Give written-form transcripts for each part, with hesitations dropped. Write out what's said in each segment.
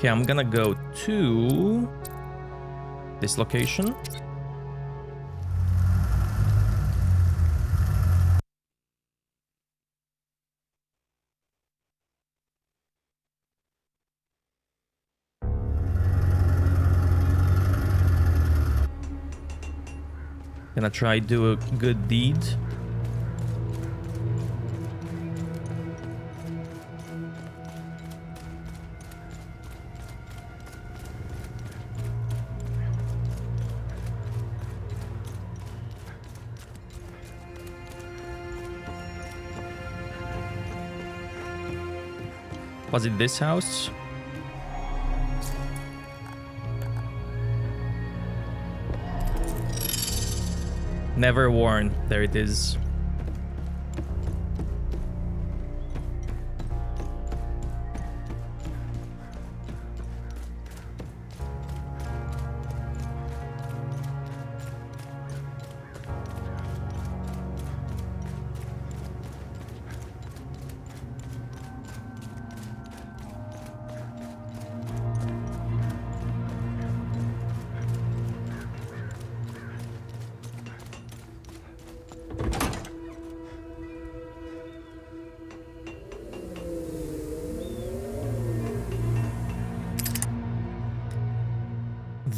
Okay, I'm gonna go to this location. Gonna try do a good deed. Was it this house? Never worn. There it is.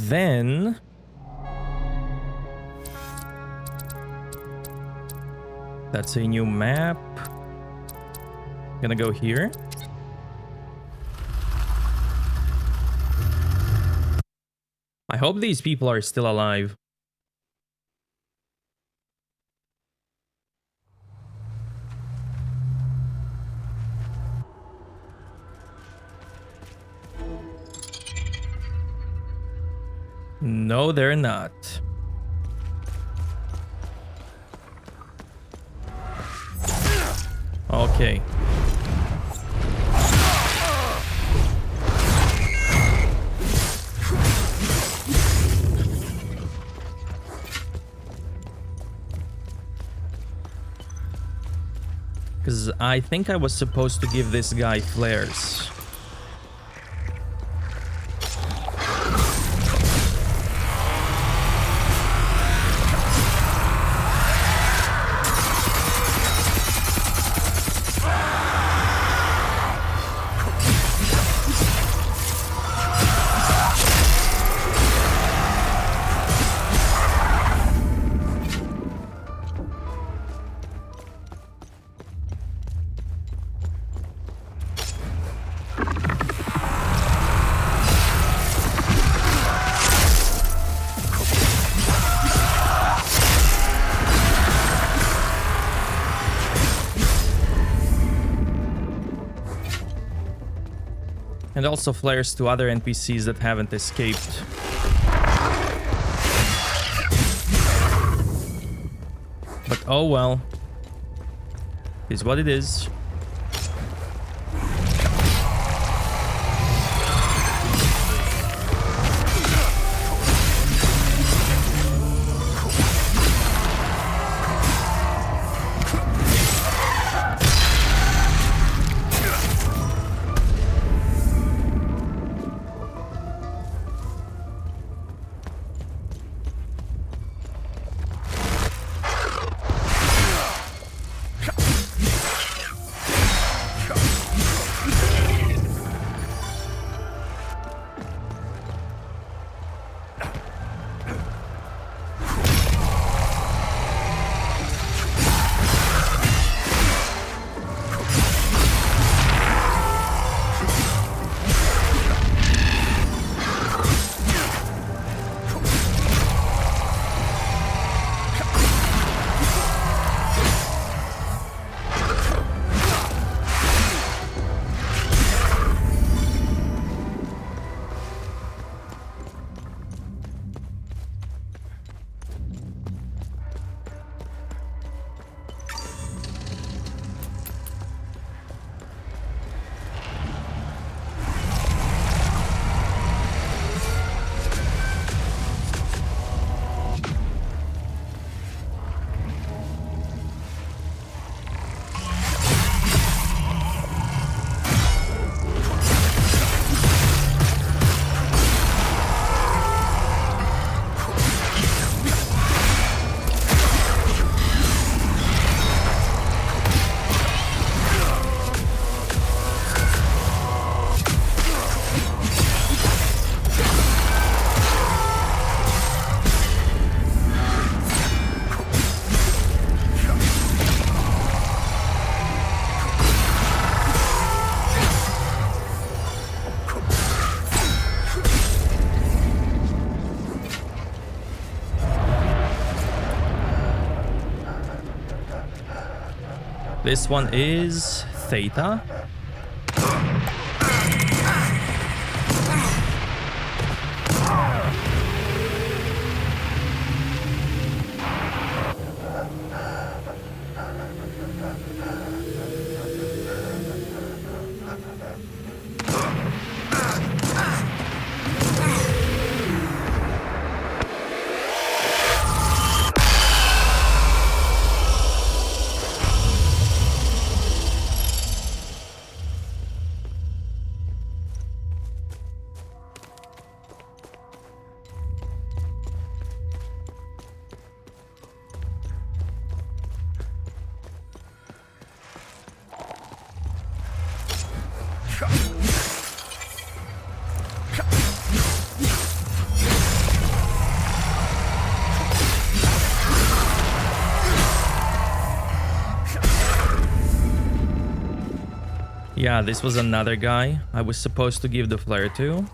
Then that's a new map. Gonna go here. I hope these people are still alive. No, they're not. Okay. Because I think I was supposed to give this guy flares. And also flares to other NPCs that haven't escaped. But oh well. It is what it is. This one is Theta. Yeah, this was another guy I was supposed to give the flare to.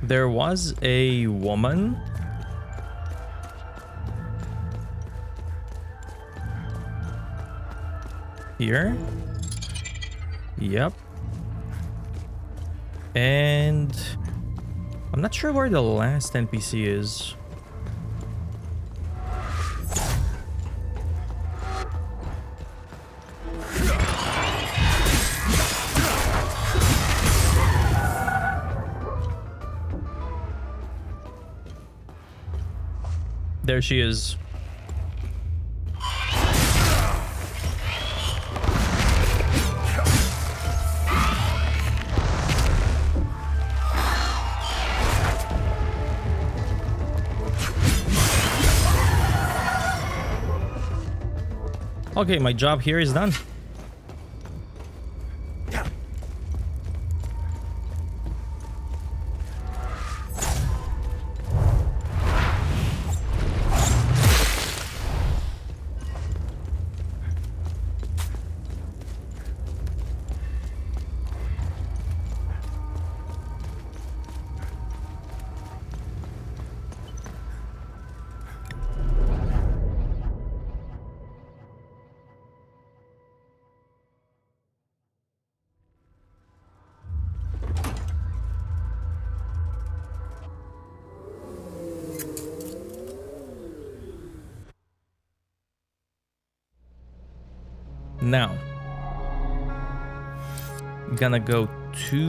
There was a woman. Here. Yep. And I'm not sure where the last NPC is. There she is. Okay, my job here is done. Now, gonna go to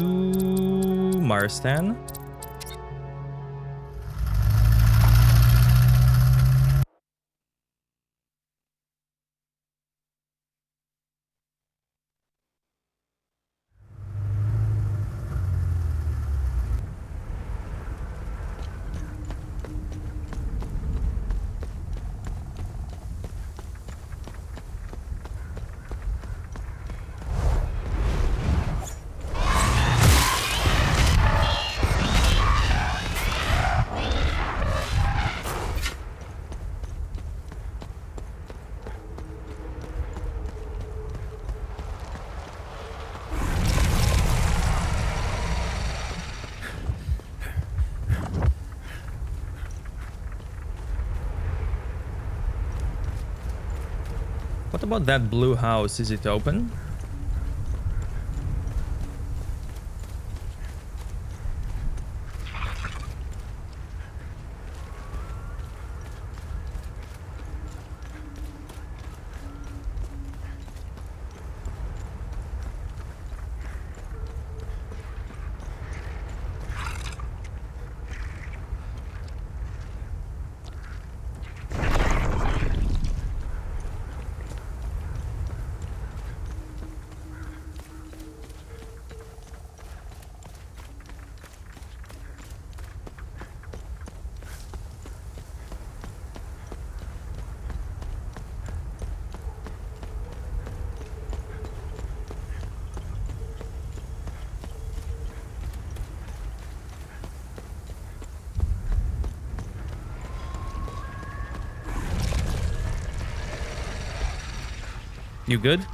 Marstan. What about that blue house? Is it open? You good?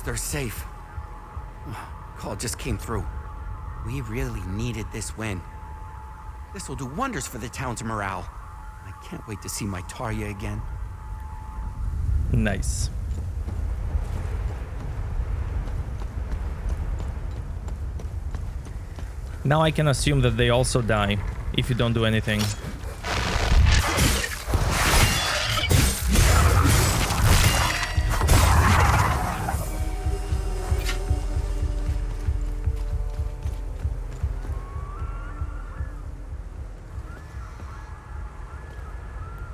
They're safe. Call just came through. We really needed this win. This will do wonders for the town's morale. I can't wait to see my Tarya again. Nice. Now I can assume that they also die if you don't do anything.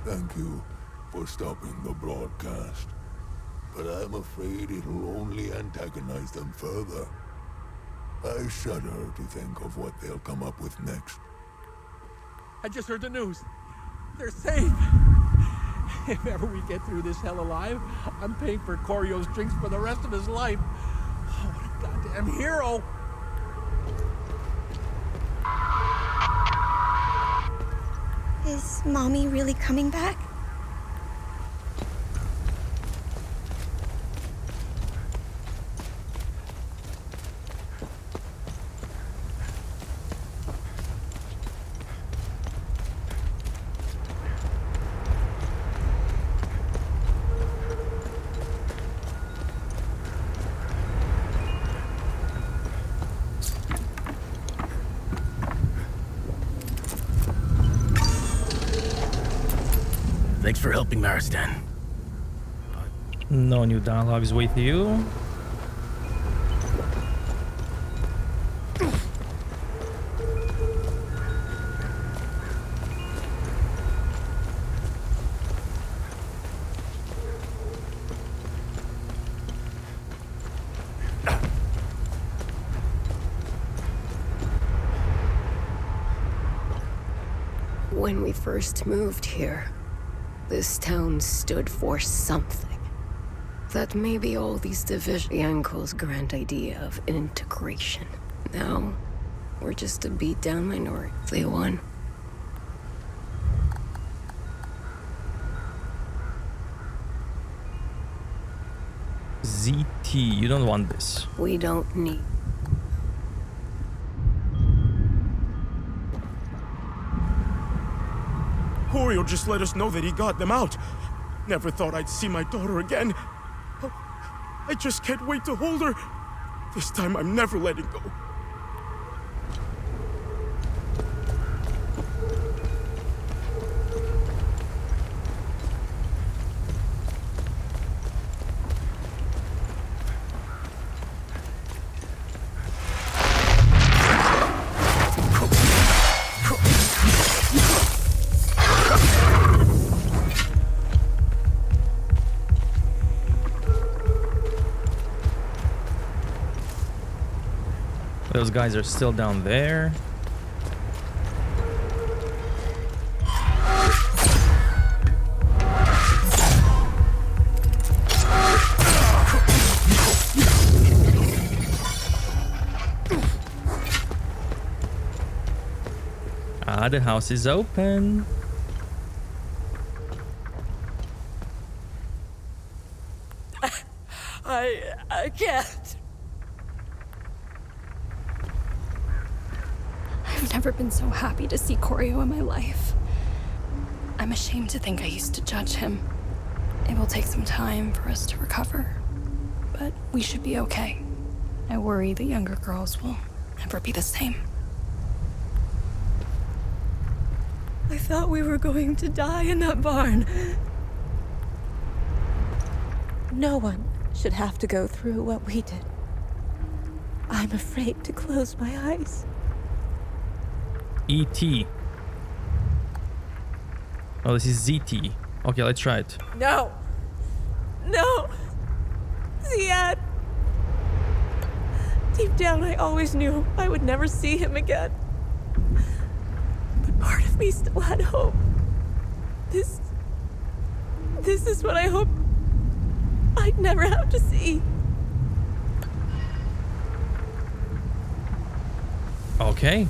Thank you for stopping the broadcast, but I'm afraid it'll only antagonize them further. I shudder to think of what they'll come up with next. I just heard the news. They're safe. If ever we get through this hell alive, I'm paying for Koryo's drinks for the rest of his life. Oh, what a goddamn hero! Is Mommy really coming back? Thanks for helping Maristan. No new dialogues with you. When we first moved here, this town stood for something. That may be all these Divisionko's grand idea of integration. Now, we're just a beat-down minority. They won. ZT, you don't want this. We don't need... Koryo just let us know that he got them out. Never thought I'd see my daughter again. Oh, I just can't wait to hold her. This time I'm never letting go. Those guys are still down there. Ah, the house is open. I can't. I've never been so happy to see Koryo in my life. I'm ashamed to think I used to judge him. It will take some time for us to recover, but we should be okay. I worry the younger girls will never be the same. I thought we were going to die in that barn. No one should have to go through what we did. I'm afraid to close my eyes. E.T. Oh, this is Z.T. Okay, let's try it. No! No! Ziad! Deep down, I always knew I would never see him again. But part of me still had hope. This is what I hoped I'd never have to see. Okay.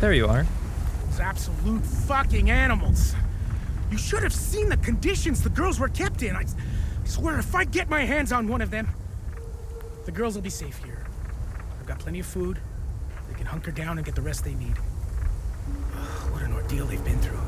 There you are. Those absolute fucking animals. You should have seen the conditions the girls were kept in. I swear, if I get my hands on one of them, the girls will be safe here. I've got plenty of food. They can hunker down and get the rest they need. What an ordeal they've been through.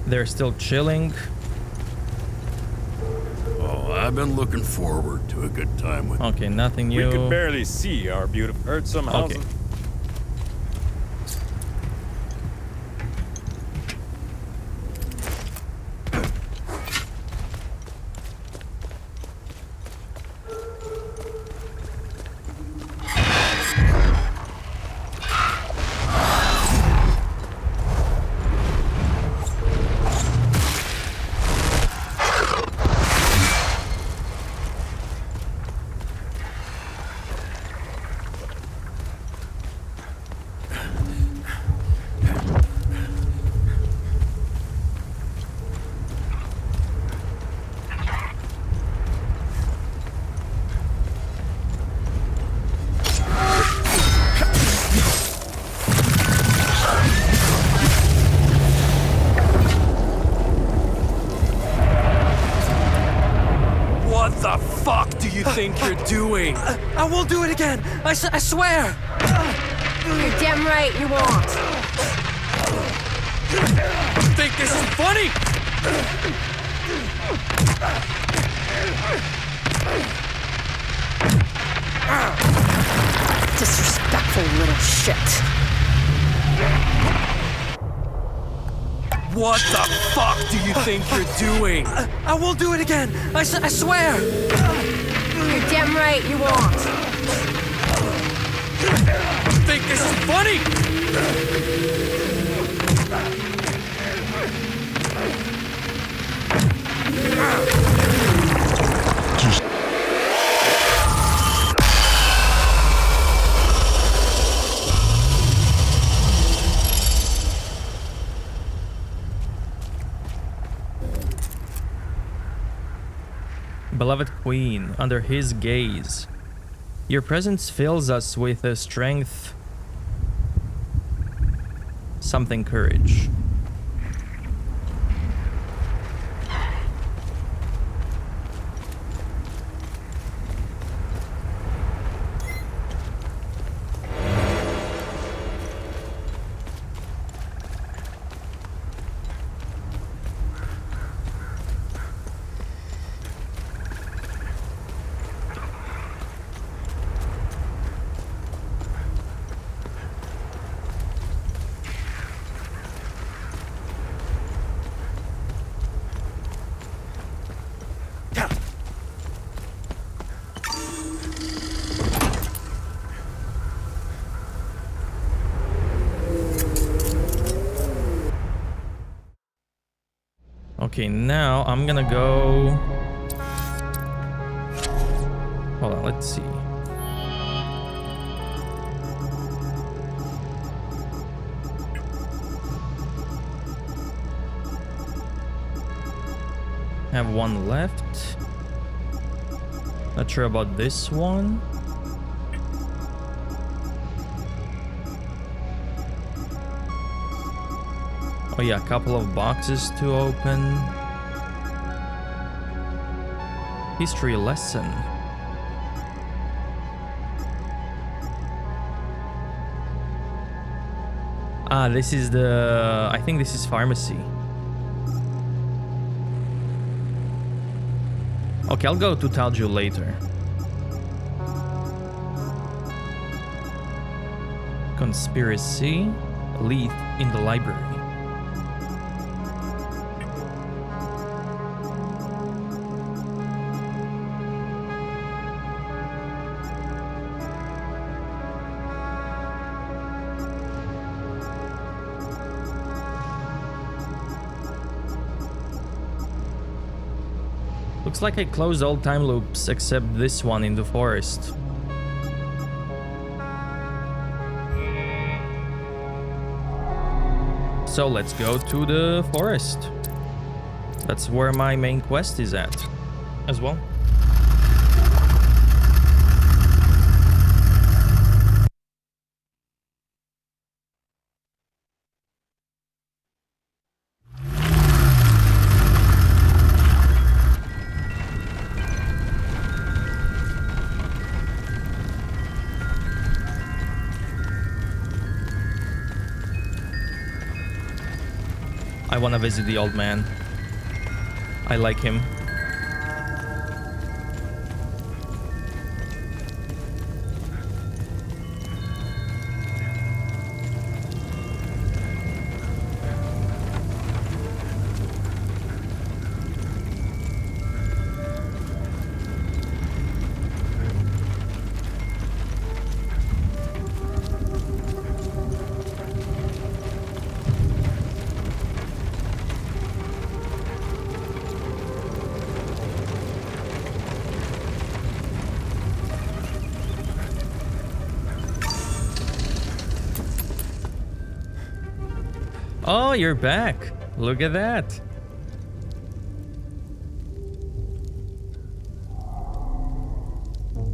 They're still chilling. Oh, I've been looking forward to a good time with you. Okay, nothing new. We could barely see our beautiful Earth somehow. Okay. Think you're doing? I won't do it again. I swear. You're damn right you won't. You think this is funny? Disrespectful little shit. What the fuck do you think you're doing? I won't do it again. I swear. You're damn right you won't. You think this is funny? Beloved Queen, under his gaze, your presence fills us with a strength, something courage. Okay, now I'm gonna go... Hold on, let's see. Have one left. Not sure about this one. Oh yeah, a couple of boxes to open. History lesson. Ah, this is the... I think this is pharmacy. Okay, I'll go to Talju later. Conspiracy. Leaf in the library. Looks like I closed all time loops except this one in the forest. So let's go to the forest. That's where my main quest is at as well. I want to visit the old man. I like him. Oh, you're back. Look at that.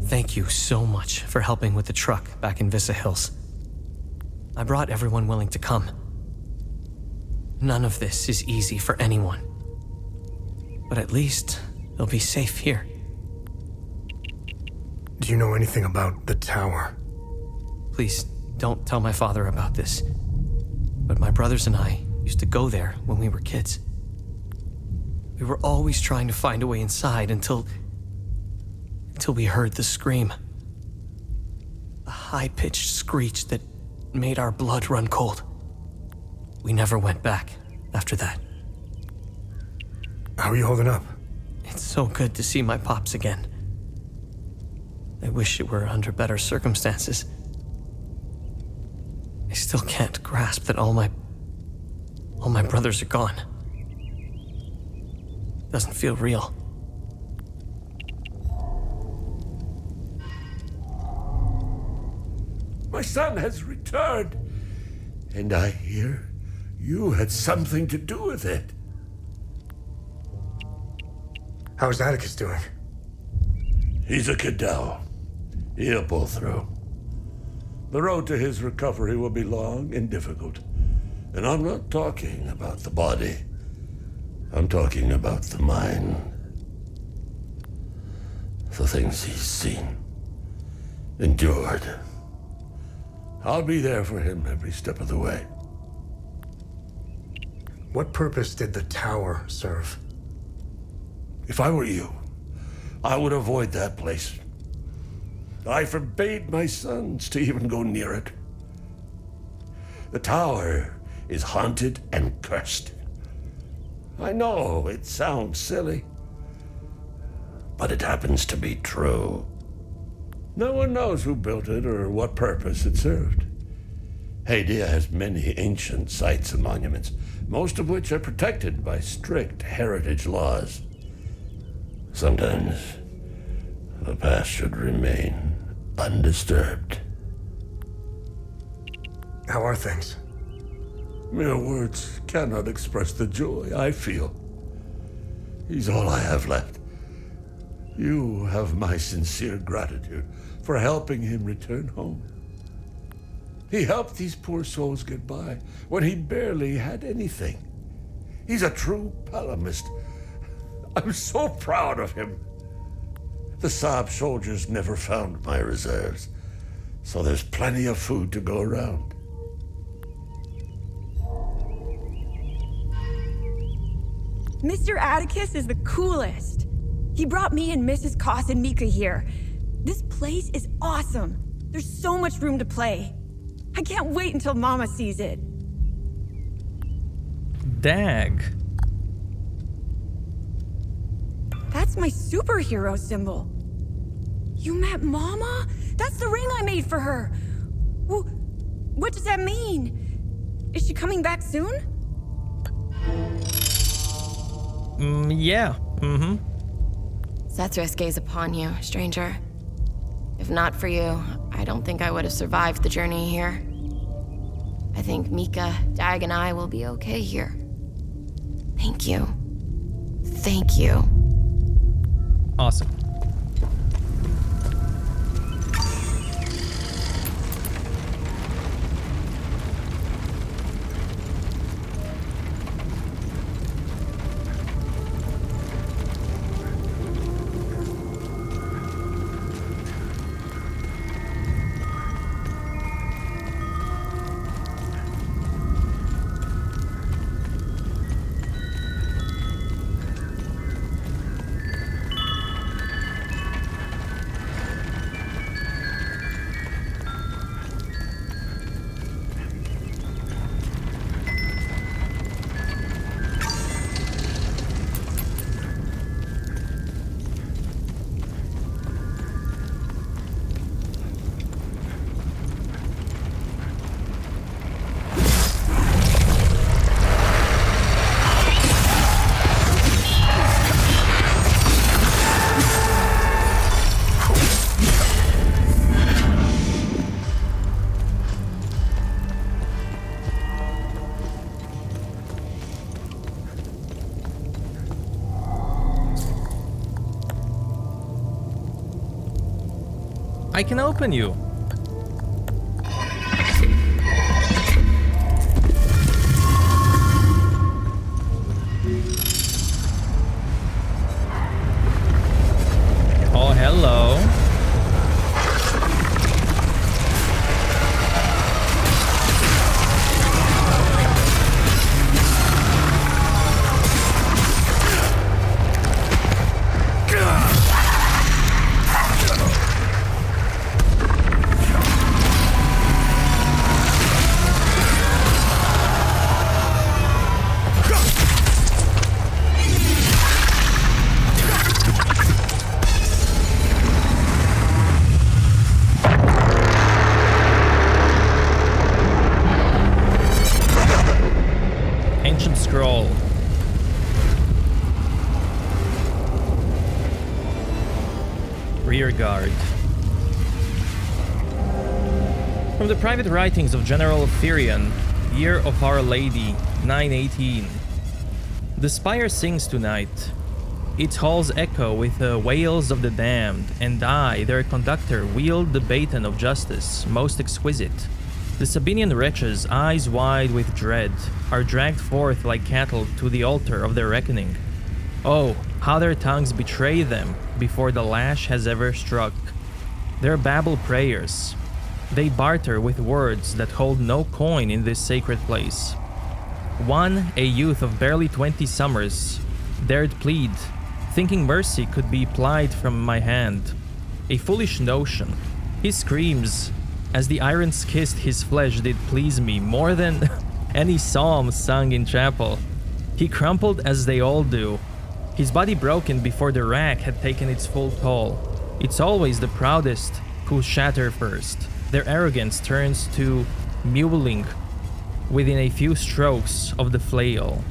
Thank you so much for helping with the truck back in Vista Hills. I brought everyone willing to come. None of this is easy for anyone. But at least they'll be safe here. Do you know anything about the tower? Please, don't tell my father about this. But my brothers and I used to go there when we were kids. We were always trying to find a way inside until we heard the scream. A high-pitched screech that made our blood run cold. We never went back after that. How are you holding up? It's so good to see my pops again. I wish it were under better circumstances. I still can't grasp that all my brothers are gone. Doesn't feel real. My son has returned, and I hear you had something to do with it. How's Atticus doing? He's a Cadell. He'll pull through. The road to his recovery will be long and difficult. And I'm not talking about the body. I'm talking about the mind. The things he's seen, endured. I'll be there for him every step of the way. What purpose did the tower serve? If I were you, I would avoid that place. I forbade my sons to even go near it. The tower is haunted and cursed. I know it sounds silly, but it happens to be true. No one knows who built it or what purpose it served. Hadia has many ancient sites and monuments, most of which are protected by strict heritage laws. Sometimes the past should remain undisturbed. How are things? Mere words cannot express the joy I feel. He's all I have left. You have my sincere gratitude for helping him return home. He helped these poor souls get by when he barely had anything. He's a true palamist. I'm so proud of him. The Saab soldiers never found my reserves, so there's plenty of food to go around. Mr. Atticus is the coolest. He brought me and Mrs. Koss and Mika here. This place is awesome. There's so much room to play. I can't wait until Mama sees it. Dag. That's my superhero symbol. You met Mama? That's the ring I made for her. What does that mean? Is she coming back soon? Yeah. Mm-hmm. Sethris gaze upon you, stranger. If not for you, I don't think I would have survived the journey here. I think Mika, Dag, and I will be okay here. Thank you. Thank you. Awesome. I can open you. Oh, hello. Rear guard. From the private writings of General Firion, Year of Our Lady, 918. The spire sings tonight. Its halls echo with the wails of the damned, and I, their conductor, wield the baton of justice, most exquisite. The Sabinian wretches, eyes wide with dread, are dragged forth like cattle to the altar of their reckoning. Oh, how their tongues betray them before the lash has ever struck. Their babble prayers. They barter with words that hold no coin in this sacred place. One, a youth of barely 20 summers, dared plead, thinking mercy could be plied from my hand. A foolish notion. His screams, as the irons kissed his flesh, did please me more than any psalm sung in chapel. He crumpled as they all do, his body broken before the rack had taken its full toll. It's always the proudest who shatter first. Their arrogance turns to mewling within a few strokes of the flail.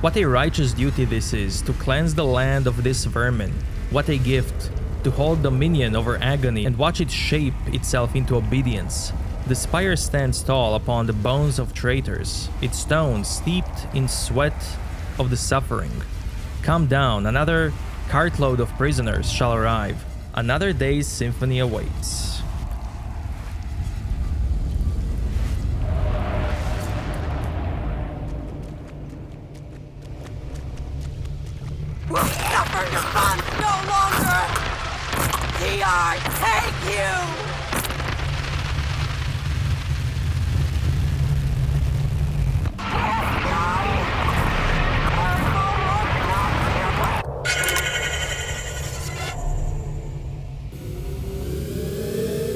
What a righteous duty this is, to cleanse the land of this vermin. What a gift, to hold dominion over agony and watch it shape itself into obedience. The spire stands tall upon the bones of traitors, its stones steeped in sweat of the suffering. Come down, another cartload of prisoners shall arrive. Another day's symphony awaits. We'll suffer your funds no longer! DR, take you!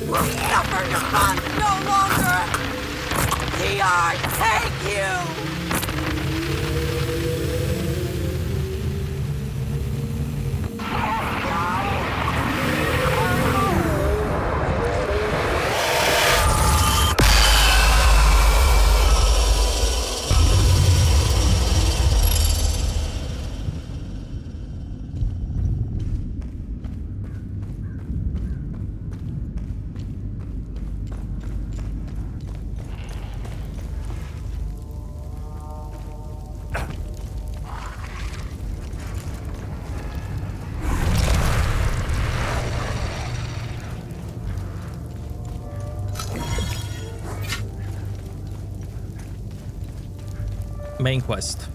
We'll suffer your funds no longer! DR, take you! Main quest.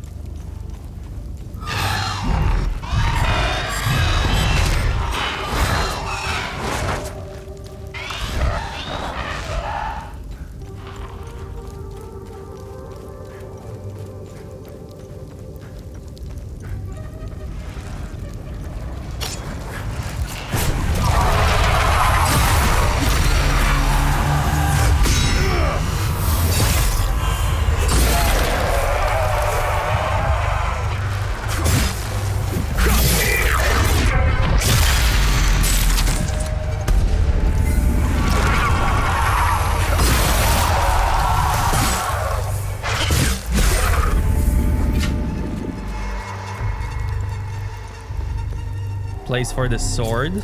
Place for the sword.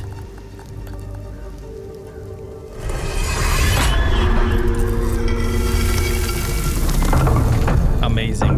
Amazing.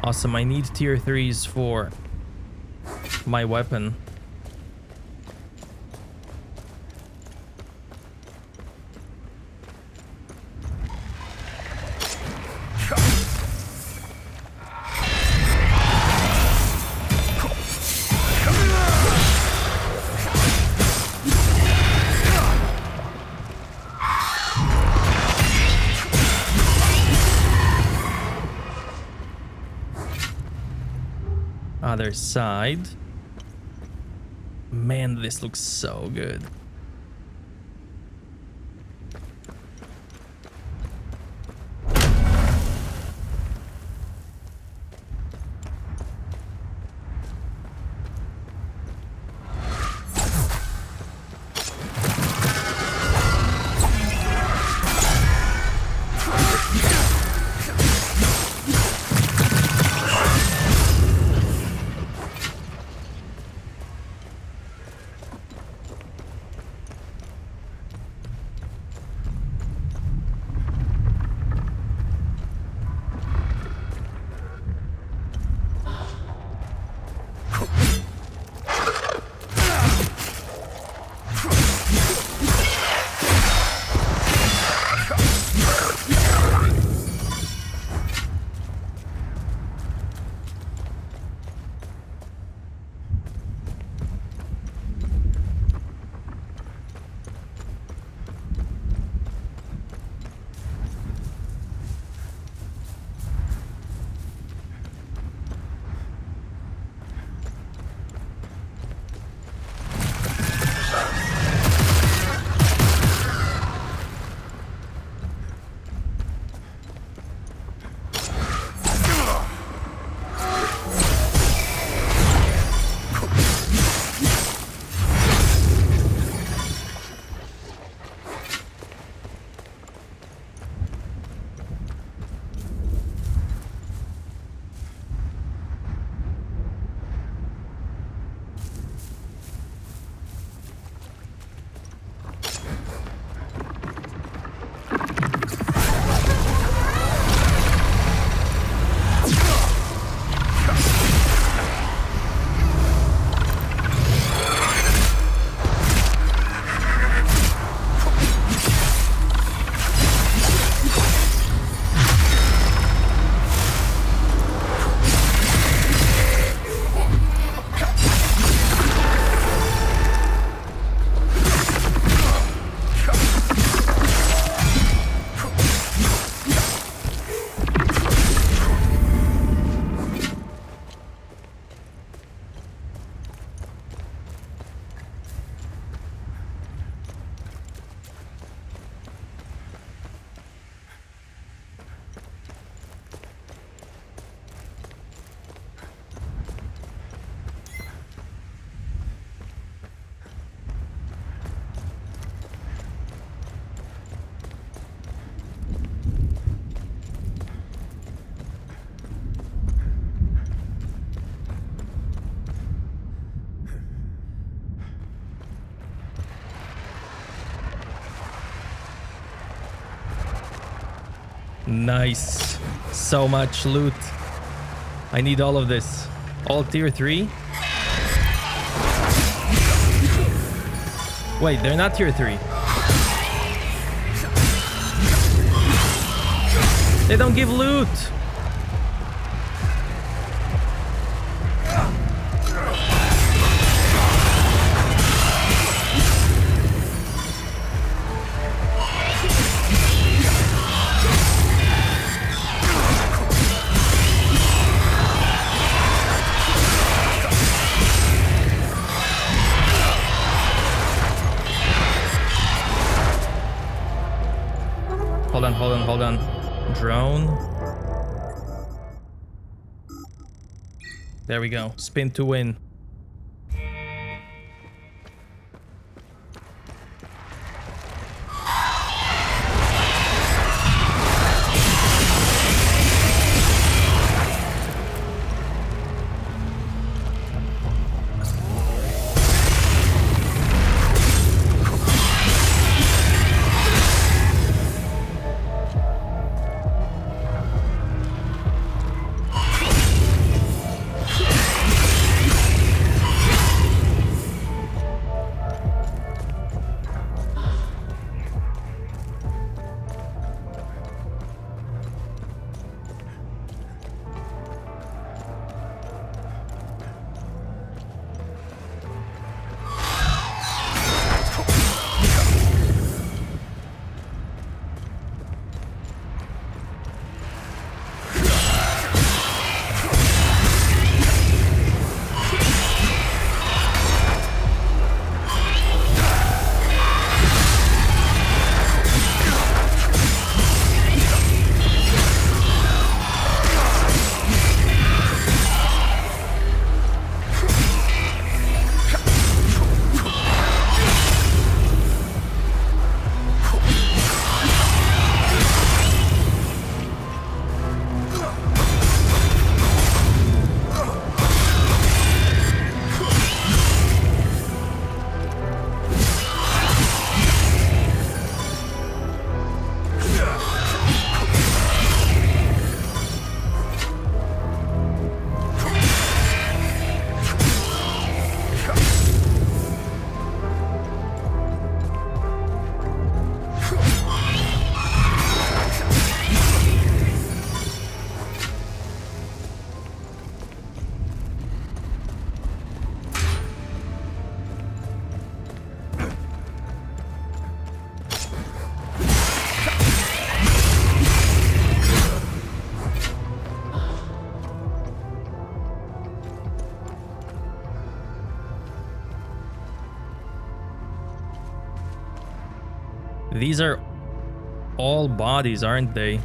Awesome, I need tier 3s for my weapon. Other side. Man, this looks so good. Nice. So much loot. I need all of this. All tier 3? Wait, they're not tier 3. They don't give loot. Hold on. Drone. There we go. Spin to win. These are all bodies, aren't they?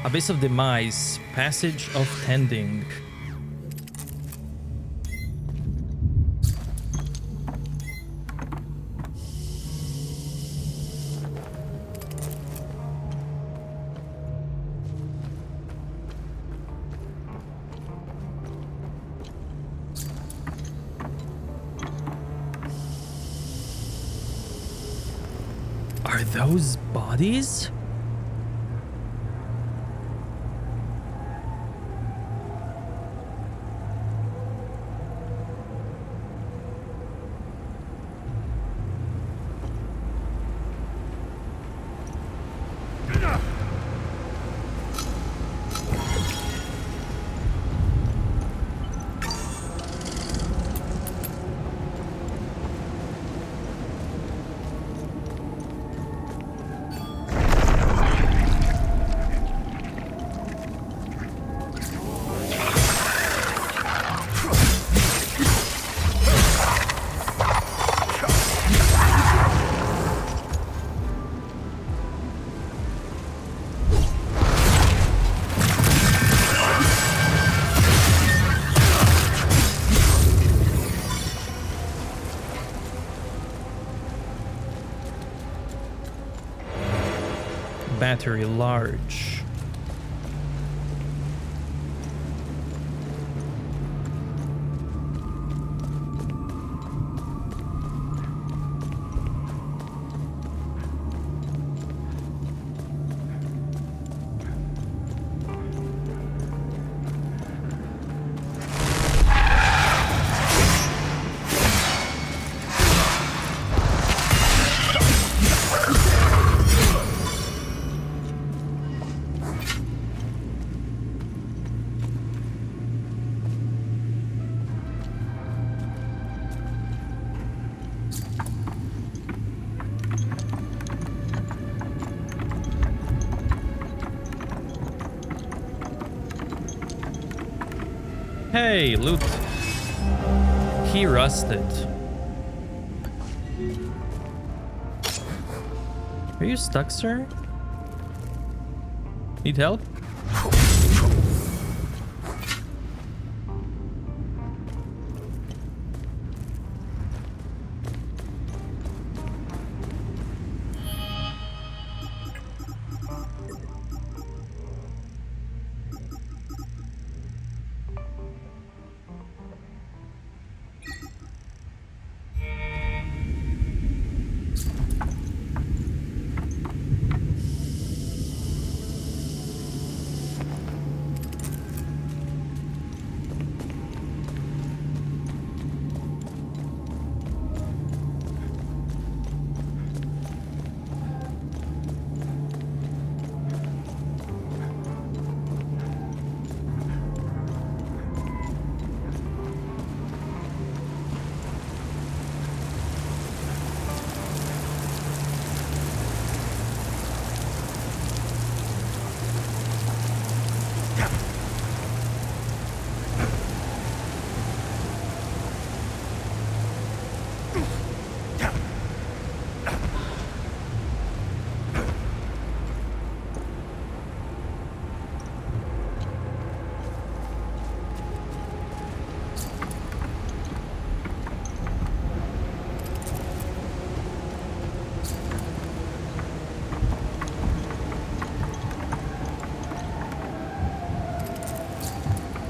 Abyss of Demise, Passage of Tending. Are those bodies? Battery large. Hey, loot. He rusted. Are you stuck, sir? Need help?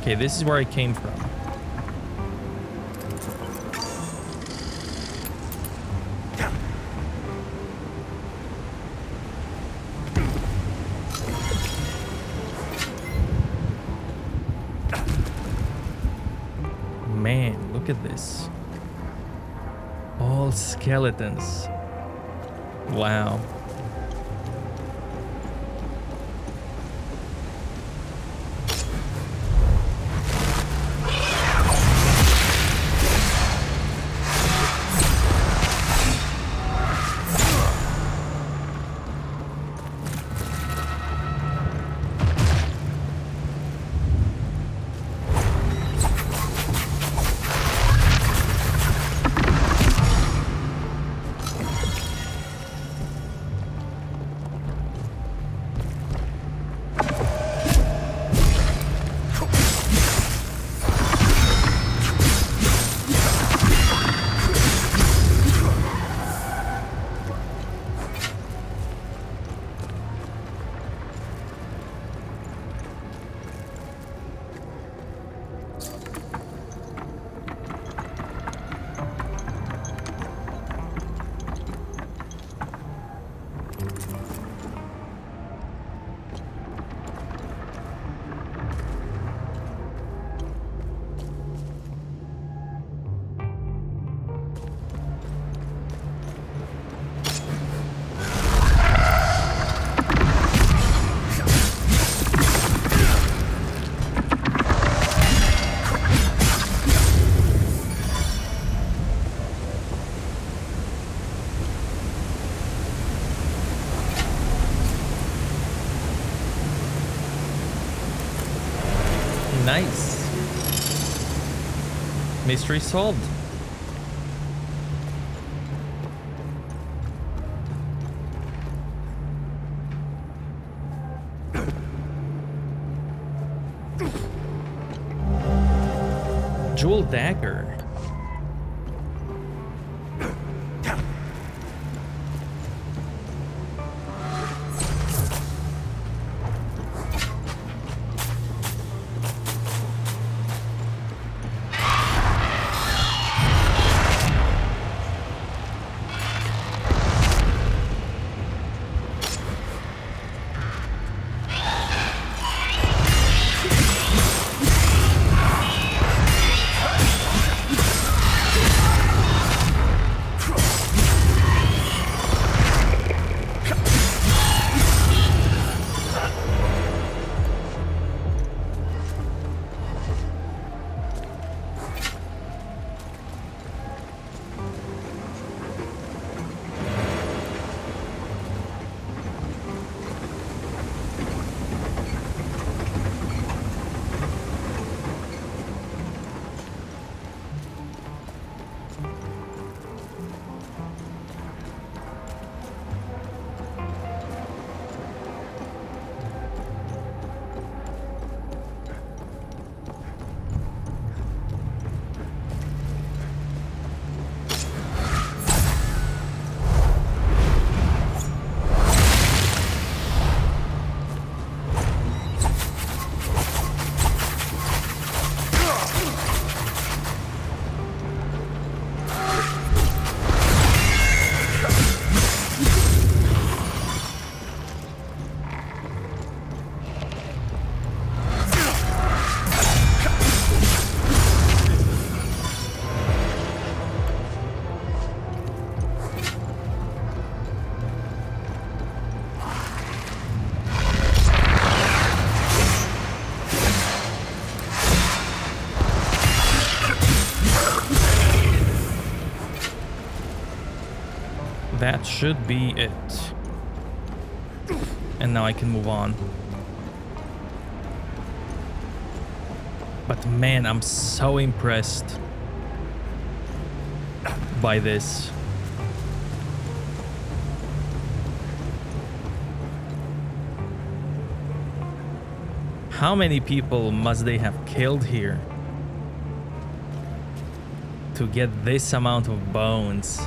Okay, this is where I came from. Look at this. All skeletons. Wow. Nice. Mystery solved. Jewel dagger. That should be it. And now I can move on. But man, I'm so impressed by this. How many people must they have killed here to get this amount of bones?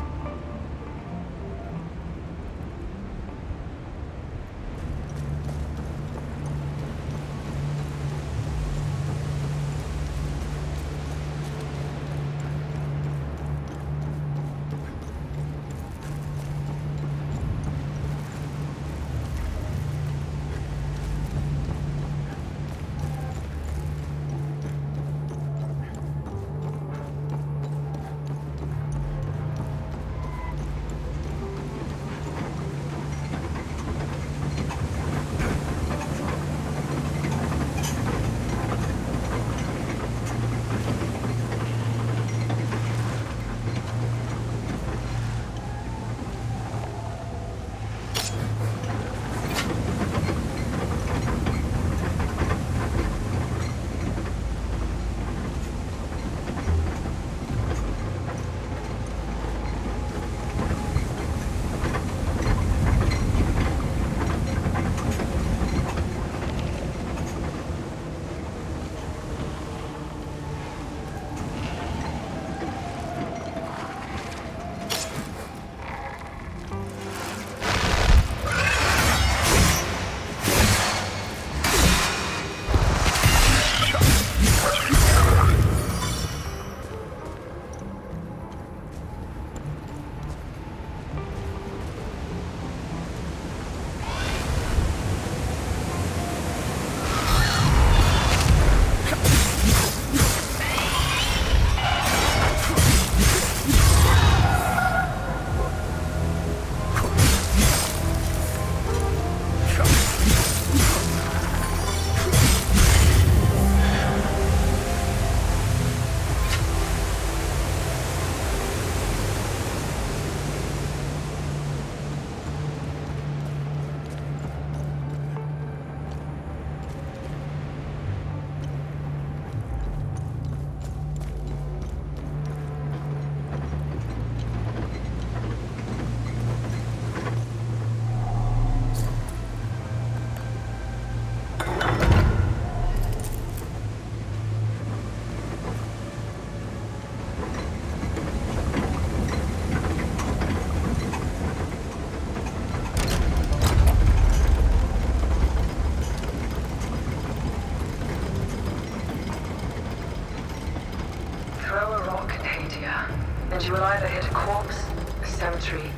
and you will either hit a corpse, a cemetery,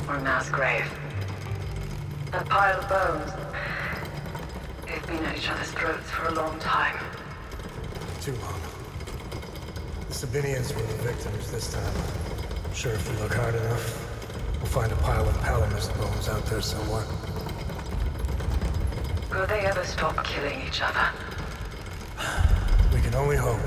or a mass grave. That pile of bones, they've been at each other's throats for a long time. Too long. The Sabinians were the victims this time. I'm sure if we look hard enough, we'll find a pile of Palamas bones out there somewhere. Will they ever stop killing each other? We can only hope.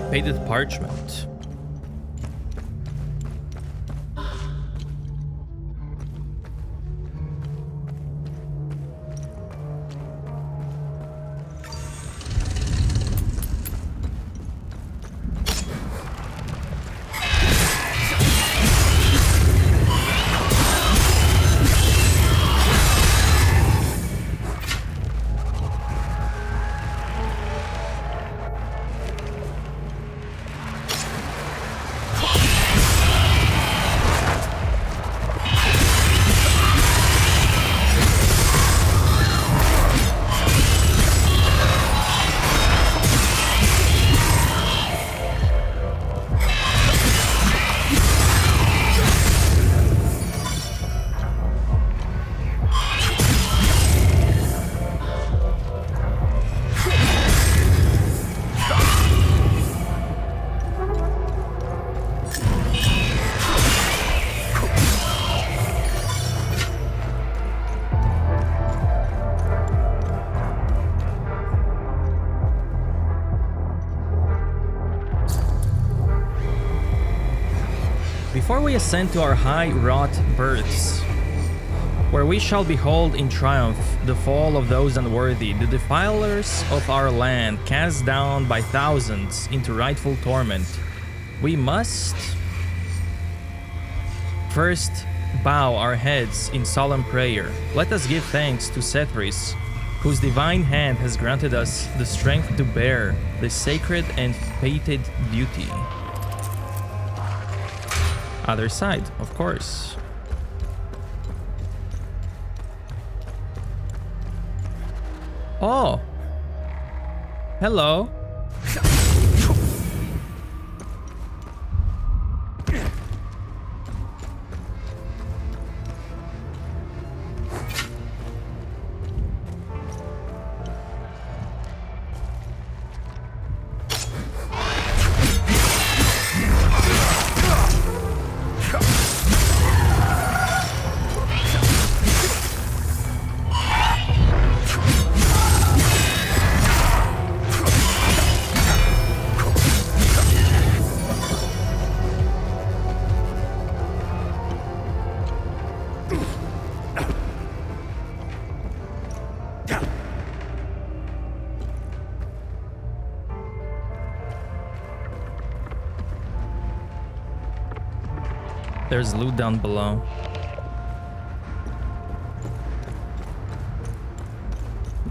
Faded parchment. Before we ascend to our high-wrought berths, where we shall behold in triumph the fall of those unworthy, the defilers of our land, cast down by thousands into rightful torment, we must first bow our heads in solemn prayer. Let us give thanks to Sethris, whose divine hand has granted us the strength to bear this sacred and fated duty. Other side, of course. Oh. Hello. There's loot down below.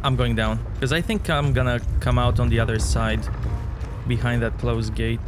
I'm going down, because I think I'm gonna come out on the other side, behind that closed gate.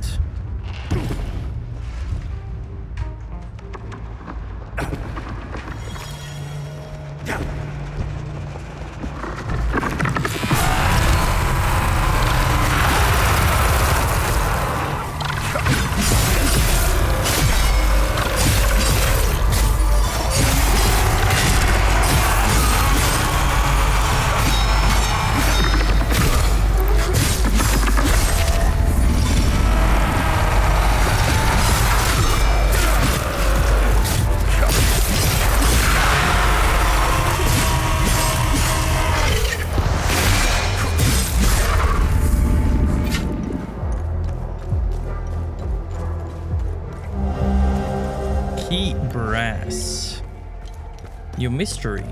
New mystery.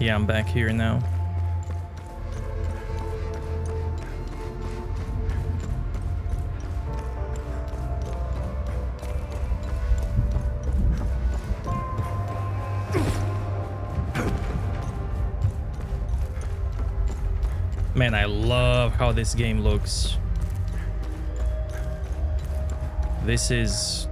Yeah, I'm back here now. Man, I love how this game looks. This is...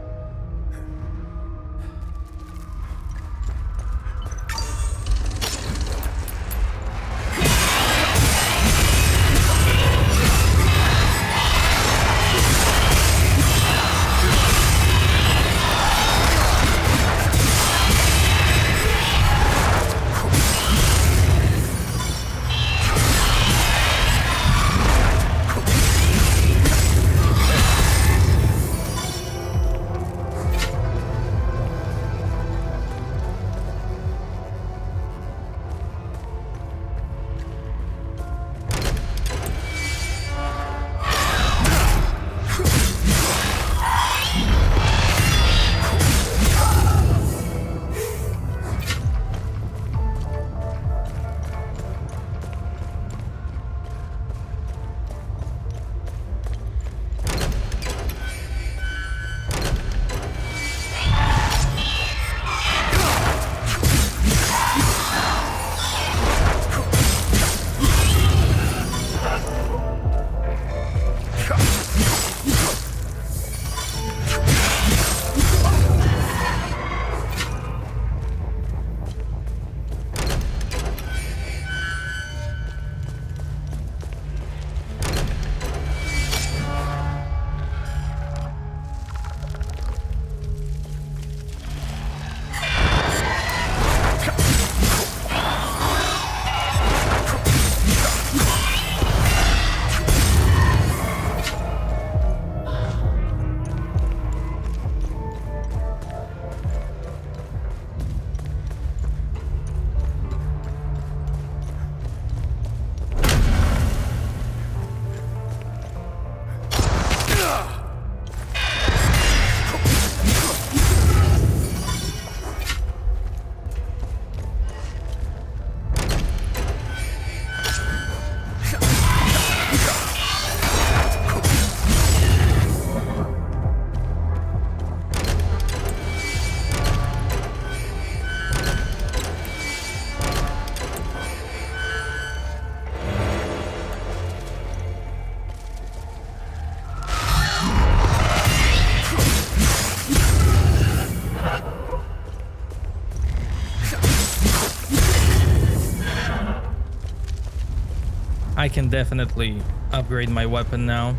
I can definitely upgrade my weapon now.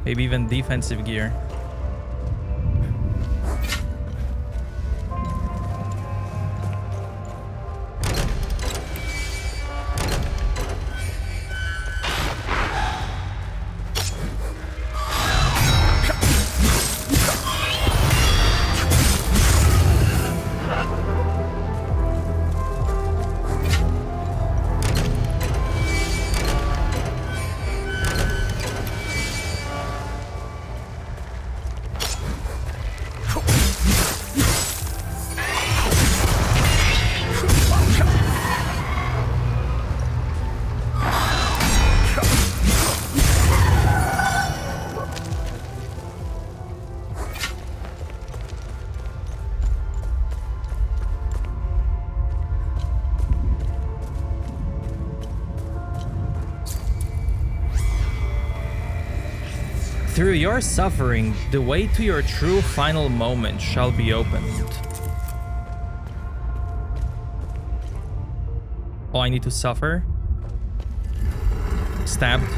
Maybe even defensive gear. Through your suffering, the way to your true final moment shall be opened. Oh, I need to suffer? Stabbed?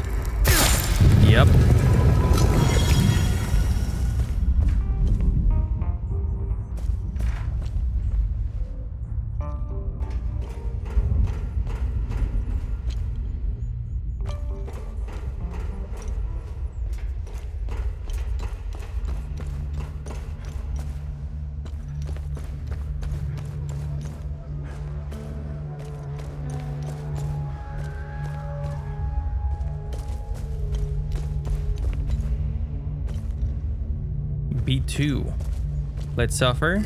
Yep. B2. Let's suffer.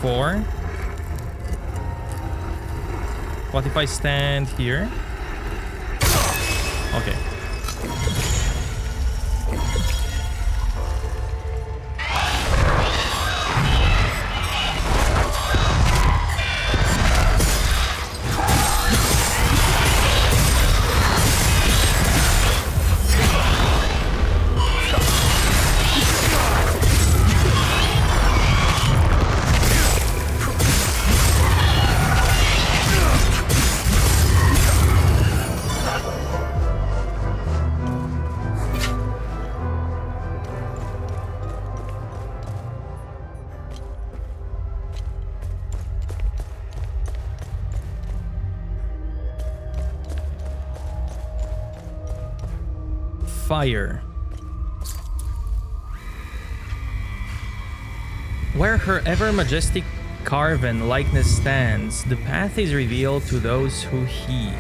4. What if I stand here? Okay. Fire. Where her ever-majestic carven likeness stands, the path is revealed to those who heed.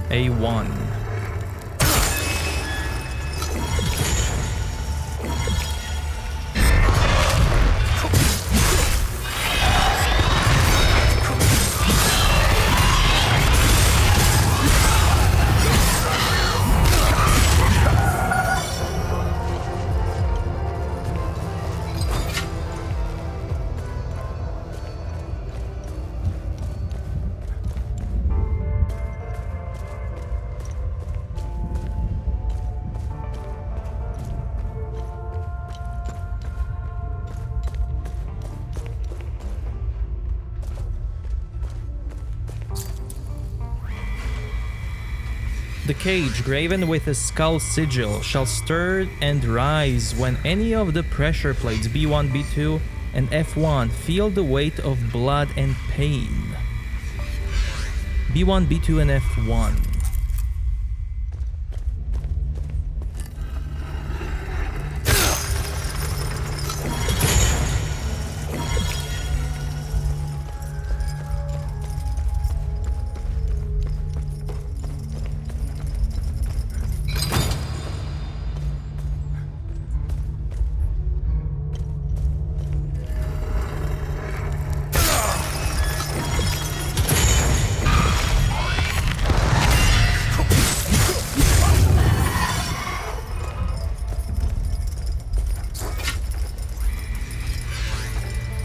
A1. The cage, graven with a skull sigil, shall stir and rise when any of the pressure plates B1, B2, and F1 feel the weight of blood and pain. B1, B2, and F1.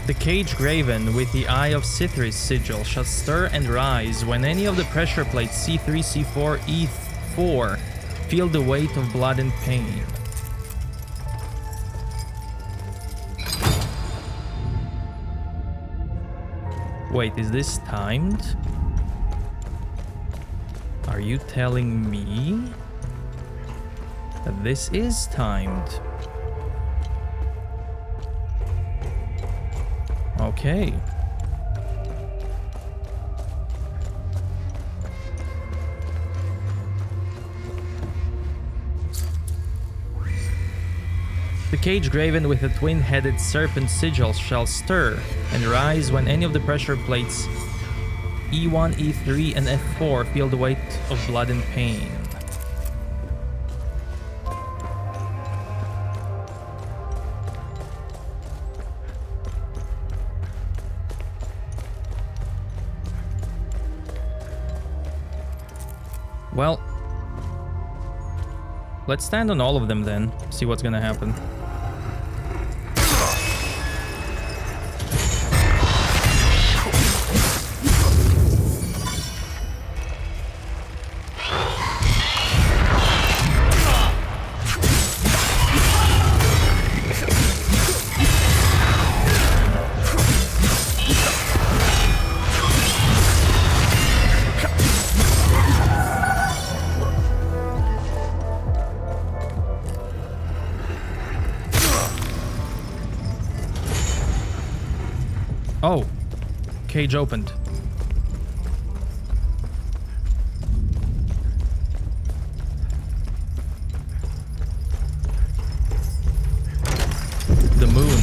The cage graven with the Eye of Sithris sigil shall stir and rise when any of the pressure plates C3, C4, E4 feel the weight of blood and pain. Wait, is this timed? Are you telling me that this is timed? Okay. The cage graven with a twin-headed serpent sigil shall stir and rise when any of the pressure plates E1, E3, and F4 feel the weight of blood and pain. Well, let's stand on all of them then, see what's gonna happen. Oh, cage opened. The moon.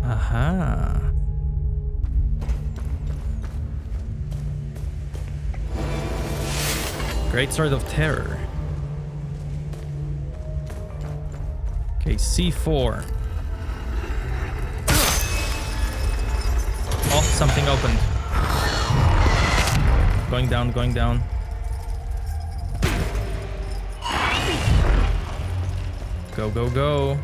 Aha. Great Sword of Terror. Okay, C4. Oh, something opened. Going down, going down. Go, go, go.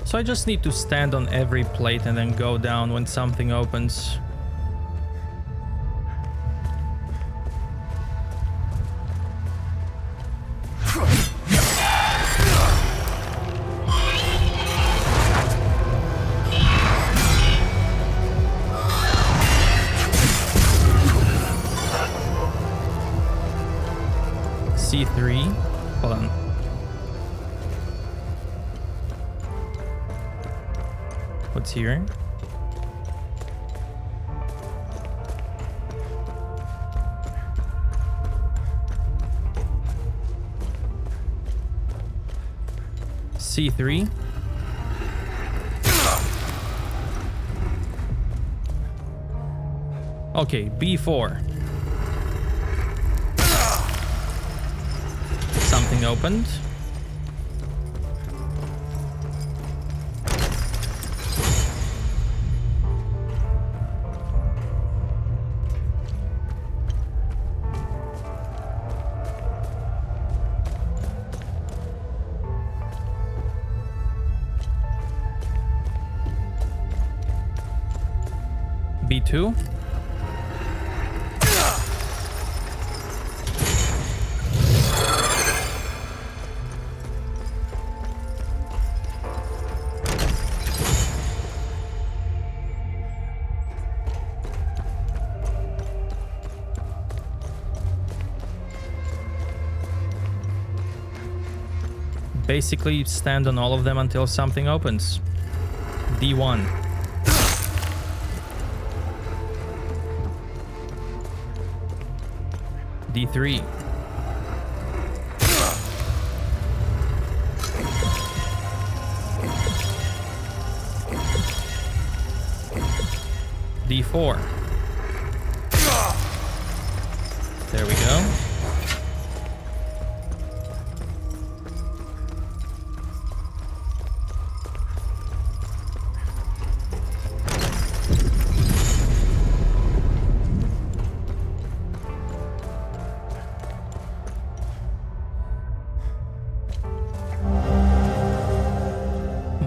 So I just need to stand on every plate and then go down when something opens. C3. Hold on. What's here? C3. Okay, B4. Something opened. B2. Basically stand on all of them until something opens. D1. D3. D4. There we go.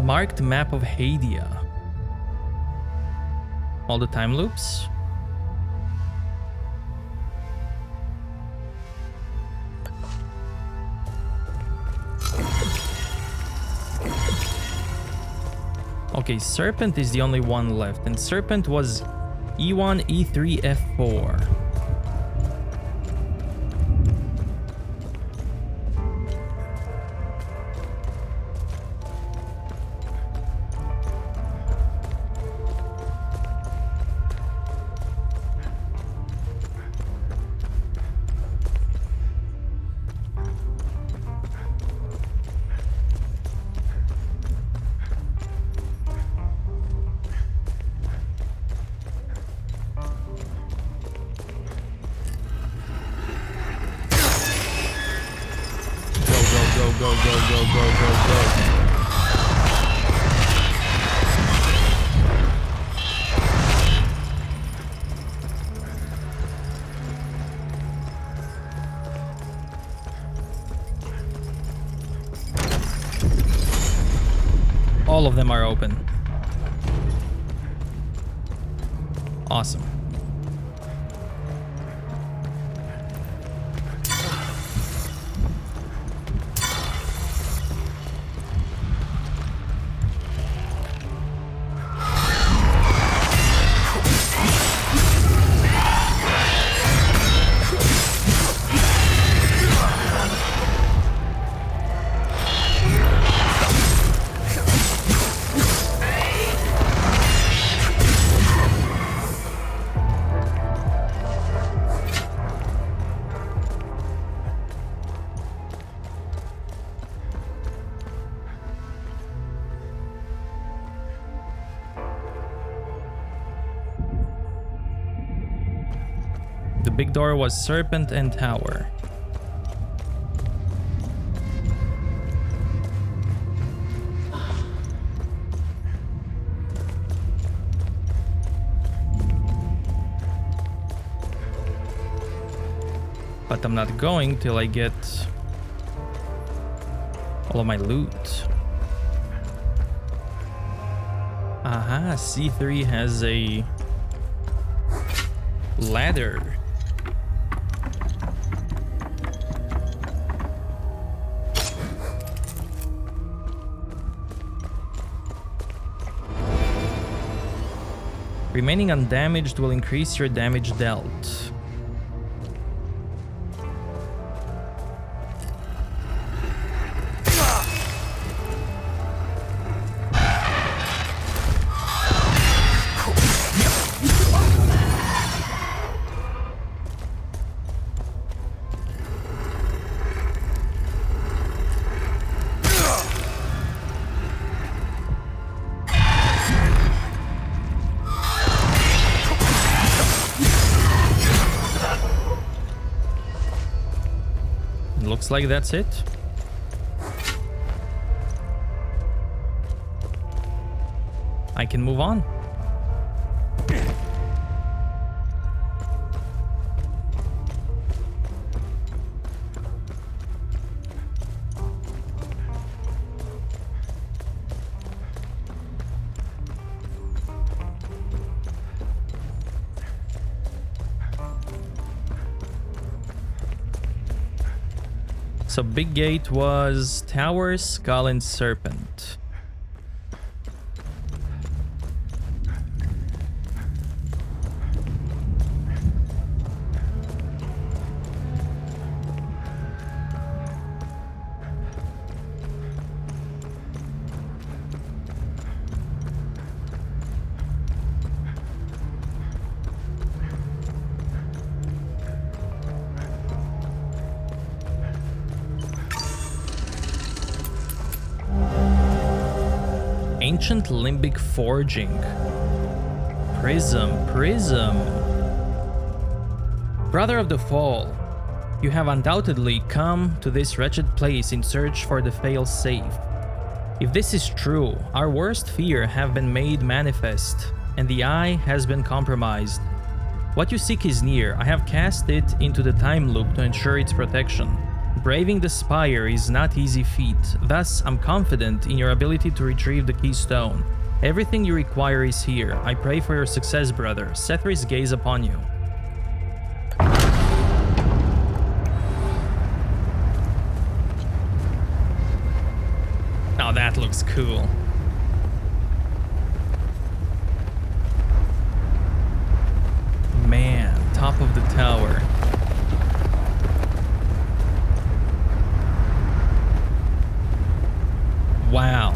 Marked map of Hadia. All the time loops. Okay, Serpent is the only one left, and Serpent was E1, E3, F4. Go, go, go, go, go, go. All of them are open. Awesome. big door was serpent and tower. But I'm not going till I get all of my loot. Aha, C3 has a ladder. Remaining undamaged will increase your damage dealt. Looks like that's it. I can move on. So big gate was tower, skull, and serpent. Ancient limbic forging. Prism. Brother of the Fall, you have undoubtedly come to this wretched place in search for the fail-safe. If this is true, our worst fear have been made manifest, and the eye has been compromised. What you seek is near. I have cast it into the time loop to ensure its protection. Braving the spire is not easy feat, thus I'm confident in your ability to retrieve the keystone. Everything you require is here. I pray for your success, brother. Sethris gaze upon you. Now that looks cool. Man, top of the tower. Wow.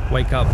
Wake up.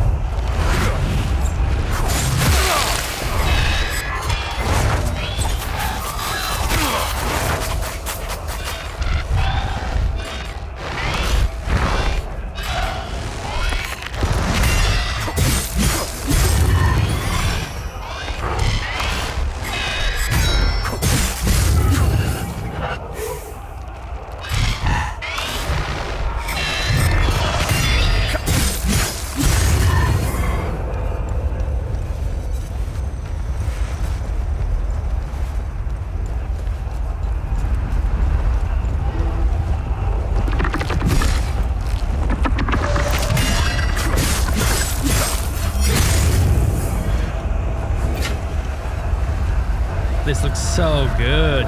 This looks so good.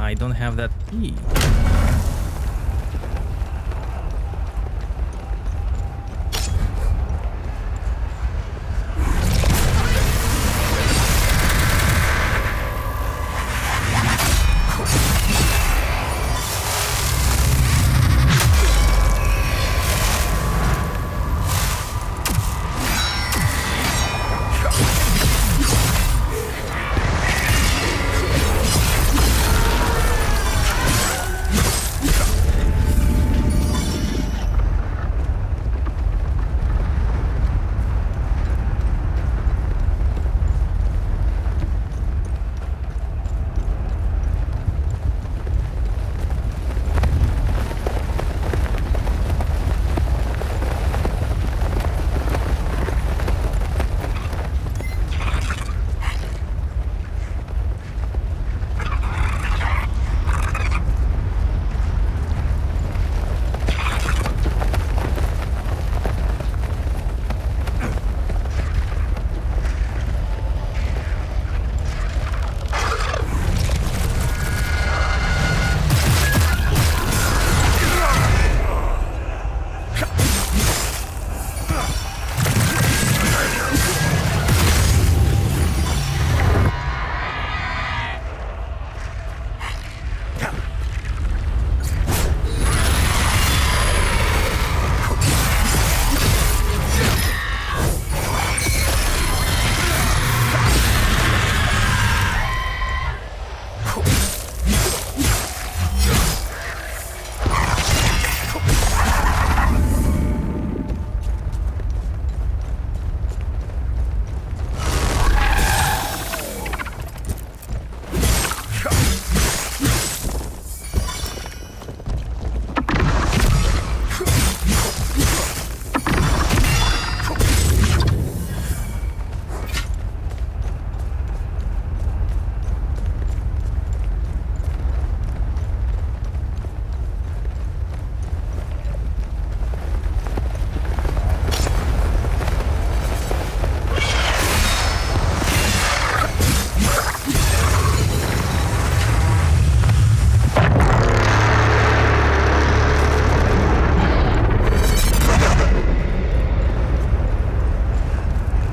I don't have that key.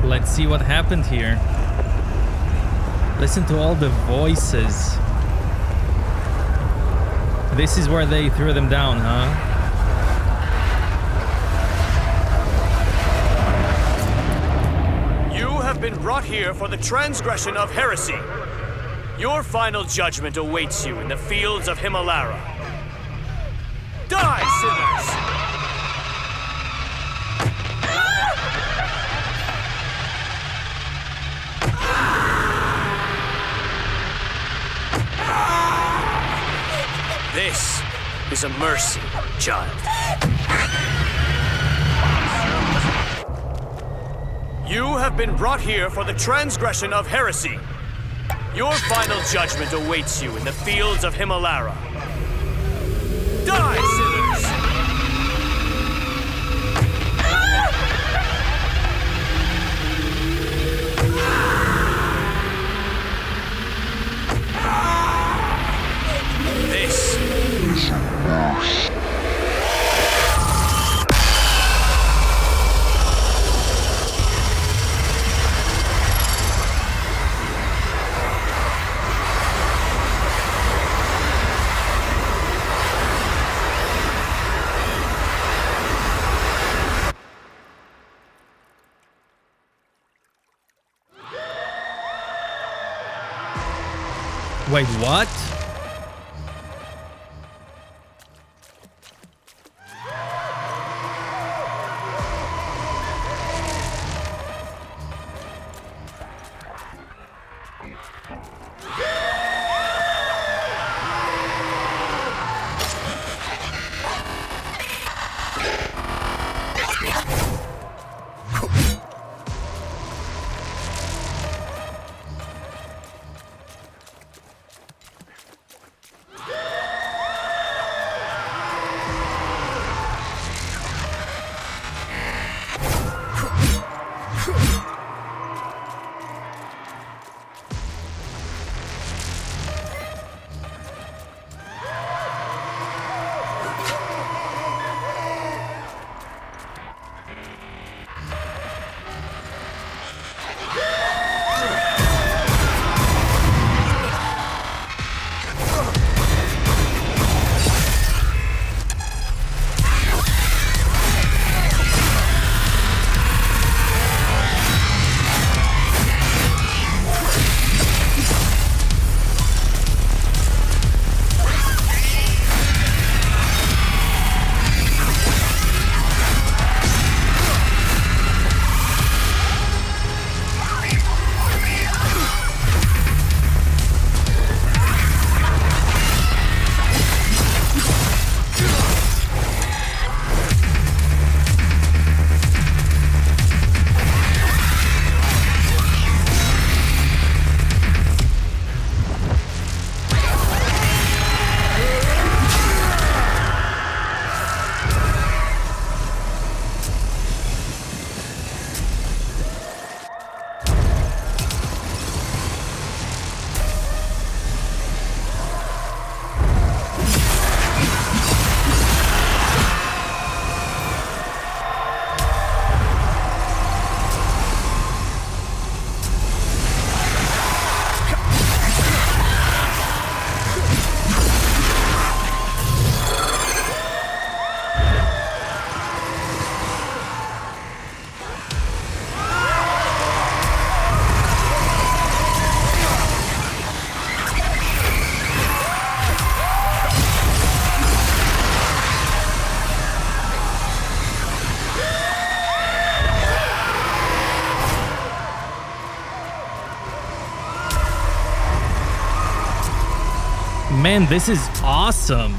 Let's see what happened here. Listen to all the voices. This is where they threw them down, huh? You have been brought here for the transgression of heresy. Your final judgment awaits you in the fields of Himalara. Die, sinners! This is a mercy, child. You have been brought here for the transgression of heresy. Your final judgment awaits you in the fields of Himalara. Die, sinners! This is mercy. Wait, what? Man, this is awesome.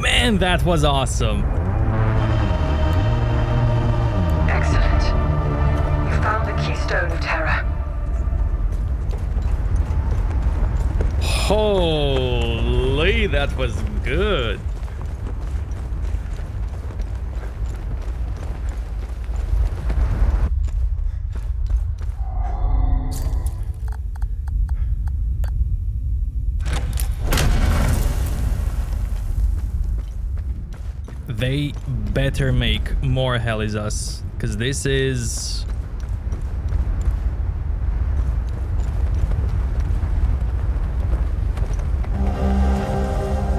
Man, that was awesome. Excellent. You found the keystone of terror. Holy, that was good. They better make more Hell Is Us, because this is...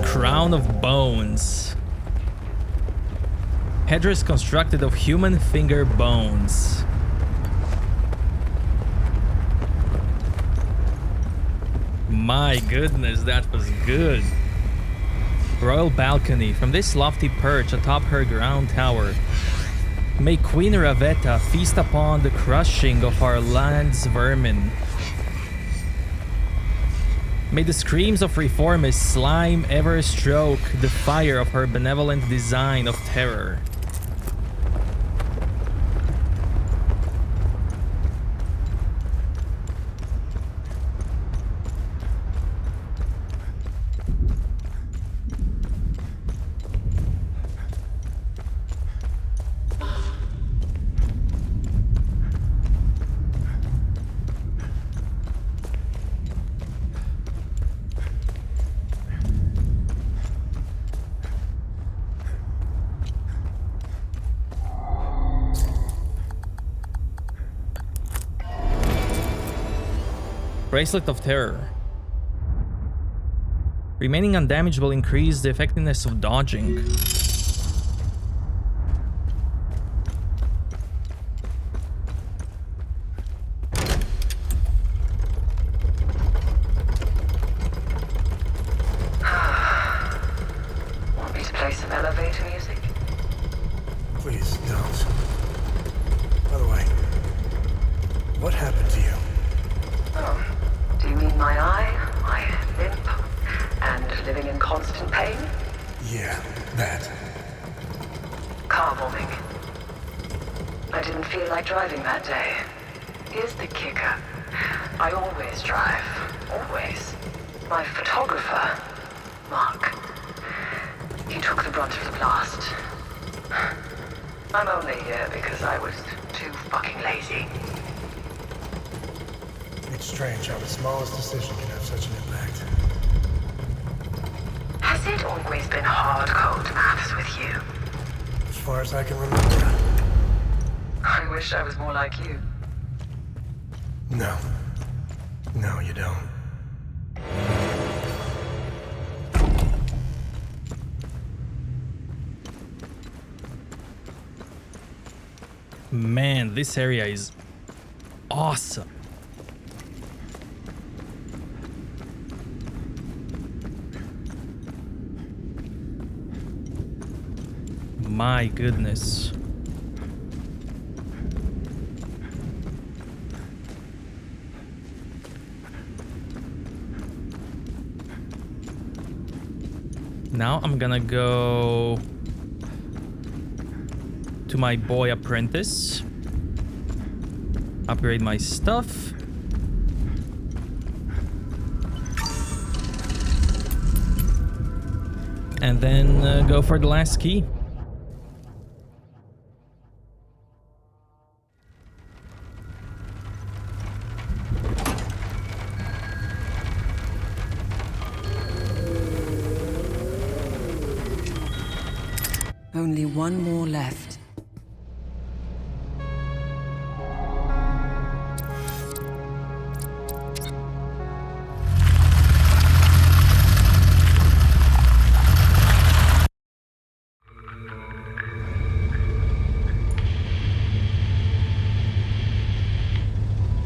Crown of Bones. Headdress constructed of human finger bones. My goodness, that was good. Royal balcony. From this lofty perch atop her ground tower, may Queen Ravetta feast upon the crushing of our land's vermin. May the screams of reformist slime ever stroke the fire of her benevolent design of terror. Bracelet of Terror. Remaining undamaged will increase the effectiveness of dodging. Want me to play some elevator music? Please don't. By the way, what happened to you? Oh, do you mean my eye, my limp, and living in constant pain? Yeah, that. Car bombing. I didn't feel like driving that day. Here's the kicker. I always drive. Always. My photographer, Mark, he took the brunt of the blast. I'm only here because I was too fucking lazy. It's strange how the smallest decision can have such an impact. Has it always been hard-code maths with you? As far as I can remember. I wish I was more like you. No. No, you don't. Man, this area is awesome. My goodness. Now I'm gonna go to my boy apprentice, upgrade my stuff, and then go for the last key. Only one more left.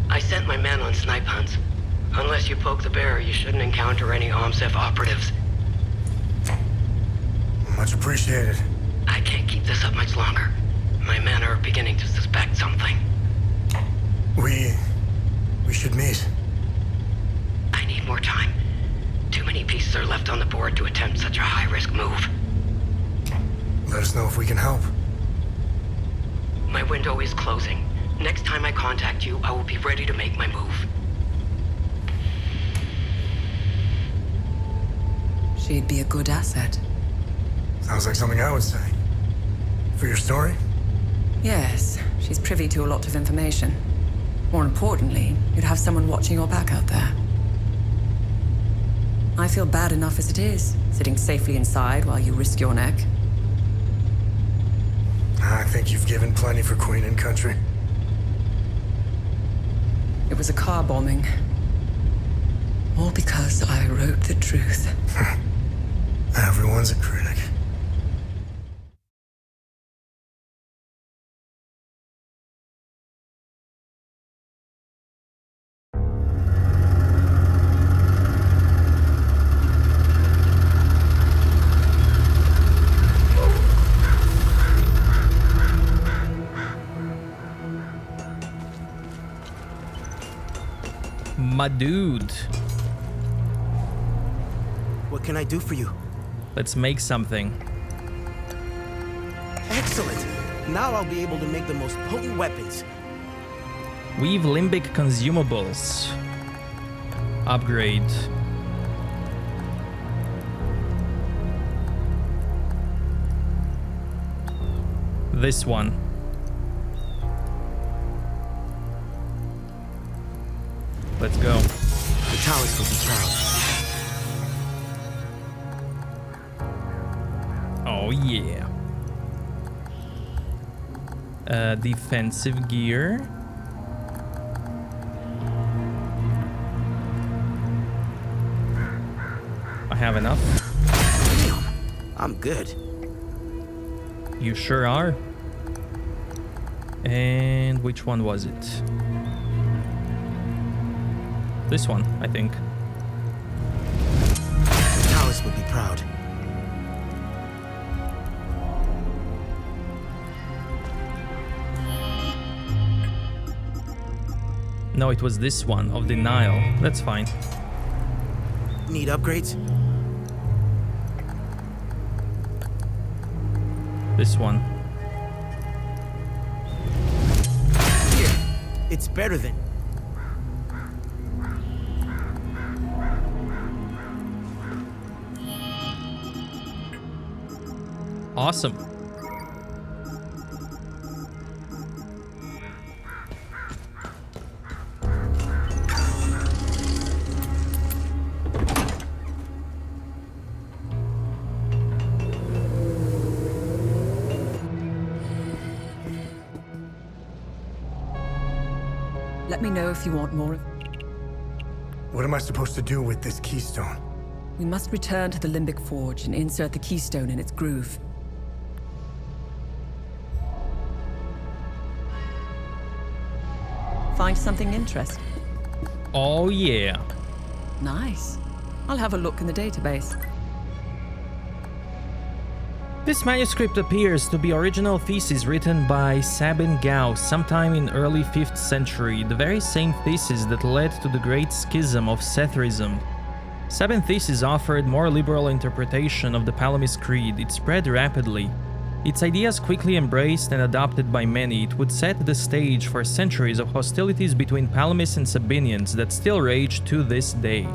I sent my men on snipe hunts. Unless you poke the bear, you shouldn't encounter any OMSEF operatives. Much appreciated. I can't keep this up much longer. My men are beginning to suspect something. We should meet. I need more time. Too many pieces are left on the board to attempt such a high-risk move. Let us know if we can help. My window is closing. Next time I contact you, I will be ready to make my move. She'd be a good asset. Sounds like something I would say. For your story? Yes, she's privy to a lot of information. More importantly, you'd have someone watching your back out there. I feel bad enough as it is, sitting safely inside while you risk your neck. I think you've given plenty for Queen and Country. It was a car bombing. All because I wrote the truth. Everyone's a critic. My dude. What can I do for you? Let's make something. Excellent! Now I'll be able to make the most potent weapons. Weave limbic consumables. Upgrade. This one. Let's go. The Taoists will be proud. Oh yeah. Defensive gear. I have enough. Damn, I'm good. You sure are. And which one was it? This one, I think. The Taoists would be proud. No, it was this one of denial. That's fine. Need upgrades? This one. Here, it's better than... Awesome. Let me know if you want more of... What am I supposed to do with this keystone? We must return to the Limbic Forge and insert the keystone in its groove. Find something interesting? Oh yeah. Nice. I'll have a look in the database. This manuscript appears to be original thesis written by Sabin Gauss sometime in early 5th century, the very same thesis that led to the Great Schism of Sethrism. Sabin thesis offered more liberal interpretation of the Palamist Creed. It spread rapidly. Its ideas quickly embraced and adopted by many. It would set the stage for centuries of hostilities between Palamists and Sabinians that still rage to this day.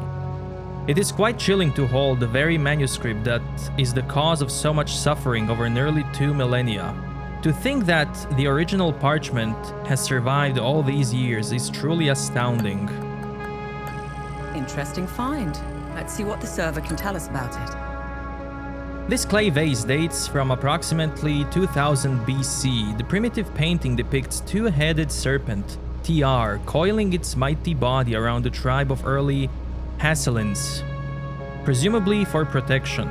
It is quite chilling to hold the very manuscript that is the cause of so much suffering over nearly 2 millennia. To think that the original parchment has survived all these years is truly astounding. Interesting find. Let's see what the server can tell us about it. This clay vase dates from approximately 2000 BC. The primitive painting depicts a two-headed serpent, TR, coiling its mighty body around the tribe of early Hasselins, presumably for protection.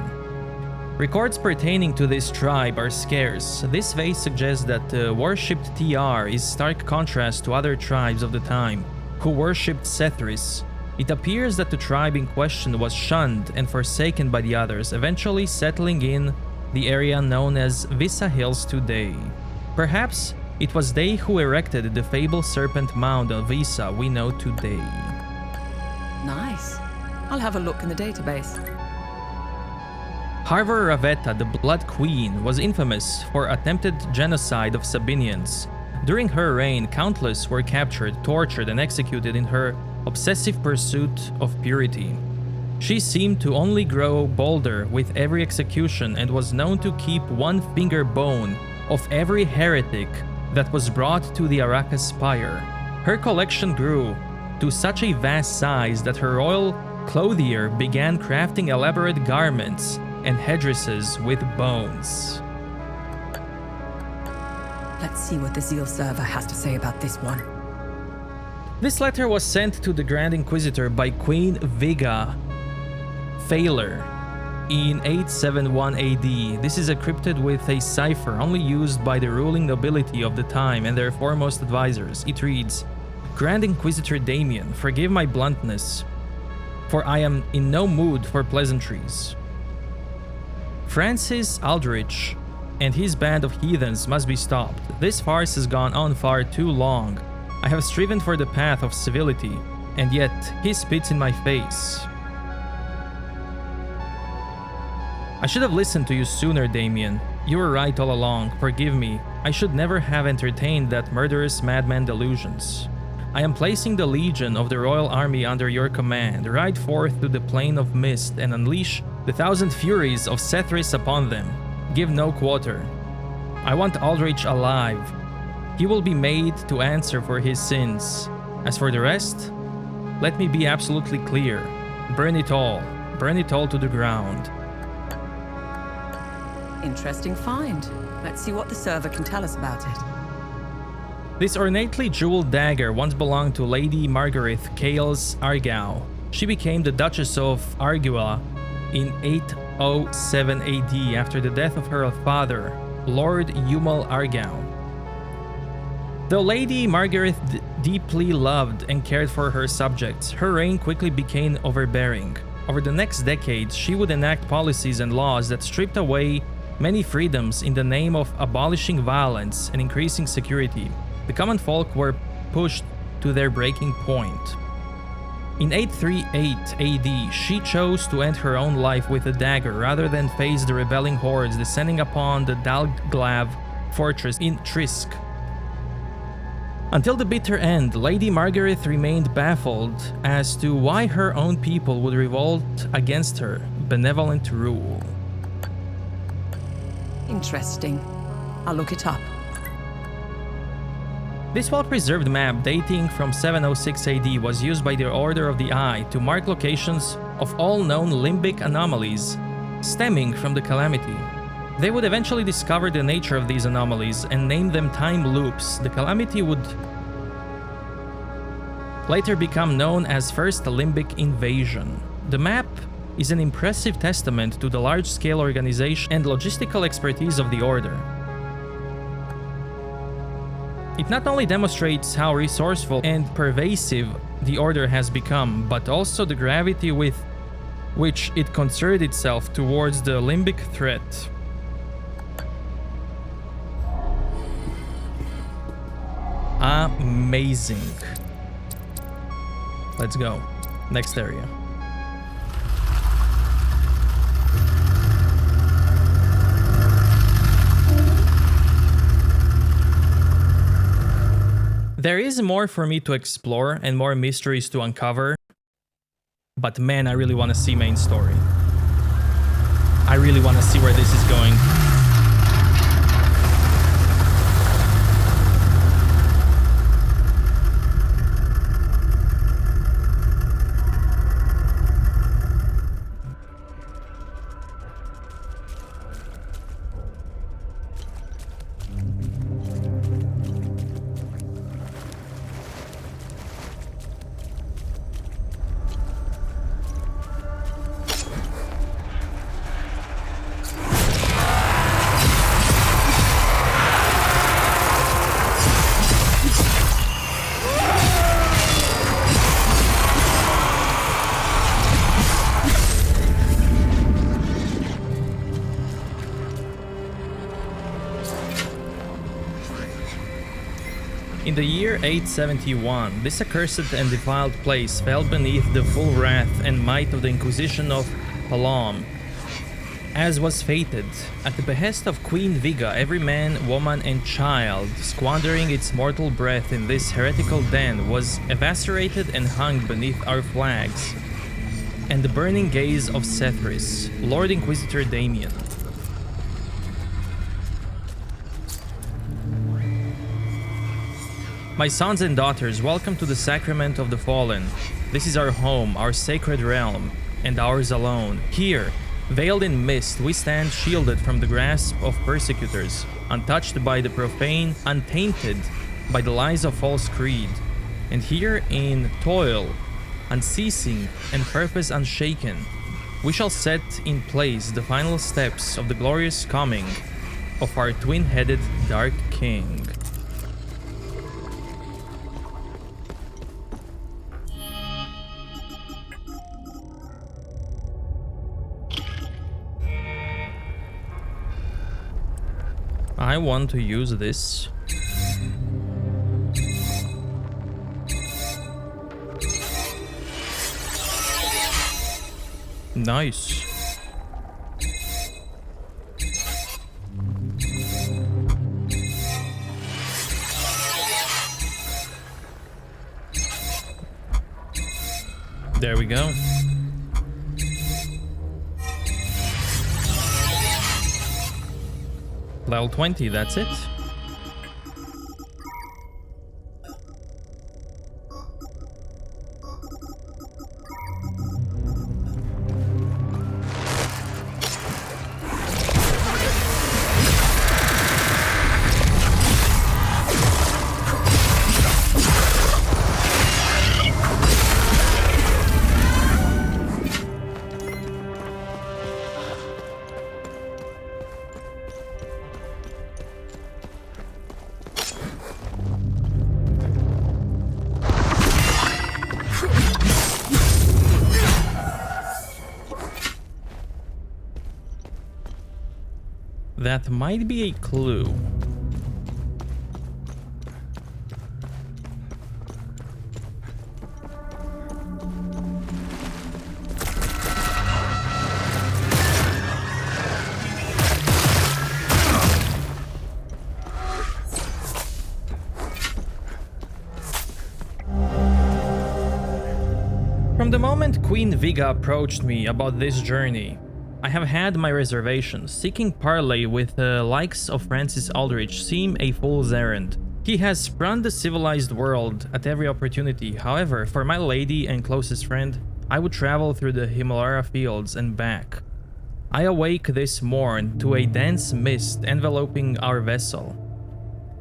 Records pertaining to this tribe are scarce. This vase suggests that the worshipped TR is stark contrast to other tribes of the time, who worshipped Sethris. It appears that the tribe in question was shunned and forsaken by the others, eventually settling in the area known as Visa Hills today. Perhaps it was they who erected the fabled serpent mound of Visa we know today. Nice. I'll have a look in the database. Harvar Ravetta, the Blood Queen, was infamous for attempted genocide of Sabinians. During her reign, countless were captured, tortured, and executed in her obsessive pursuit of purity. She seemed to only grow bolder with every execution and was known to keep one finger bone of every heretic that was brought to the Arrakis Spire. Her collection grew to such a vast size that her royal clothier began crafting elaborate garments and headdresses with bones. Let's see what the Zeal server has to say about this one. This letter was sent to the Grand Inquisitor by Queen Viga Failer in 871 AD. This is encrypted with a cipher only used by the ruling nobility of the time and their foremost advisors. It reads, Grand Inquisitor Damien, forgive my bluntness, for I am in no mood for pleasantries. Francis Aldrich and his band of heathens must be stopped. This farce has gone on far too long. I have striven for the path of civility, and yet he spits in my face. I should have listened to you sooner, Damien. You were right all along. Forgive me. I should never have entertained that murderous madman delusions. I am placing the legion of the royal army under your command. Ride forth to the plain of mist and unleash the 1,000 furies of Sethris upon them. Give no quarter. I want Aldrich alive. He will be made to answer for his sins. As for the rest, let me be absolutely clear. Burn it all. Burn it all to the ground. Interesting find. Let's see what the server can tell us about it. This ornately jeweled dagger once belonged to Lady Margareth Cales Argyle. She became the Duchess of Argua in 807 AD after the death of her father, Lord Yumal Argyle. Though Lady Margareth deeply loved and cared for her subjects, her reign quickly became overbearing. Over the next decades, she would enact policies and laws that stripped away many freedoms in the name of abolishing violence and increasing security. The common folk were pushed to their breaking point. In 838 AD, she chose to end her own life with a dagger rather than face the rebelling hordes descending upon the Dalglav fortress in Trisk. Until the bitter end, Lady Margareth remained baffled as to why her own people would revolt against her benevolent rule. Interesting. I'll look it up. This well-preserved map dating from 706 AD was used by the Order of the Eye to mark locations of all known limbic anomalies stemming from the calamity. They would eventually discover the nature of these anomalies and name them time loops. The calamity would later become known as First Limbic Invasion. The map is an impressive testament to the large-scale organization and logistical expertise of the Order. It not only demonstrates how resourceful and pervasive the Order has become, but also the gravity with which it concerned itself towards the limbic threat. Amazing. Let's go. Next area. There is more for me to explore and more mysteries to uncover, but man, I really want to see main story. I really want to see where this is going. In the year 871, this accursed and defiled place fell beneath the full wrath and might of the Inquisition of Palom. As was fated, at the behest of Queen Viga, every man, woman and child squandering its mortal breath in this heretical den was eviscerated and hung beneath our flags and the burning gaze of Cethris, Lord Inquisitor Damien. My sons and daughters, welcome to the Sacrament of the Fallen. This is our home, our sacred realm, and ours alone. Here, veiled in mist, we stand shielded from the grasp of persecutors, untouched by the profane, untainted by the lies of false creed. And here in toil, unceasing and purpose unshaken, we shall set in place the final steps of the glorious coming of our twin-headed Dark King. I want to use this. Nice. There we go. Level 20, that's it. That might be a clue. From the moment Queen Viga approached me about this journey, I have had my reservations. Seeking parley with the likes of Francis Aldrich seem a fool's errand. He has spurned the civilized world at every opportunity. However, for my lady and closest friend, I would travel through the Himalaya fields and back. I awake this morn to a dense mist enveloping our vessel.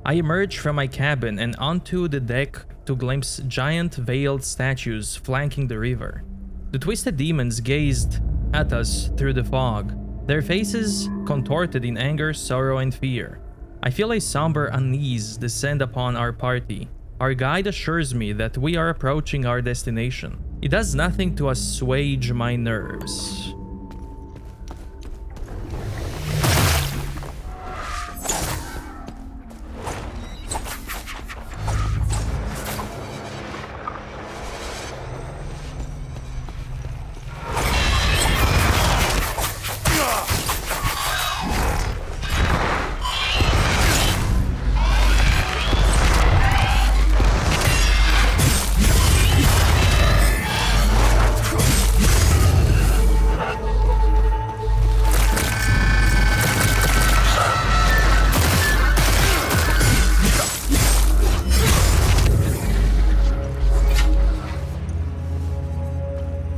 I emerge from my cabin and onto the deck to glimpse giant veiled statues flanking the river. The twisted demons gazed at us through the fog, their faces contorted in anger, sorrow, and fear. I feel a somber unease descend upon our party. Our guide assures me that we are approaching our destination. It does nothing to assuage my nerves.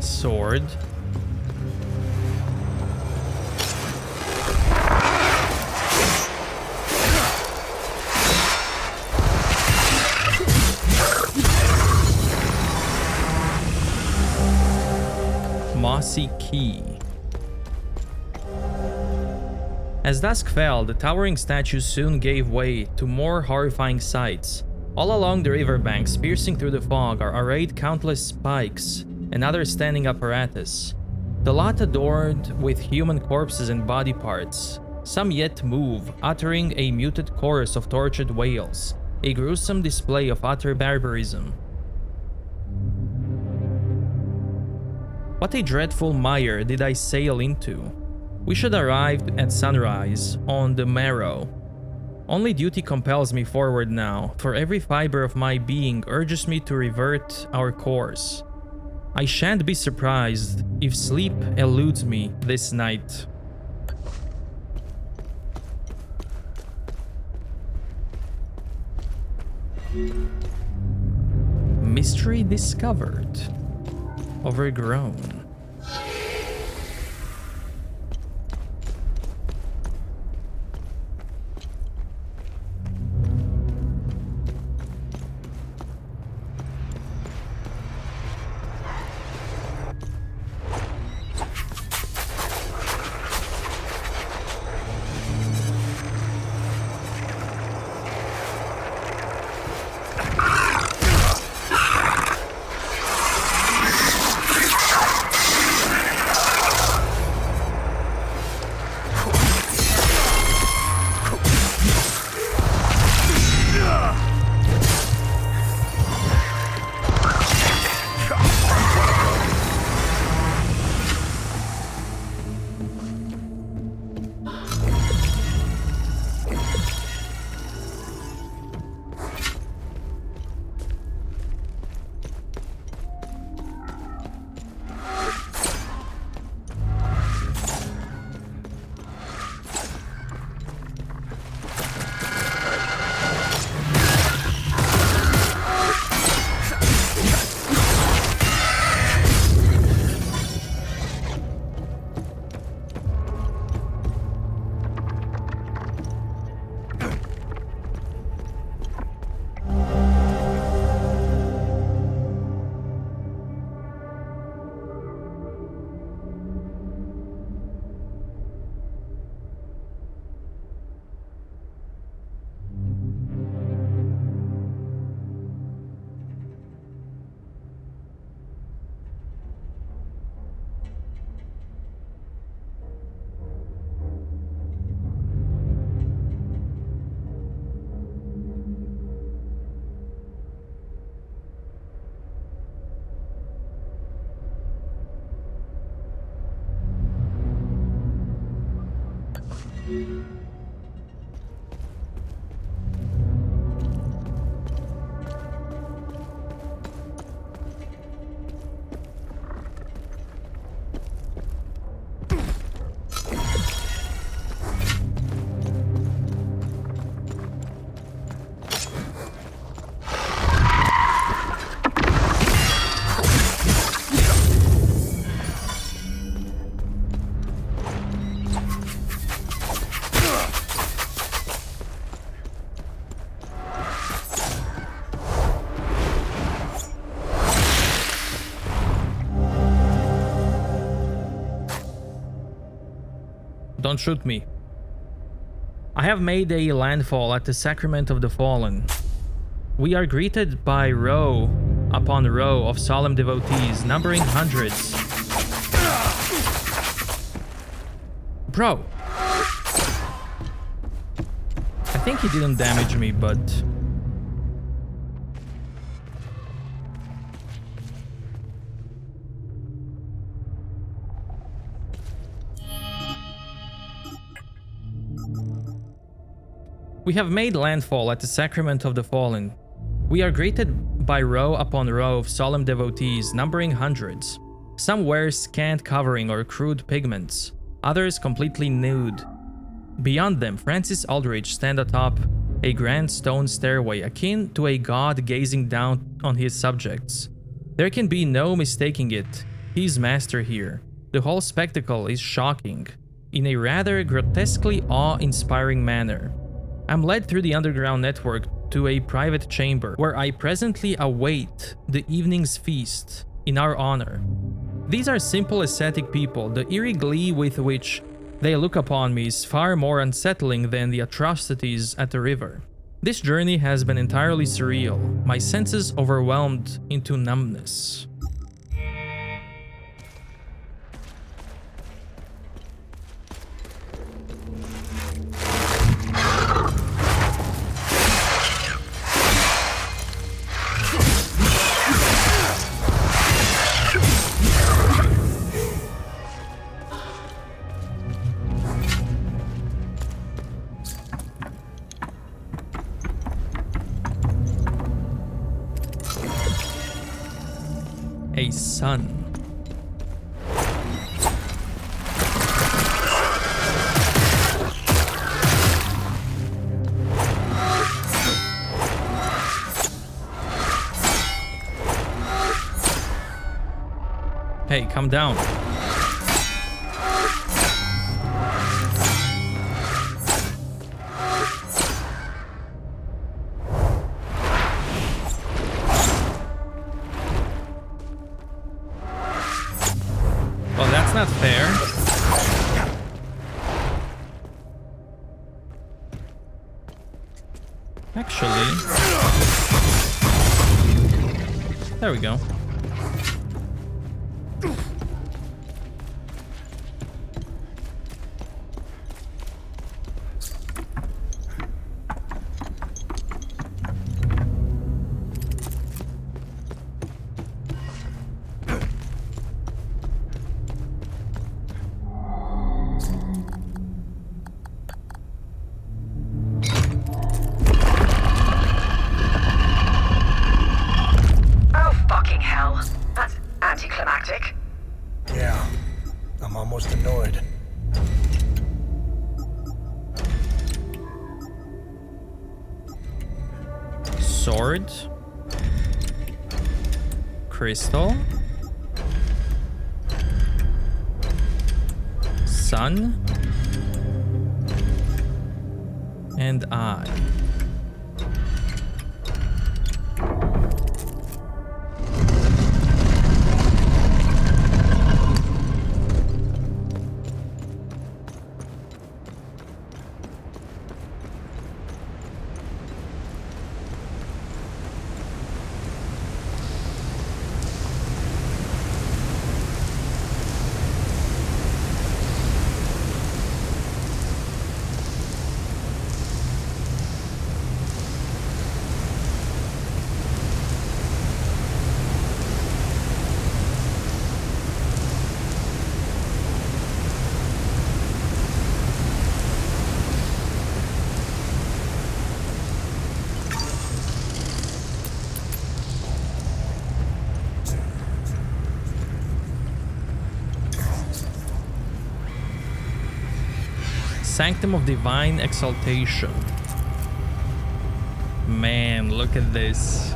Sword. Mossy Key. As dusk fell, the towering statues soon gave way to more horrifying sights. All along the riverbanks, piercing through the fog, are arrayed countless spikes and other standing apparatus. The lot adorned with human corpses and body parts. Some yet move, uttering a muted chorus of tortured wails, a gruesome display of utter barbarism. What a dreadful mire did I sail into? We should arrive at sunrise on the Marrow. Only duty compels me forward now, for every fiber of my being urges me to revert our course. I shan't be surprised if sleep eludes me this night. Mystery discovered. Overgrown. Don't shoot me. I have made a landfall at the Sacrament of the Fallen. We are greeted by row upon row of solemn devotees, numbering hundreds. Bro. I think he didn't damage me, but... We have made landfall at the Sacrament of the Fallen. We are greeted by row upon row of solemn devotees, numbering hundreds. Some wear scant covering or crude pigments, others completely nude. Beyond them, Francis Aldrich stands atop a grand stone stairway akin to a god gazing down on his subjects. There can be no mistaking it. He's master here. The whole spectacle is shocking, in a rather grotesquely awe-inspiring manner. I'm led through the underground network to a private chamber, where I presently await the evening's feast in our honor. These are simple ascetic people. The eerie glee with which they look upon me is far more unsettling than the atrocities at the river. This journey has been entirely surreal, my senses overwhelmed into numbness. A sun. Hey, calm down. Well, that's not fair. Actually, there we go. Sword, crystal, sun, and eye. Sanctum of Divine Exaltation. Man, look at this.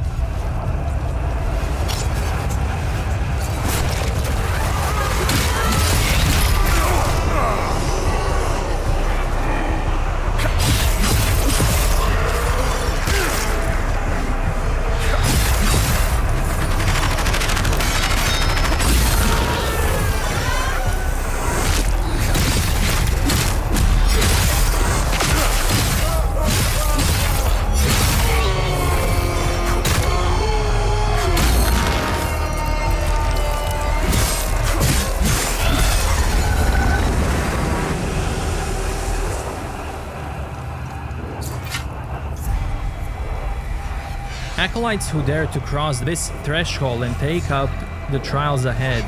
acolytes who dare to cross this threshold and take up the trials ahead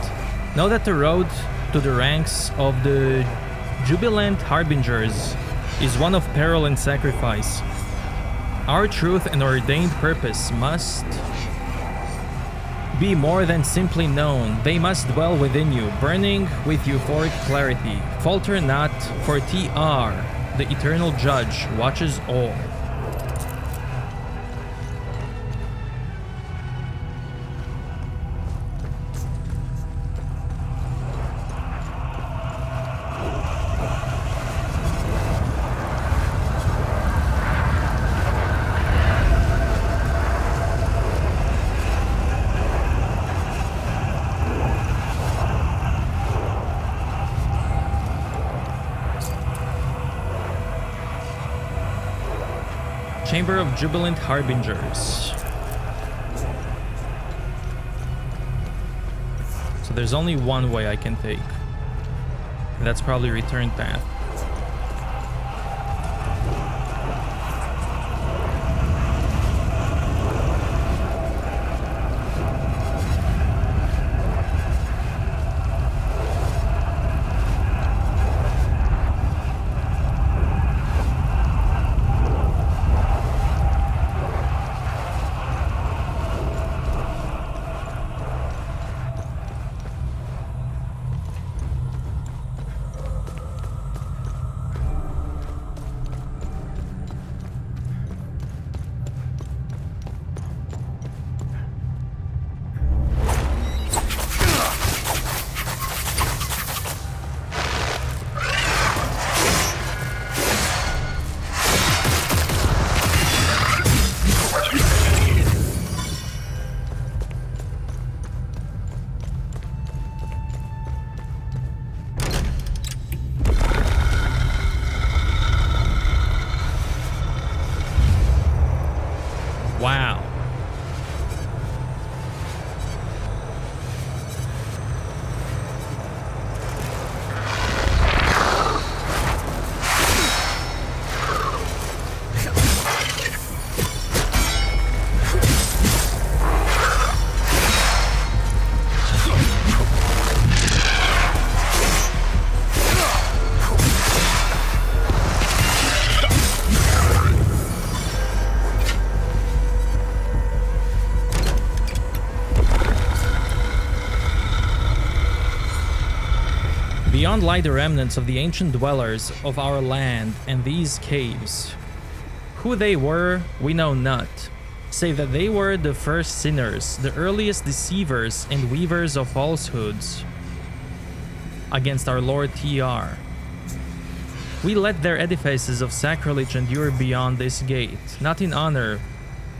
know that the road to the ranks of the jubilant harbingers is one of peril and sacrifice. Our truth and ordained purpose must be more than simply known. They must dwell within you, burning with euphoric clarity. Falter not, for TR, the eternal judge, watches all. Chamber of Jubilant Harbingers. So there's only one way I can take. And that's probably return path. Wow. Beyond lie the remnants of the ancient dwellers of our land and these caves. Who they were, we know not, save that they were the first sinners, the earliest deceivers and weavers of falsehoods against our Lord TR. We let their edifices of sacrilege endure beyond this gate, not in honor,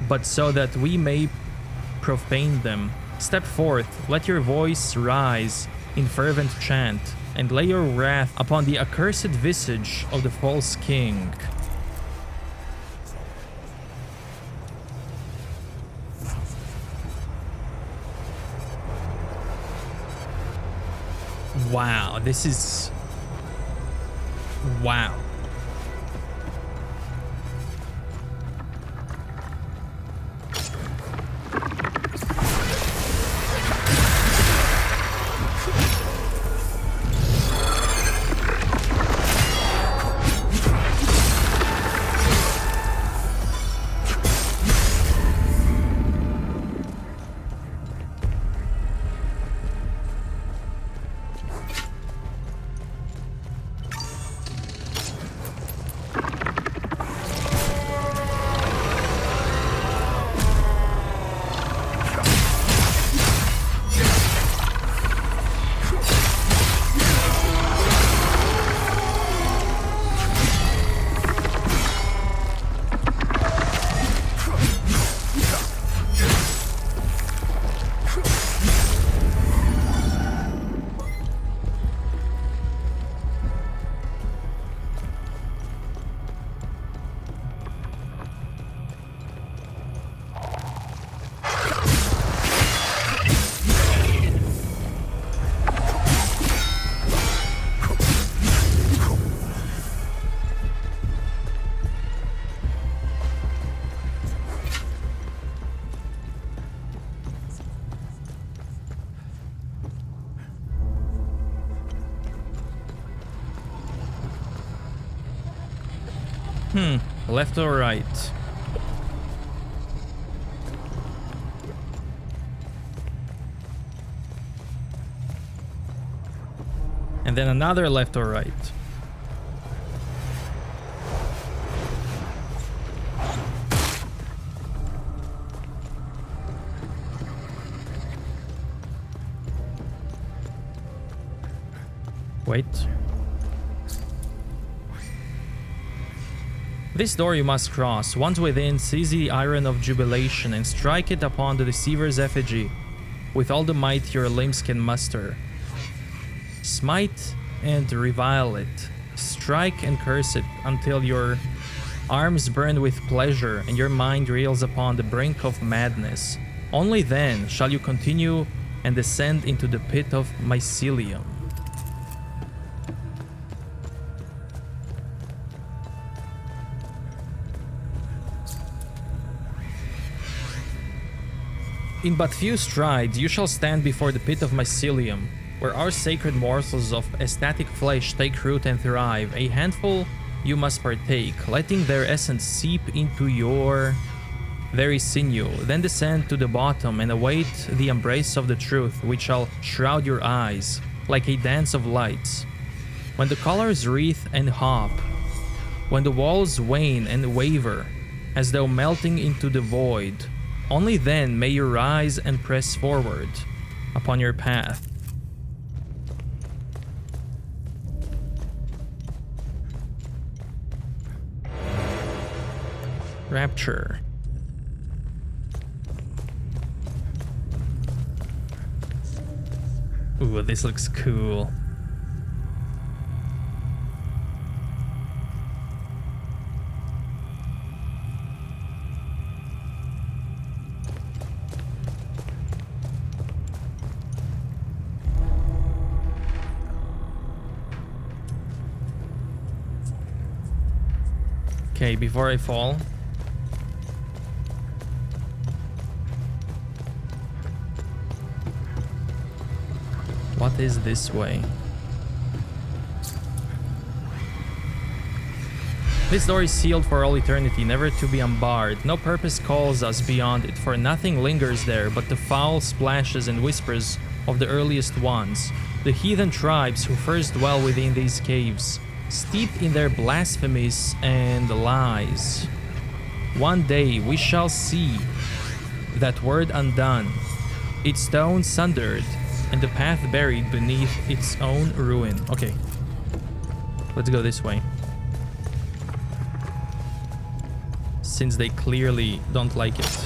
but so that we may profane them. Step forth, let your voice rise in fervent chant, and lay your wrath upon the accursed visage of the false king. Wow, this is... wow. Left or right? And then another left or right. Wait. This door you must cross. Once within, seize the iron of jubilation and strike it upon the deceiver's effigy with all the might your limbs can muster. Smite and revile it. Strike and curse it until your arms burn with pleasure and your mind reels upon the brink of madness. Only then shall you continue and descend into the pit of mycelium. In but few strides, you shall stand before the pit of mycelium, where our sacred morsels of ecstatic flesh take root and thrive. A handful you must partake, letting their essence seep into your very sinew. Then descend to the bottom and await the embrace of the truth, which shall shroud your eyes like a dance of lights. When the colors wreathe and hop, when the walls wane and waver, as though melting into the void, only then may you rise and press forward upon your path. Rapture. Ooh, this looks cool. Okay, before I fall. What is this way? This door is sealed for all eternity, never to be unbarred. No purpose calls us beyond it, for nothing lingers there but the foul splashes and whispers of the earliest ones, the heathen tribes who first dwell within these caves, steeped in their blasphemies and lies. One day we shall see that word undone, its stone sundered, and the path buried beneath its own ruin. Okay, let's go this way. Since they clearly don't like it.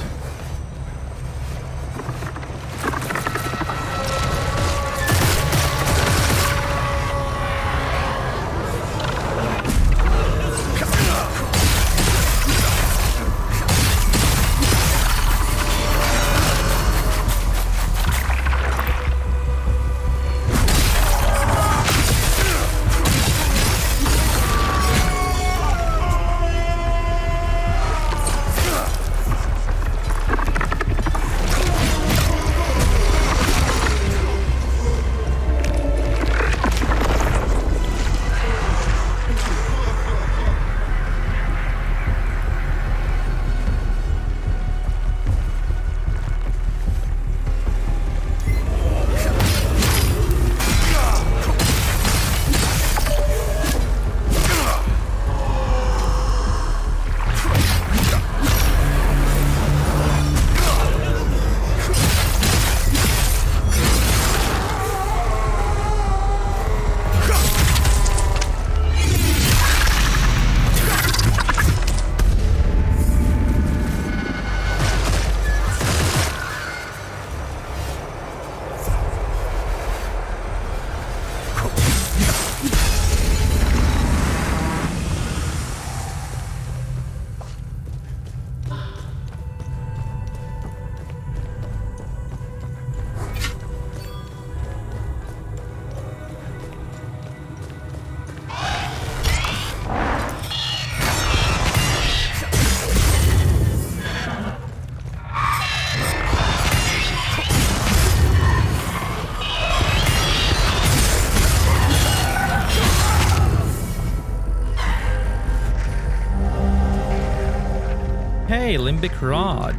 Okay, limbic rod.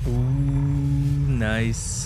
Ooh, nice.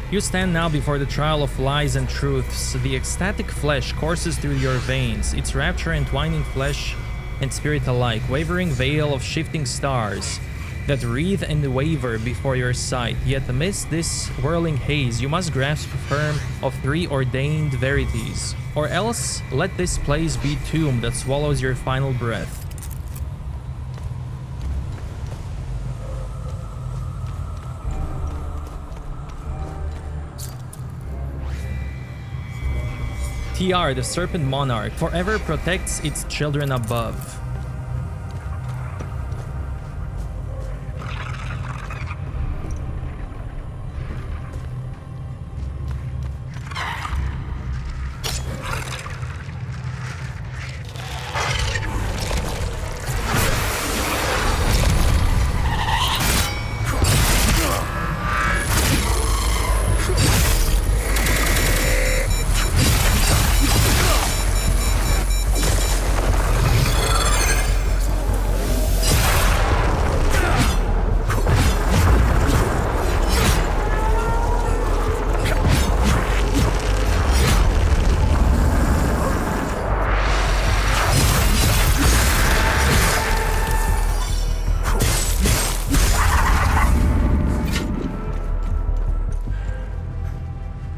You stand now before the trial of lies and truths. The ecstatic flesh courses through your veins, its rapture entwining flesh and spirit alike, wavering veil of shifting stars that wreathe and waver before your sight. Yet amidst this whirling haze, you must grasp firm of three ordained verities, or else let this place be tomb that swallows your final breath. TR, the Serpent Monarch, forever protects its children above.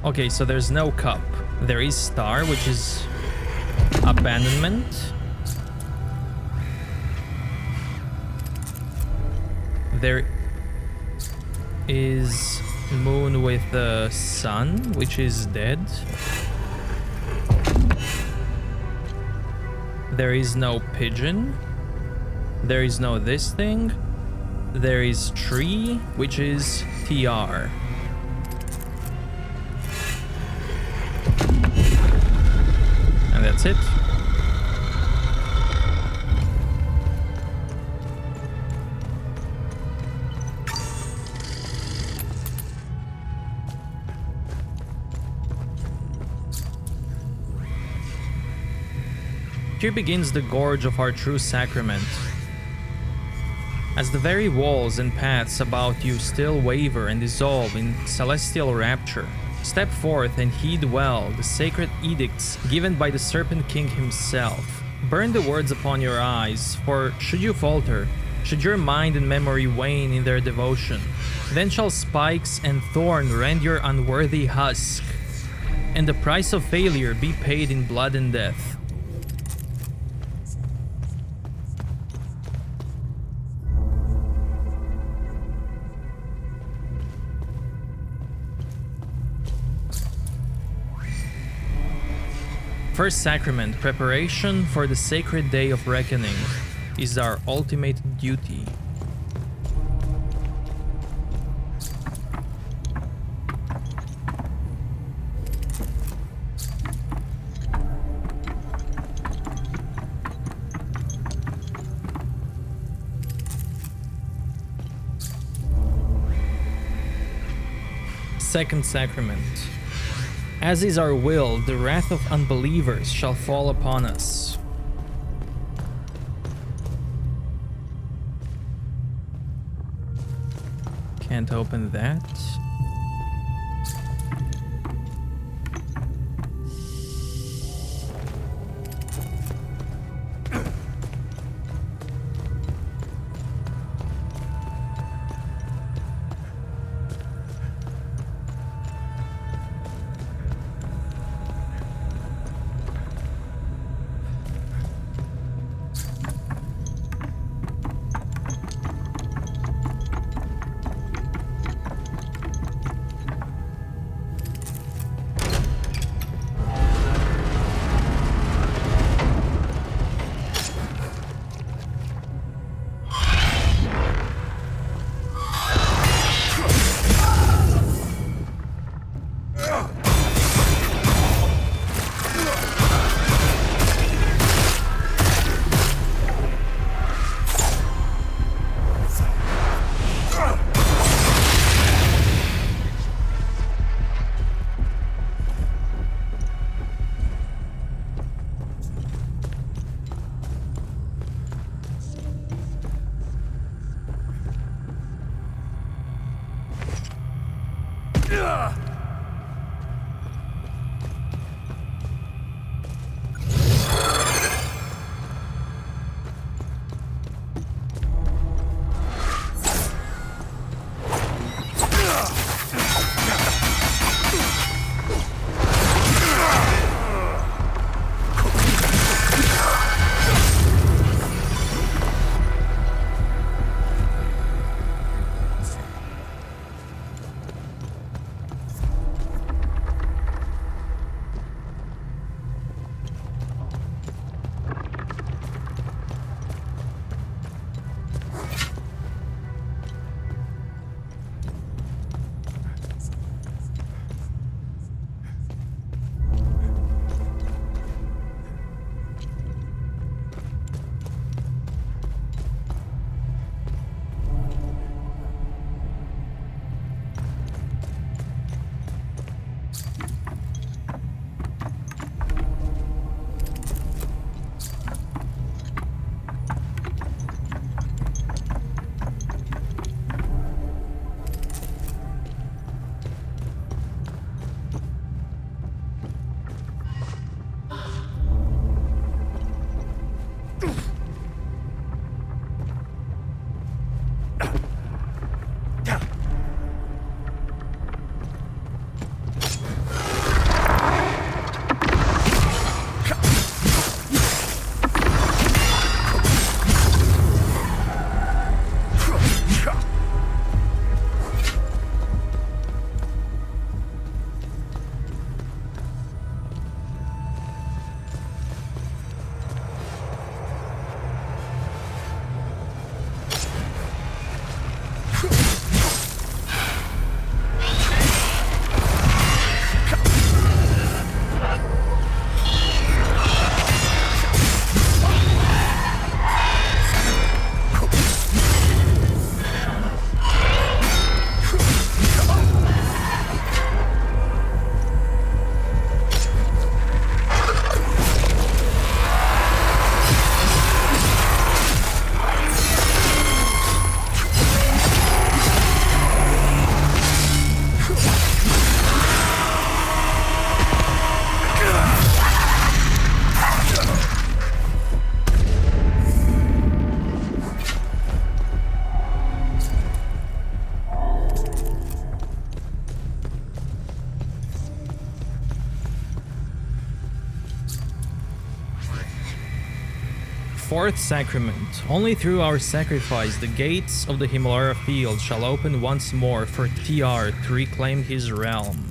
Okay, so there's no cup. There is star, which is abandonment. There is moon with the sun, which is dead. There is no pigeon. There is no this thing. There is tree, which is TR. And that's it. Here begins the gorge of our true sacrament. As the very walls and paths about you still waver and dissolve in celestial rapture, step forth and heed well the sacred edicts given by the Serpent King himself. Burn the words upon your eyes, for should you falter, should your mind and memory wane in their devotion, then shall spikes and thorn rend your unworthy husk, and the price of failure be paid in blood and death. First Sacrament, preparation for the sacred day of reckoning, is our ultimate duty. Second Sacrament. As is our will, the wrath of unbelievers shall fall upon us. Can't open that. Fourth Sacrament. Only through our sacrifice the gates of the Himalara field shall open once more for TR to reclaim his realm.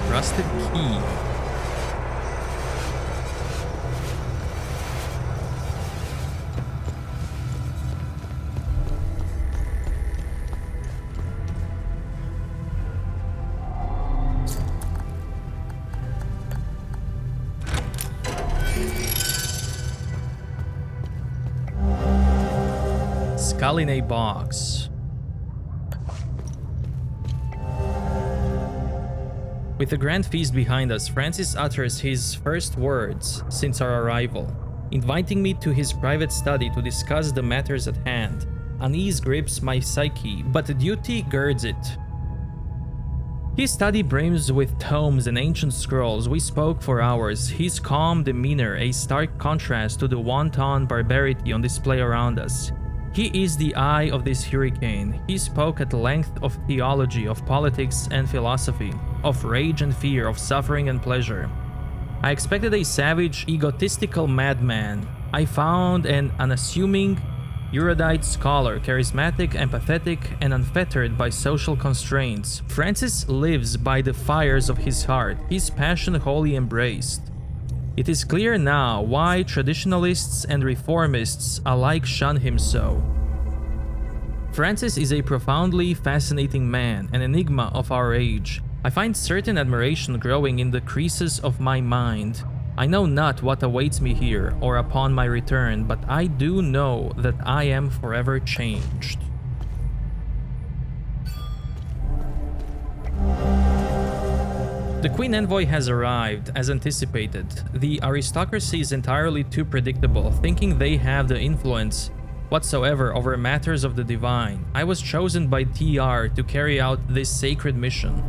Rusted key. Skull in a box. With the grand feast behind us, Francis utters his first words since our arrival, inviting me to his private study to discuss the matters at hand. Unease grips my psyche, but duty girds it. His study brims with tomes and ancient scrolls. We spoke for hours, his calm demeanor a stark contrast to the wanton barbarity on display around us. He is the eye of this hurricane. He spoke at length of theology, of politics and philosophy, of rage and fear, of suffering and pleasure. I expected a savage, egotistical madman. I found an unassuming, erudite scholar, charismatic, empathetic, and unfettered by social constraints. Francis lives by the fires of his heart, his passion wholly embraced. It is clear now why traditionalists and reformists alike shun him so. Francis is a profoundly fascinating man, an enigma of our age. I find certain admiration growing in the creases of my mind. I know not what awaits me here or upon my return, but I do know that I am forever changed. The Queen Envoy has arrived, as anticipated. The aristocracy is entirely too predictable, thinking they have the influence whatsoever over matters of the divine. I was chosen by TR to carry out this sacred mission.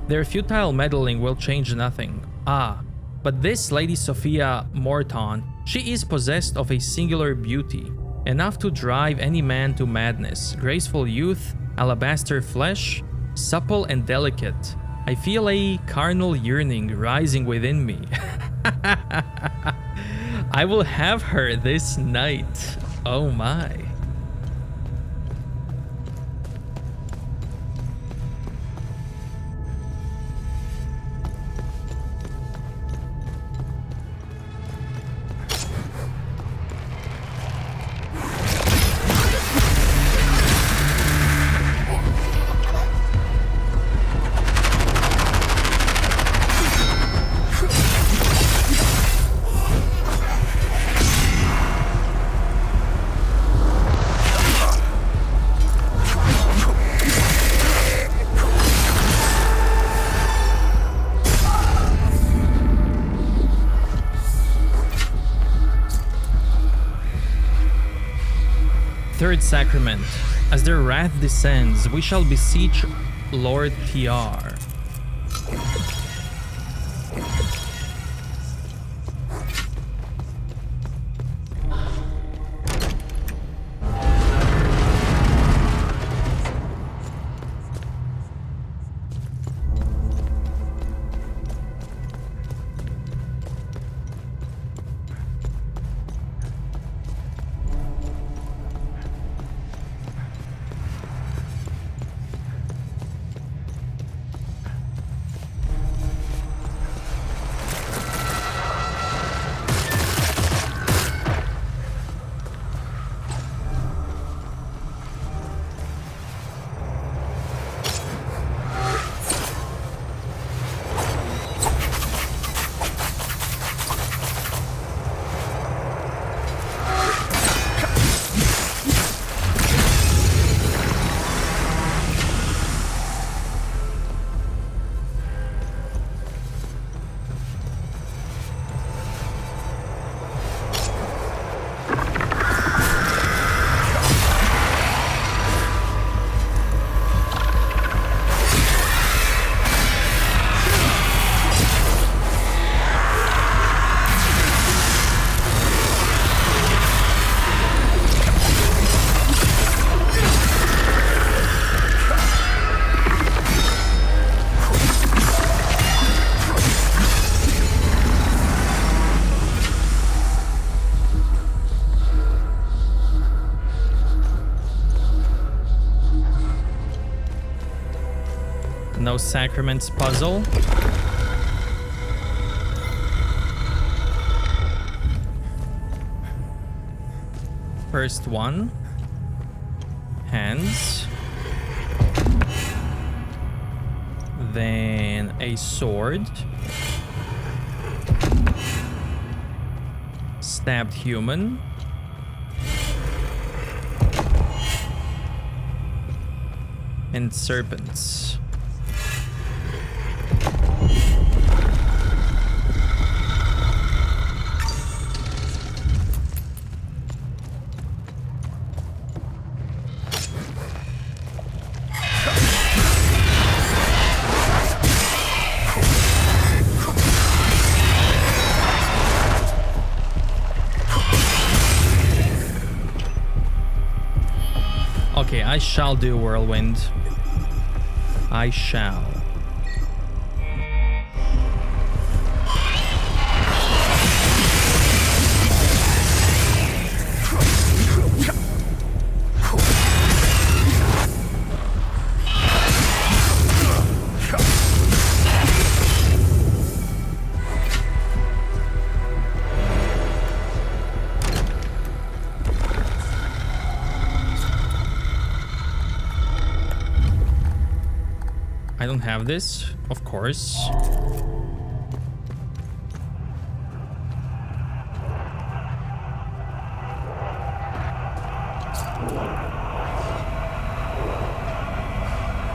Their futile meddling will change nothing. But this Lady Sophia Morton, she is possessed of a singular beauty, enough to drive any man to madness. Graceful youth, alabaster flesh, supple and delicate. I feel a carnal yearning rising within me. I will have her this night. Oh my. Third Sacrament. As their wrath descends, we shall beseech Lord TR. No sacraments puzzle. First one. Hands. Then a sword. Stabbed human. And serpents. Okay, I shall do whirlwind. I shall. I don't have this, of course.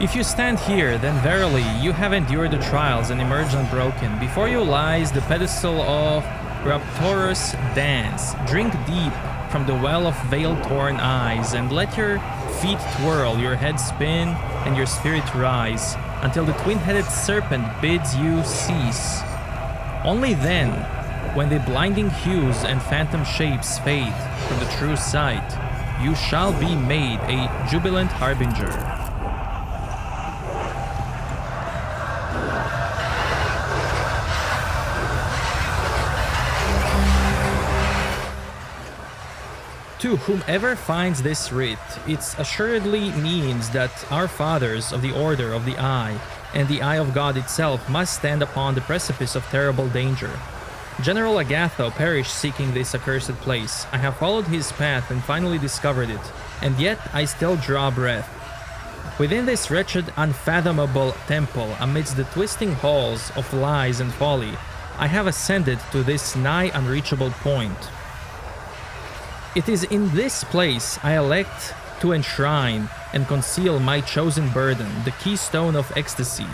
If you stand here, then verily you have endured the trials and emerged unbroken. Before you lies the pedestal of rapturous dance. Drink deep from the well of veil-torn eyes, and let your feet twirl, your head spin, and your spirit rise, until the twin-headed serpent bids you cease. Only then, when the blinding hues and phantom shapes fade from the true sight, you shall be made a jubilant harbinger. To whomever finds this writ, it assuredly means that our fathers of the Order of the Eye and the Eye of God itself must stand upon the precipice of terrible danger. General Agatho perished seeking this accursed place. I have followed his path and finally discovered it, and yet I still draw breath. Within this wretched, unfathomable temple, amidst the twisting halls of lies and folly, I have ascended to this nigh unreachable point. It is in this place I elect to enshrine and conceal my chosen burden, the keystone of ecstasy.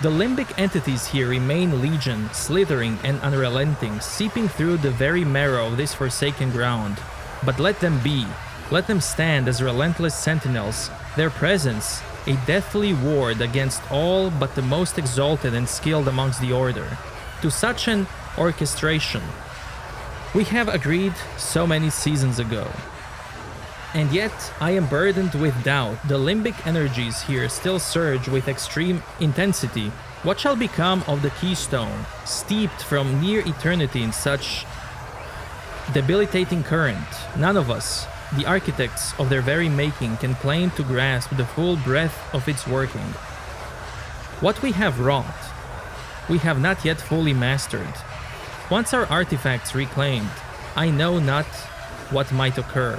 The limbic entities here remain legion, slithering and unrelenting, seeping through the very marrow of this forsaken ground. But let them be. Let them stand as relentless sentinels, their presence a deathly ward against all but the most exalted and skilled amongst the Order. To such an orchestration we have agreed so many seasons ago. And yet, I am burdened with doubt. The limbic energies here still surge with extreme intensity. What shall become of the keystone, steeped from near eternity in such debilitating current? None of us, the architects of their very making, can claim to grasp the full breadth of its working. What we have wrought, we have not yet fully mastered. Once our artifacts reclaimed, I know not what might occur.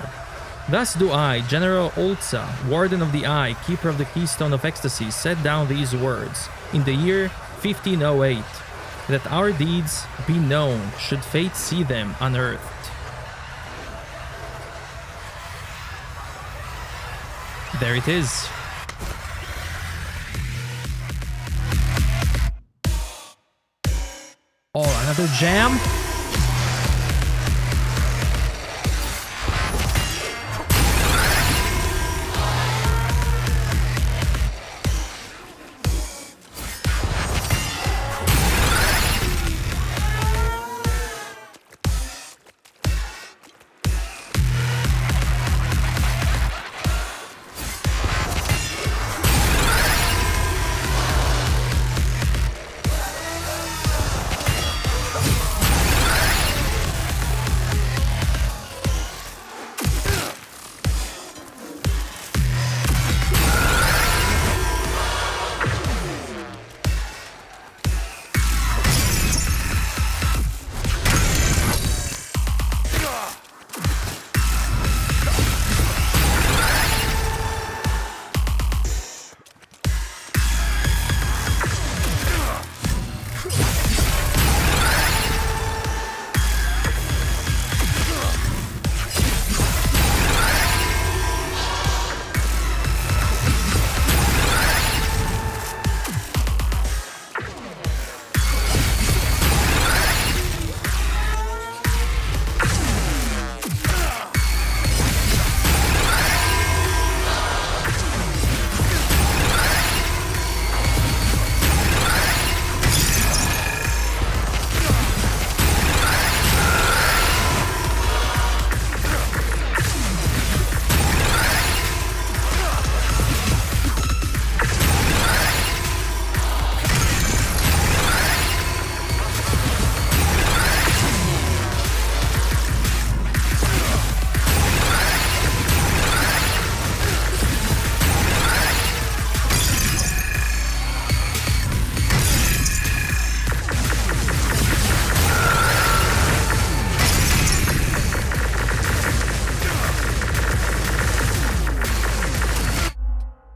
Thus do I, General Olza, Warden of the Eye, Keeper of the Keystone of Ecstasy, set down these words, in the year 1508, that our deeds be known should fate see them unearthed. There it is. Oh, another jam?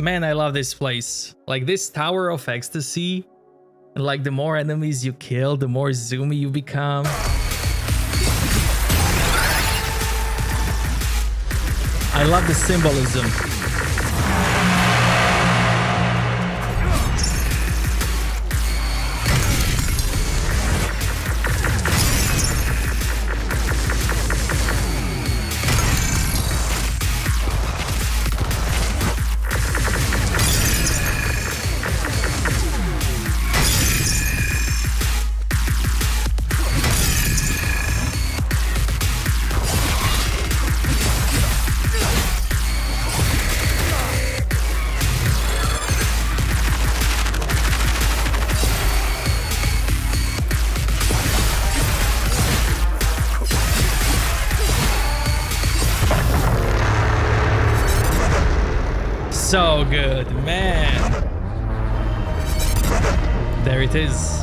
Man, I love this place. Like this Tower of Ecstasy. And like the more enemies you kill, the more zoomy you become. I love the symbolism. So good, man. There it is.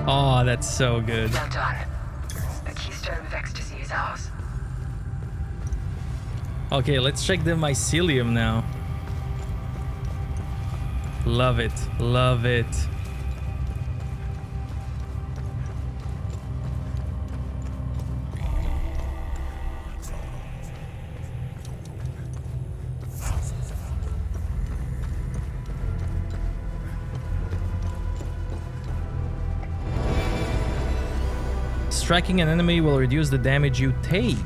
Oh, that's so good. Well done. The keystone of ecstasy is ours. Okay, let's check the mycelium now. Love it, love it. Striking an enemy will reduce the damage you take.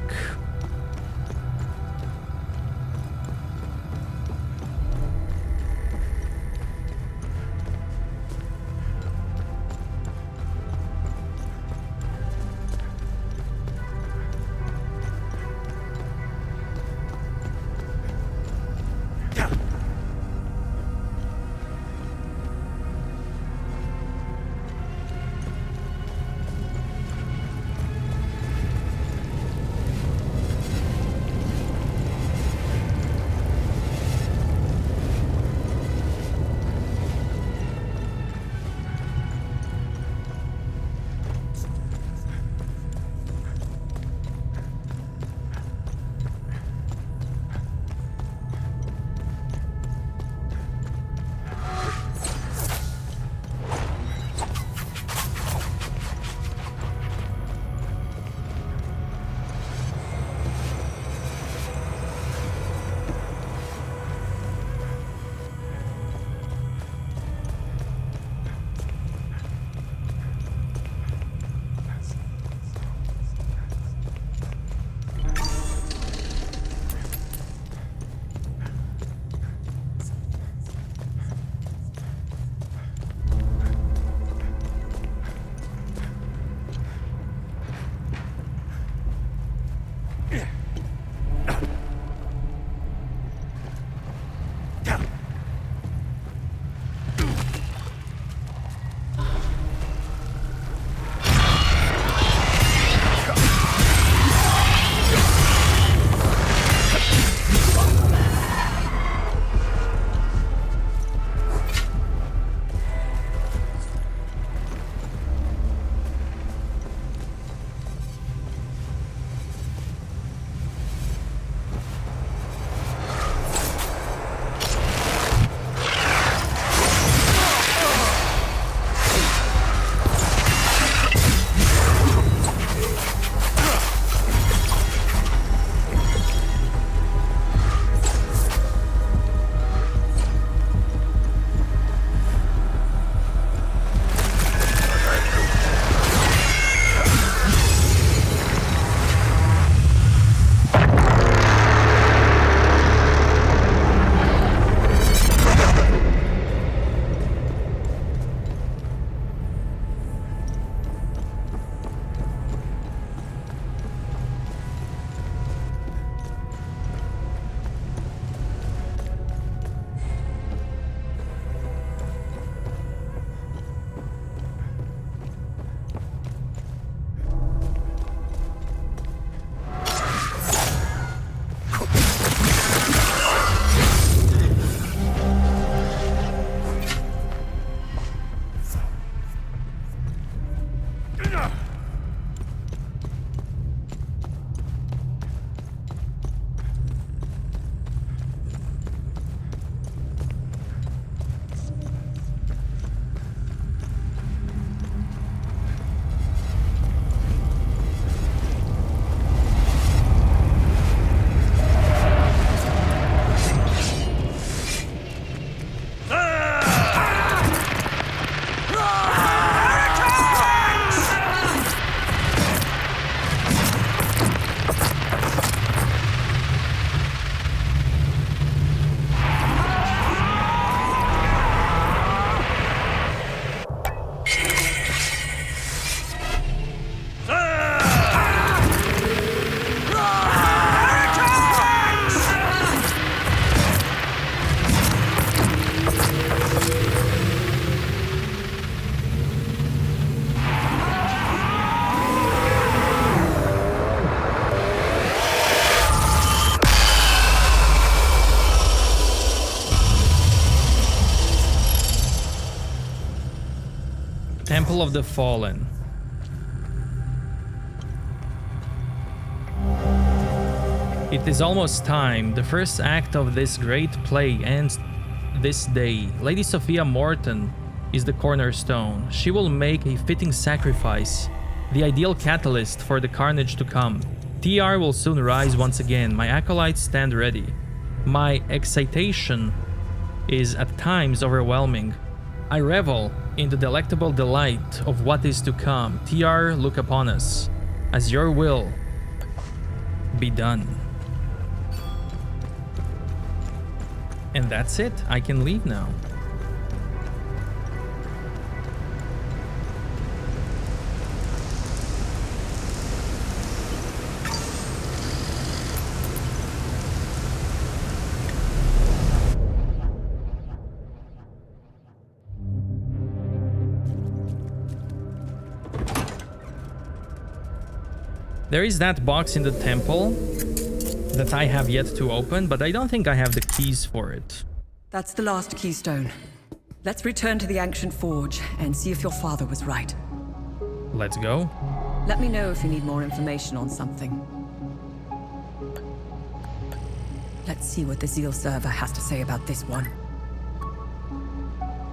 Temple of the Fallen. It is almost time. The first act of this great play ends this day. Lady Sophia Morton is the cornerstone. She will make a fitting sacrifice, the ideal catalyst for the carnage to come. TR will soon rise once again. My acolytes stand ready. My excitation is at times overwhelming. I revel in the delectable delight of what is to come. TR, look upon us, as your will be done. And that's it. I can leave now. There is that box in the temple that I have yet to open, but I don't think I have the keys for it. That's the last keystone. Let's return to the ancient forge and see if your father was right. Let's go. Let me know if you need more information on something. Let's see what the Zeal server has to say about this one.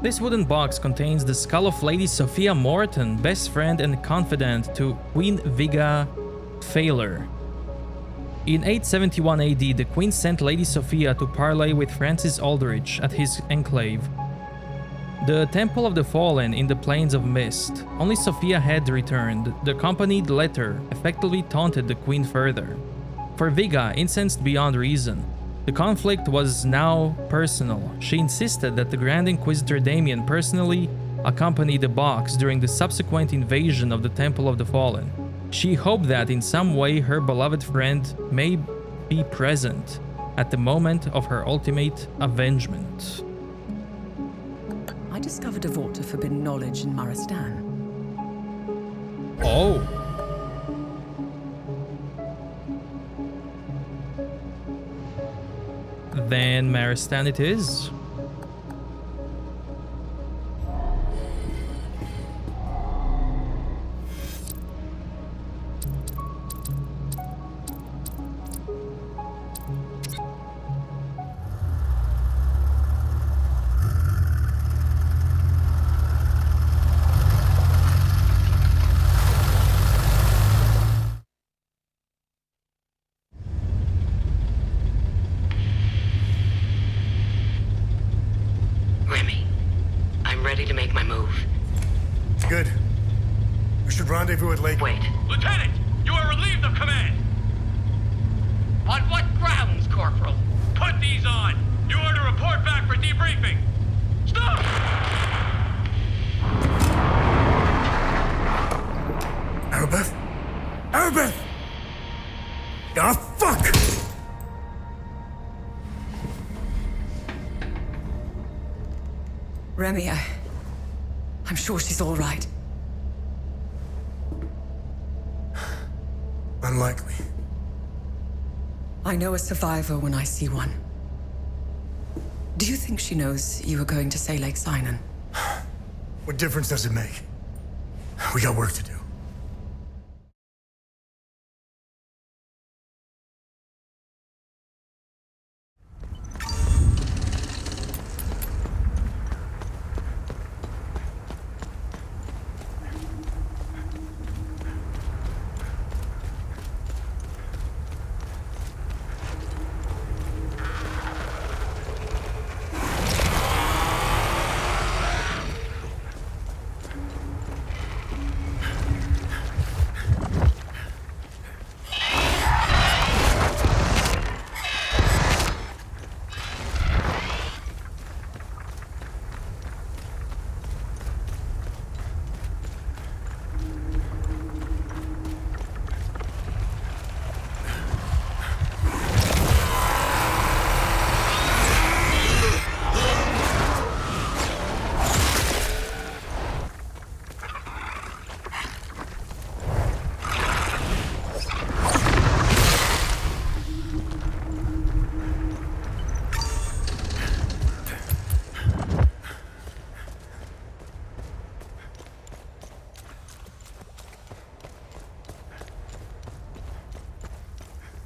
This wooden box contains the skull of Lady Sophia Morton, best friend and confidant to Queen Viga Failer. In 871 AD, the Queen sent Lady Sophia to parley with Francis Aldrich at his enclave, the Temple of the Fallen in the Plains of Mist. Only Sophia had returned. The accompanied letter effectively taunted the Queen further. For Viga, incensed beyond reason, the conflict was now personal. She insisted that the Grand Inquisitor Damien personally accompany the box during the subsequent invasion of the Temple of the Fallen. She hoped that in some way her beloved friend may be present at the moment of her ultimate avengement. I discovered a vault of forbidden knowledge in Maristan. Oh. Then Maristan it is. Good. We should rendezvous at Lake. Wait. Lieutenant, you are relieved of command. On what grounds, Corporal? Put these on. You are to report back for debriefing. Stop! Arabeth? Arabeth! Ah, fuck! Remy, I'm sure she's all right. Unlikely. I know a survivor when I see one. Do you think she knows you were going to say Lake Sinan? What difference does it make? We got work to do.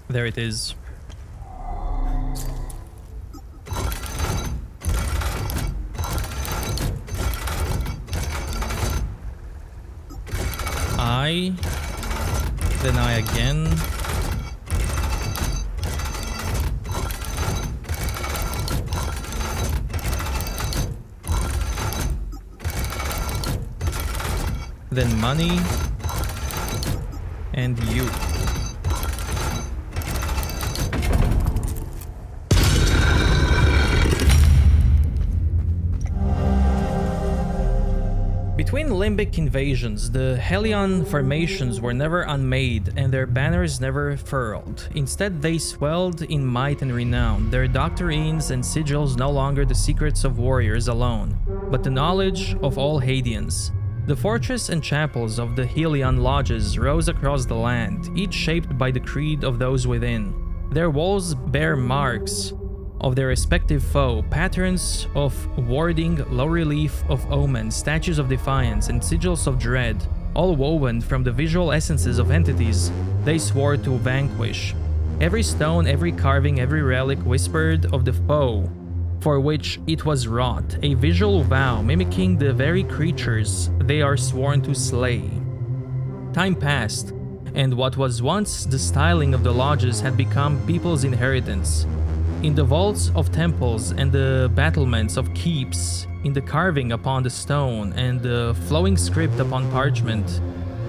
There it is. I, then I again. Then money. And you. Between limbic invasions, the Hellion formations were never unmade and their banners never furled. Instead, they swelled in might and renown, their doctrines and sigils no longer the secrets of warriors alone, but the knowledge of all Hadeans. The fortress and chapels of the Hellion lodges rose across the land, each shaped by the creed of those within. Their walls bear marks of their respective foe, patterns of warding, low relief of omen, statues of defiance, and sigils of dread, all woven from the visual essences of entities they swore to vanquish. Every stone, every carving, every relic whispered of the foe for which it was wrought, a visual vow mimicking the very creatures they are sworn to slay. Time passed, and what was once the styling of the lodges had become people's inheritance. In the vaults of temples and the battlements of keeps, in the carving upon the stone and the flowing script upon parchment,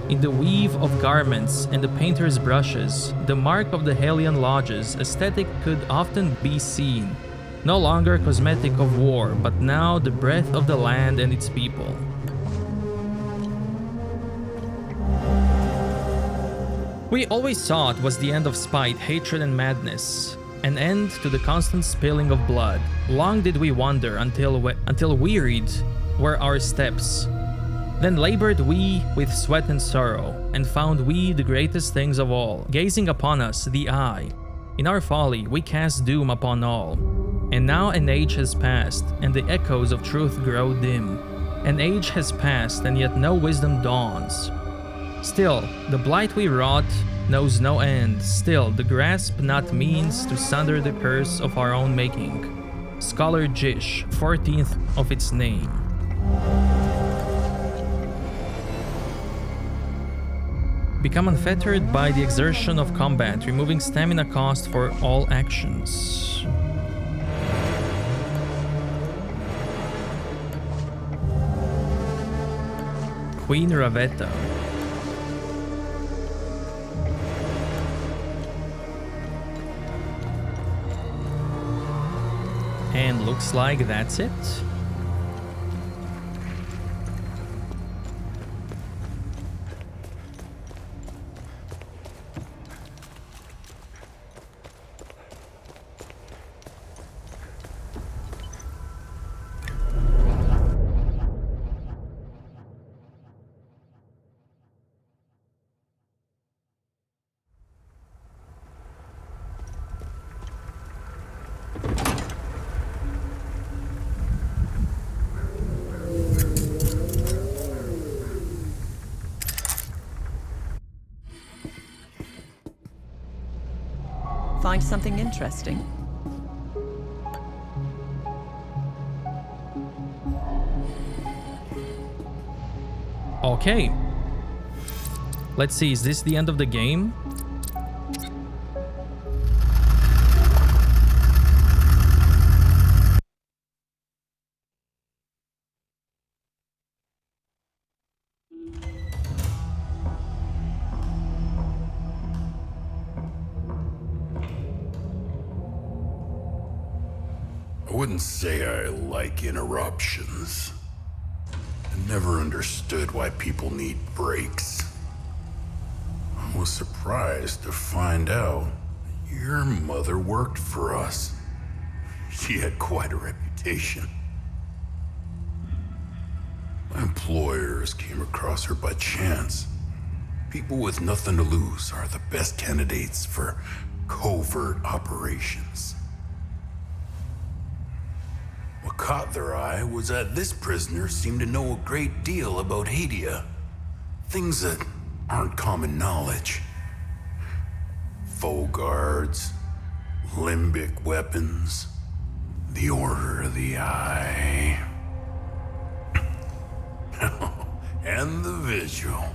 in the weave of garments and the painter's brushes, the mark of the Hellion lodges aesthetic could often be seen. No longer cosmetic of war, but now the breath of the land and its people. We always saw it was the end of spite, hatred, and madness. An end to the constant spilling of blood. Long did we wander until wearied were our steps. Then labored we with sweat and sorrow, and found we the greatest things of all, gazing upon us the eye. In our folly we cast doom upon all. And now an age has passed, and the echoes of truth grow dim. An age has passed, and yet no wisdom dawns. Still, the blight we wrought knows no end. Still, the grasp not means to sunder the curse of our own making. Scholar Jish, 14th of its name. Become unfettered by the exertion of combat, removing stamina cost for all actions. Queen Ravetta. And looks like that's it. Find something interesting? Okay. Let's see, is this the end of the game? I wouldn't say I like interruptions. I never understood why people need breaks. I was surprised to find out your mother worked for us. She had quite a reputation. My employers came across her by chance. People with nothing to lose are the best candidates for covert operations. What caught their eye was that this prisoner seemed to know a great deal about Hadia. Things that aren't common knowledge. faux guards, limbic weapons, the Order of the Eye, and the Vigil.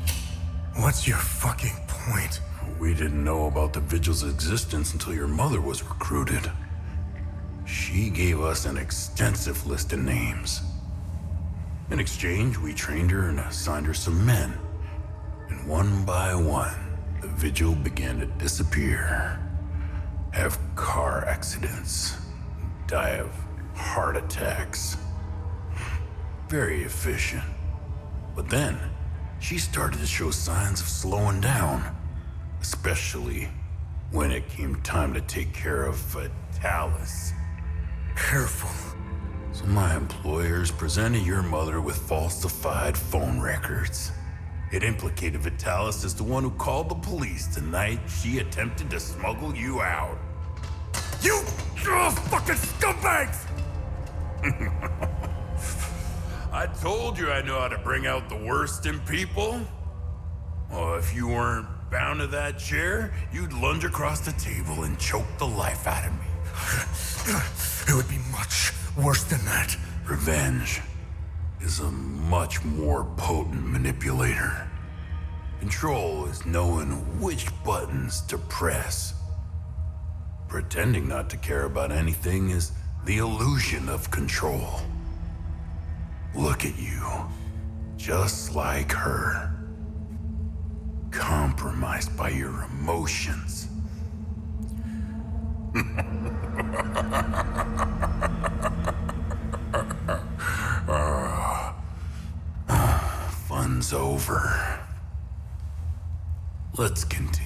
What's your fucking point? We didn't know about the Vigil's existence until your mother was recruited. She gave us an extensive list of names. In exchange, we trained her and assigned her some men. And one by one, the Vigil began to disappear, have car accidents, die of heart attacks. Very efficient. But then, she started to show signs of slowing down, especially when it came time to take care of Vitalis. Careful. So my employers presented your mother with falsified phone records. It implicated Vitalis as the one who called the police the night she attempted to smuggle you out. You fucking scumbags! I told you I know how to bring out the worst in people. Oh, if you weren't bound to that chair, you'd lunge across the table and choke the life out of me. It would be much worse than that. Revenge is a much more potent manipulator. Control is knowing which buttons to press. Pretending not to care about anything is the illusion of control. Look at you, just like her. Compromised by your emotions. Fun's over. Let's continue.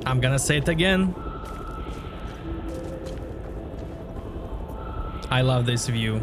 I'm gonna say it again. I love this view.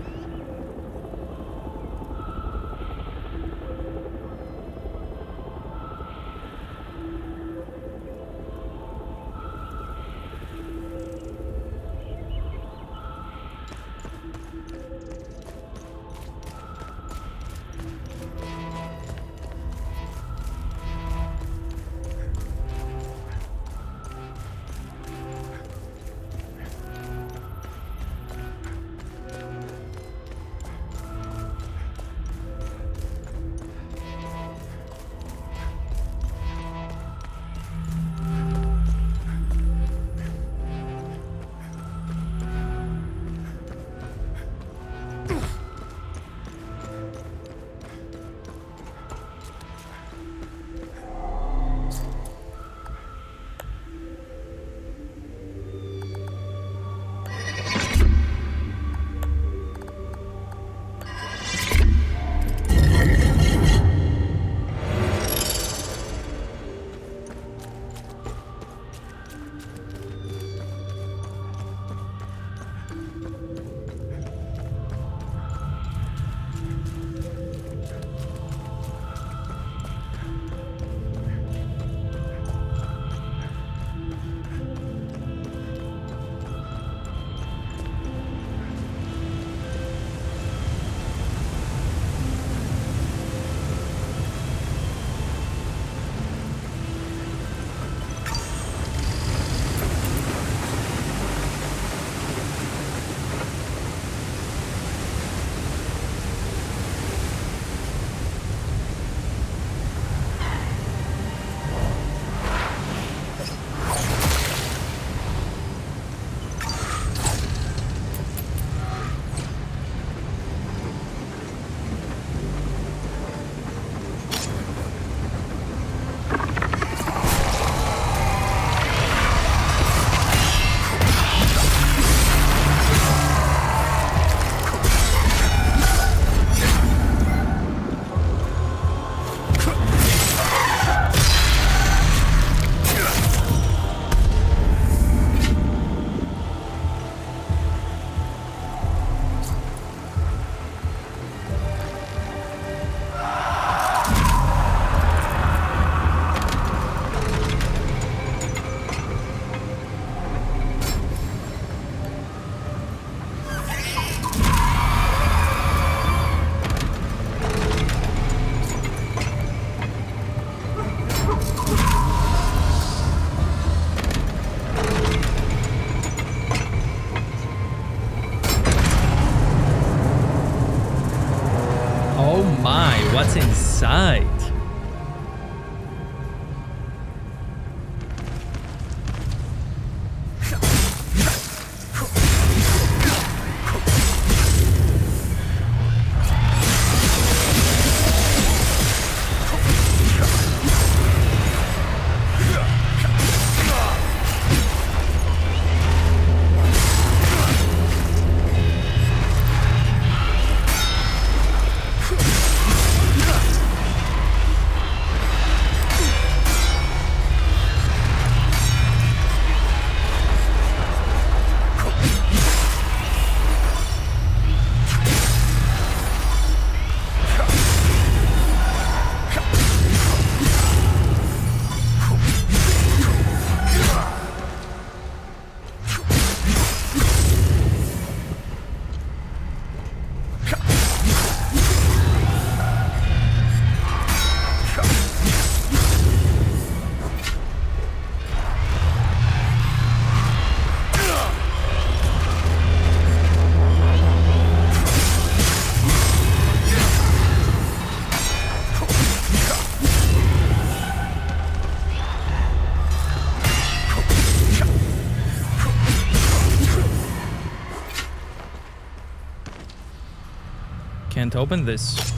Can't open this.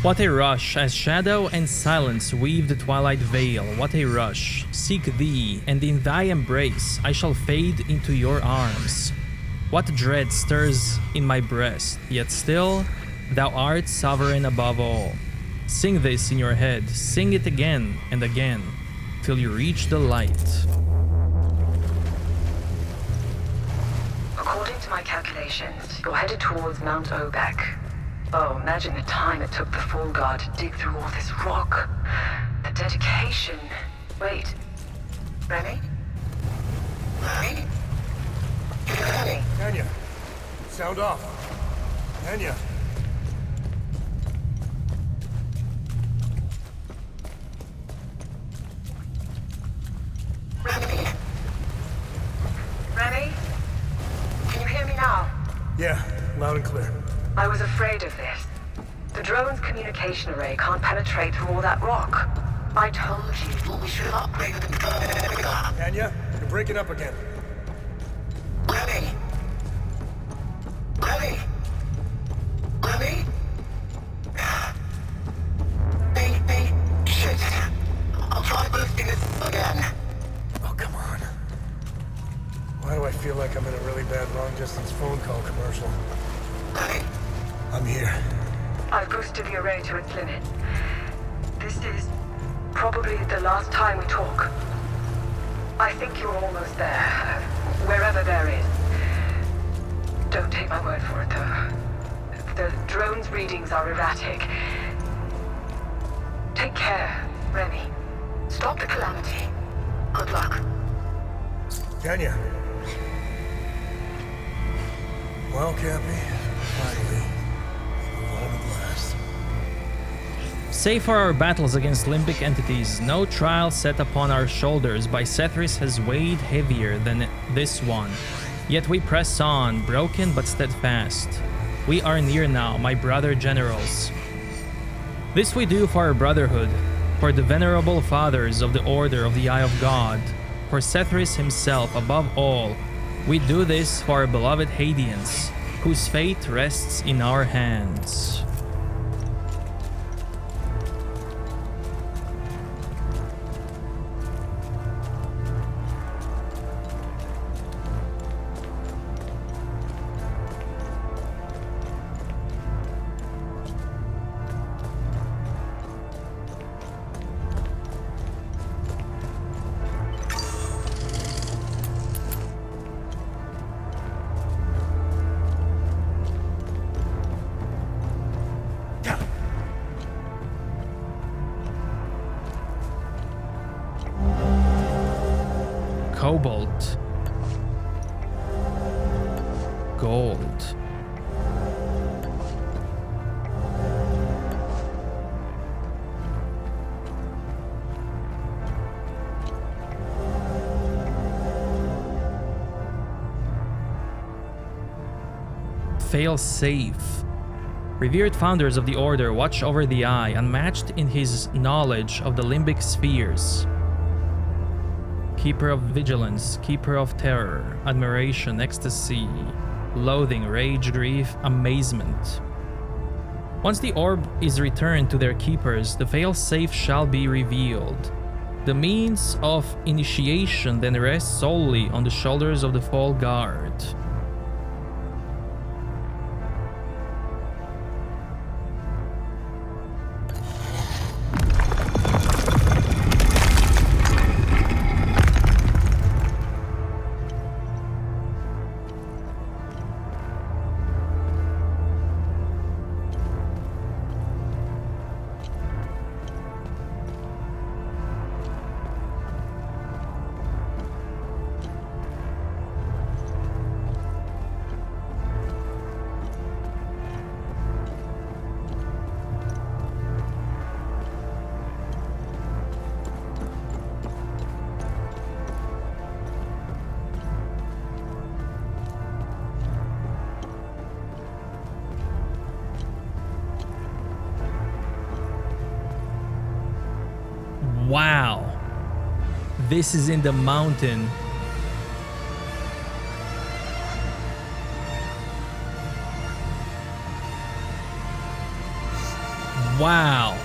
What a rush, as shadow and silence weave the twilight veil. What a rush. Seek thee, and in thy embrace I shall fade into your arms. What dread stirs in my breast, yet still thou art sovereign above all. Sing this in your head, sing it again and again, till you reach the light. According to my calculations, you're headed towards Mount Obek. Oh, imagine the time it took the Fall Guard to dig through all this rock. The dedication. Wait. Remy? Remy? Remy? Anya, sound off. Anya. Remy? Remy? Can you hear me now? Yeah, loud and clear. I was afraid of this. The drone's communication array can't penetrate through all that rock. I told you we should have upgraded the... Anya, you're breaking up again. Remy? Remy? Remy? Shit. I'll try boosting this again. Oh, come on. Why do I feel like I'm in a really bad long-distance phone call commercial? I'm here. I've boosted the array to its limit. This is probably the last time we talk. I think you're almost there. Wherever there is. Don't take my word for it, though. The drone's readings are erratic. Take care, Remy. Stop the calamity. Good luck. Anya. Well, Cappy, finally. Save for our battles against limbic entities, no trial set upon our shoulders by Sethris has weighed heavier than this one. Yet we press on, broken but steadfast. We are near now, my brother generals. This we do for our brotherhood, for the venerable fathers of the Order of the Eye of God, for Sethris himself above all. We do this for our beloved Hadeans, whose fate rests in our hands. Cobalt. Gold. Fail safe. Revered founders of the Order watch over the Eye, unmatched in his knowledge of the limbic spheres. Keeper of vigilance, keeper of terror, admiration, ecstasy, loathing, rage, grief, amazement. Once the orb is returned to their keepers, the fail-safe shall be revealed. The means of initiation then rests solely on the shoulders of the Fall Guard. Wow. This is in the mountain. Wow.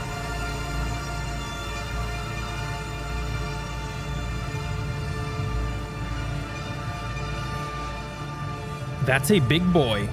That's a big boy.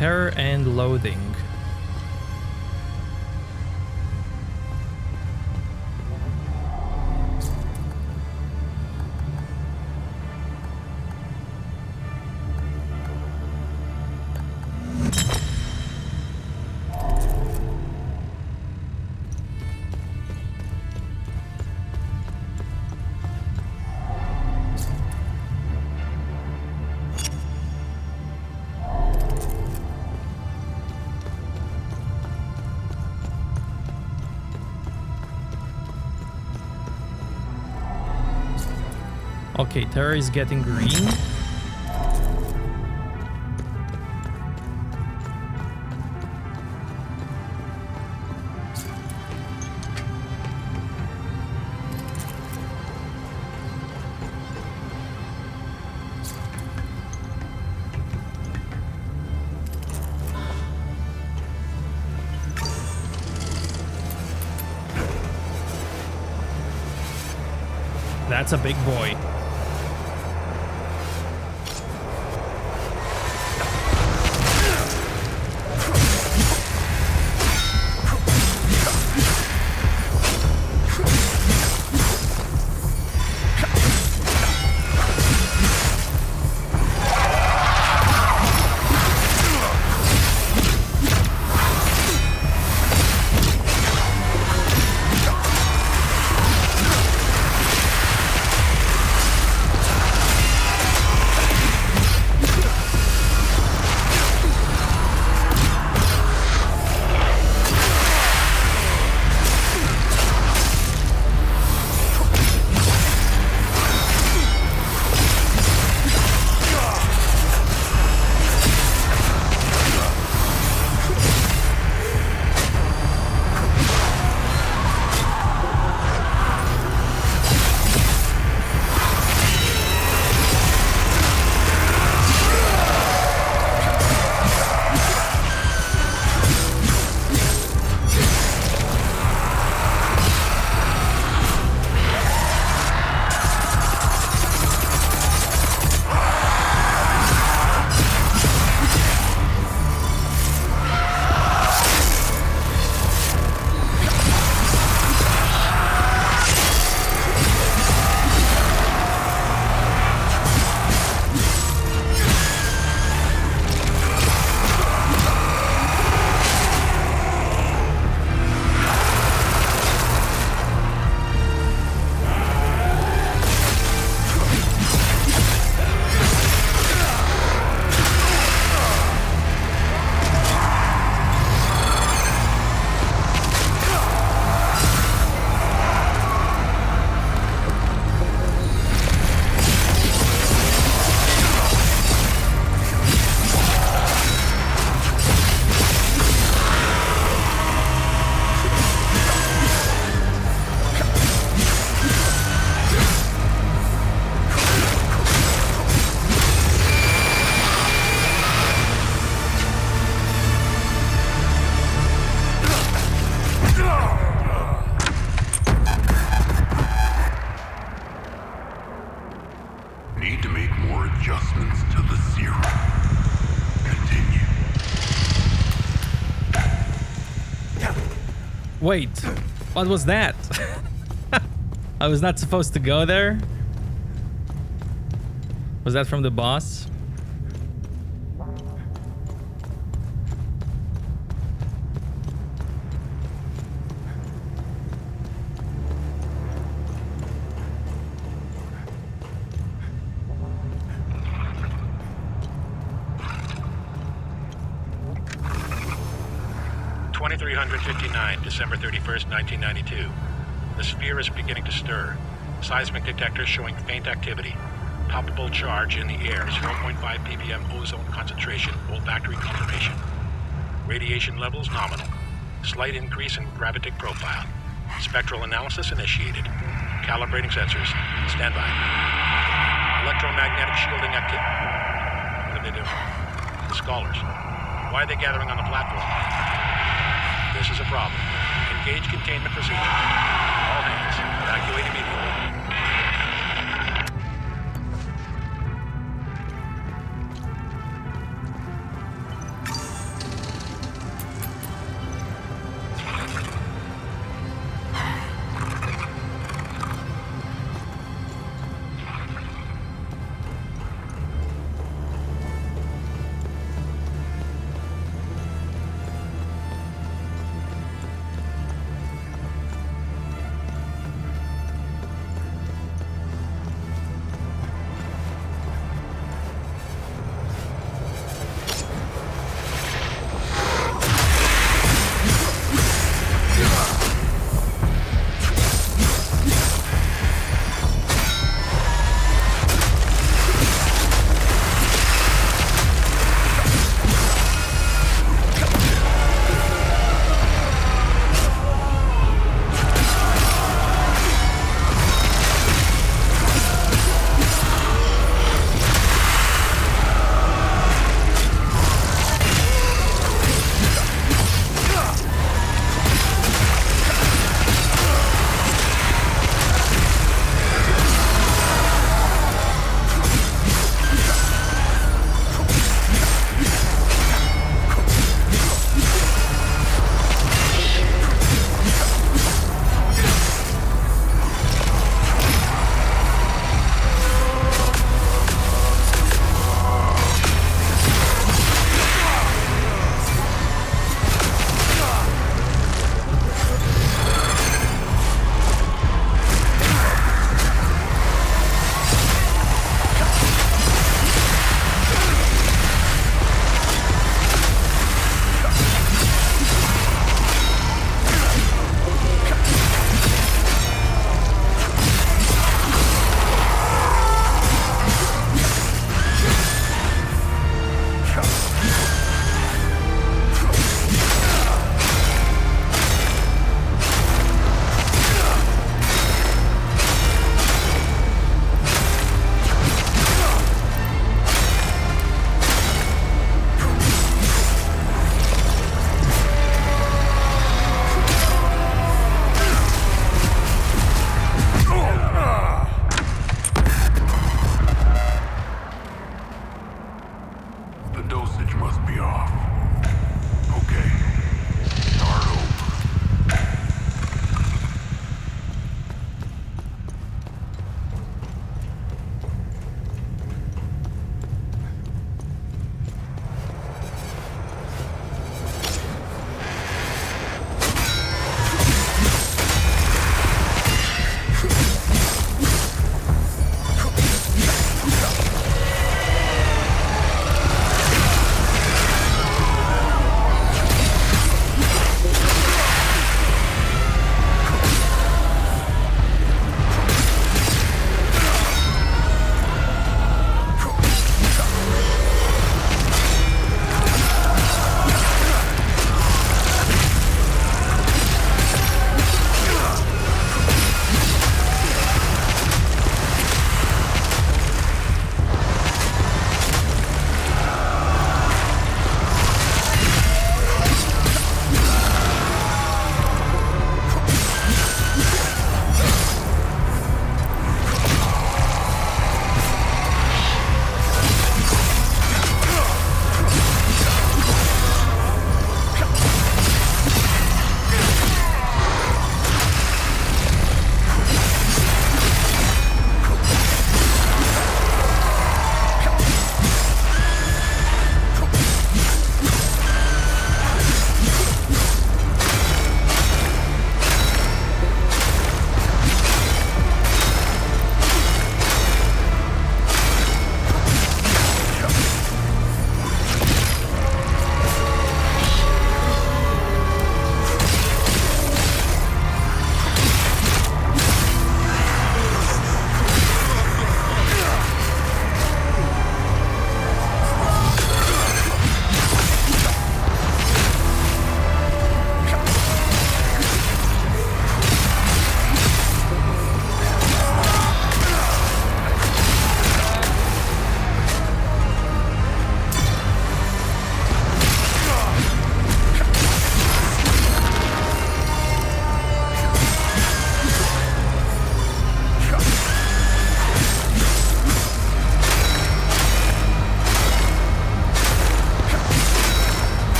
Terror and loathing. Okay, Terror is getting green. That's a big boy. Need to make more adjustments to the serum. Continue. Wait, what was that? I was not supposed to go there? Was that from the boss? December 31st, 1992. The sphere is beginning to stir. Seismic detectors showing faint activity. Palpable charge in the air, 0.5 ppm ozone concentration, olfactory confirmation. Radiation levels nominal. Slight increase in gravitic profile. Spectral analysis initiated. Calibrating sensors. Stand by. Electromagnetic shielding activity. What are they doing? The scholars. Why are they gathering on the platform? This is a problem. Engage containment procedure. All hands, evacuate immediately.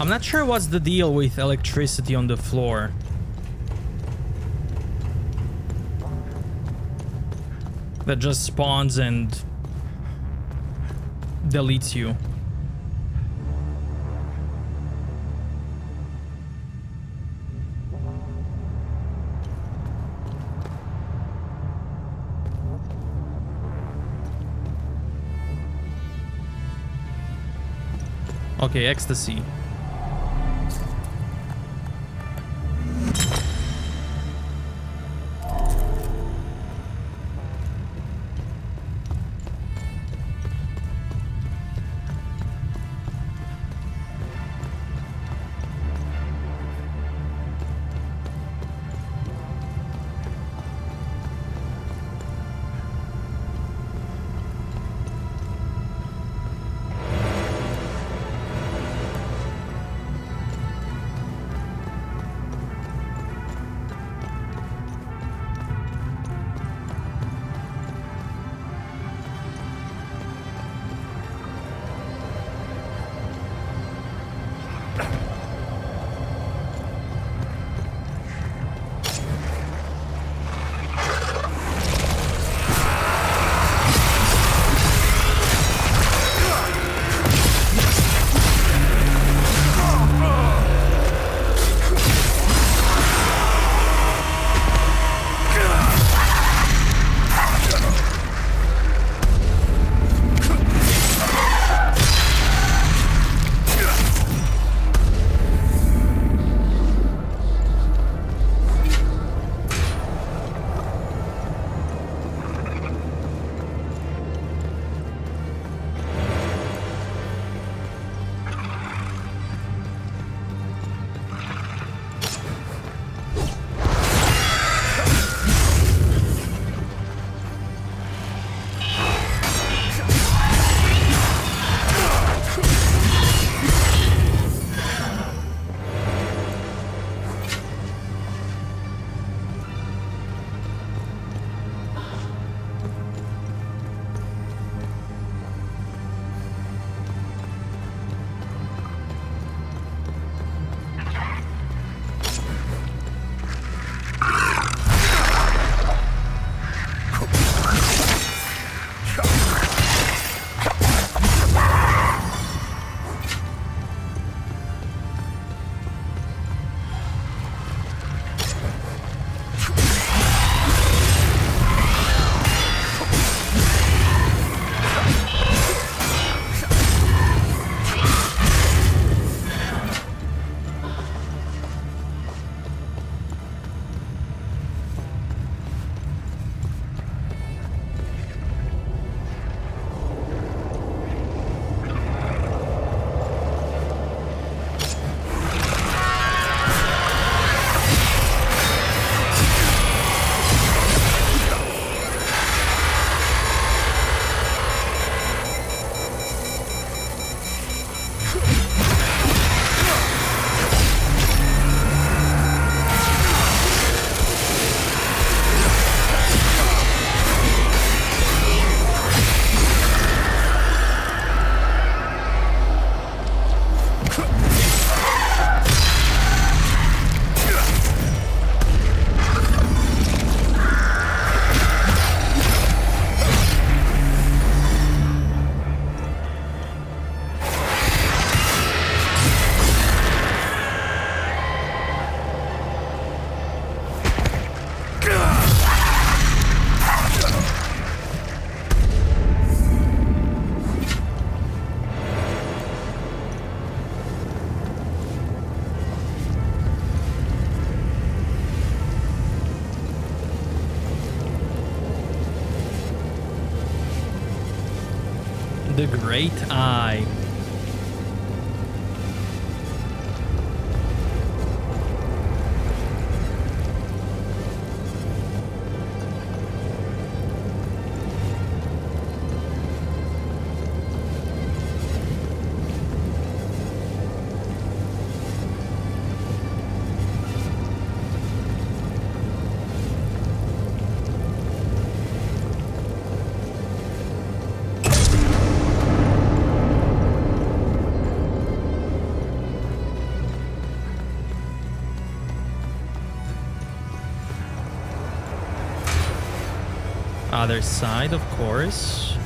I'm not sure what's the deal with electricity on the floor. That just spawns and deletes you. Okay, ecstasy. The Great Eye. Other side, of course.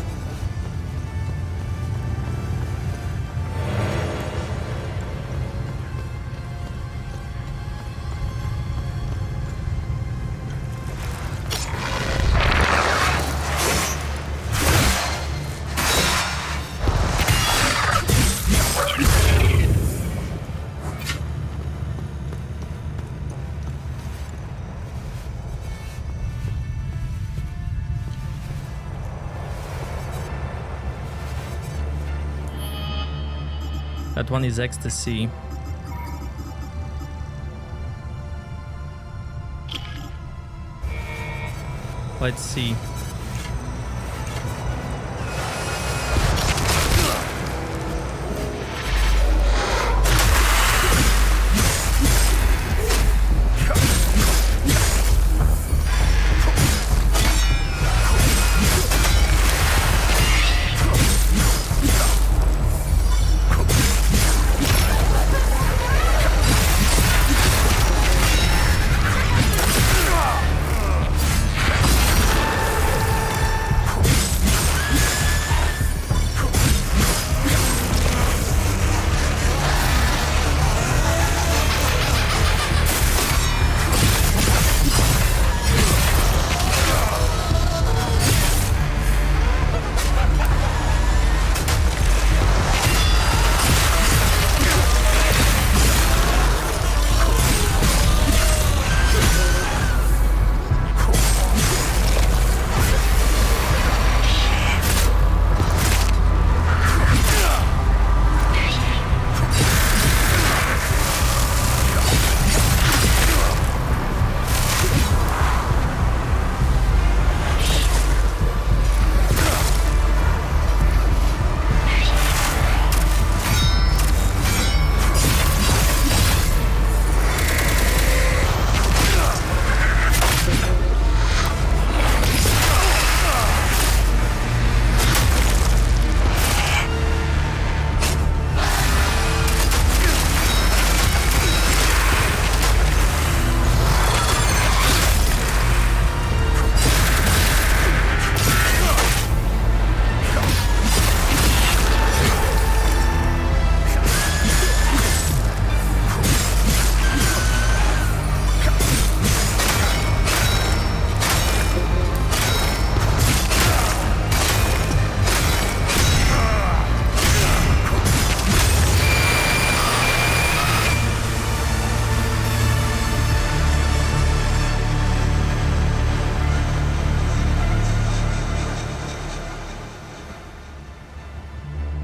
That one is ecstasy. Let's see.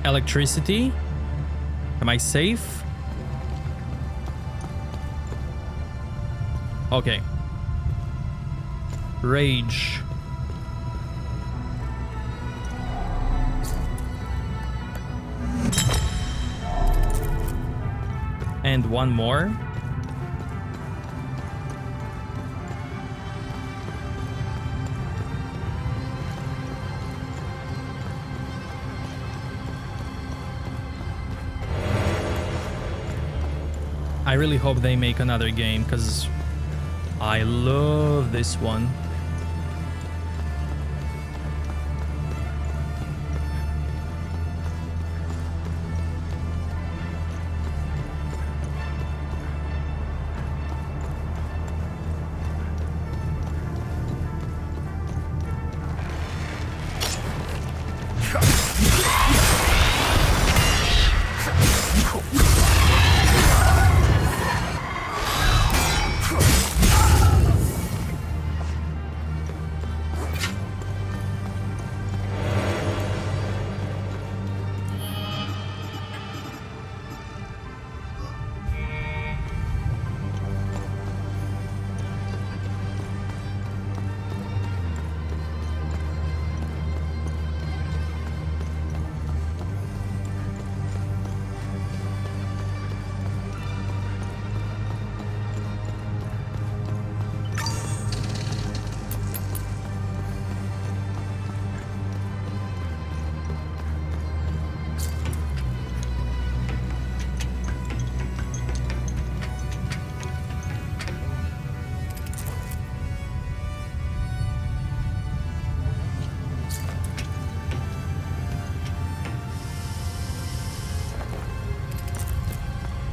Electricity? Am I safe? Okay. Rage. And one more. I really hope they make another game, because I love this one.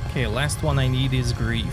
Okay, last one I need is grief.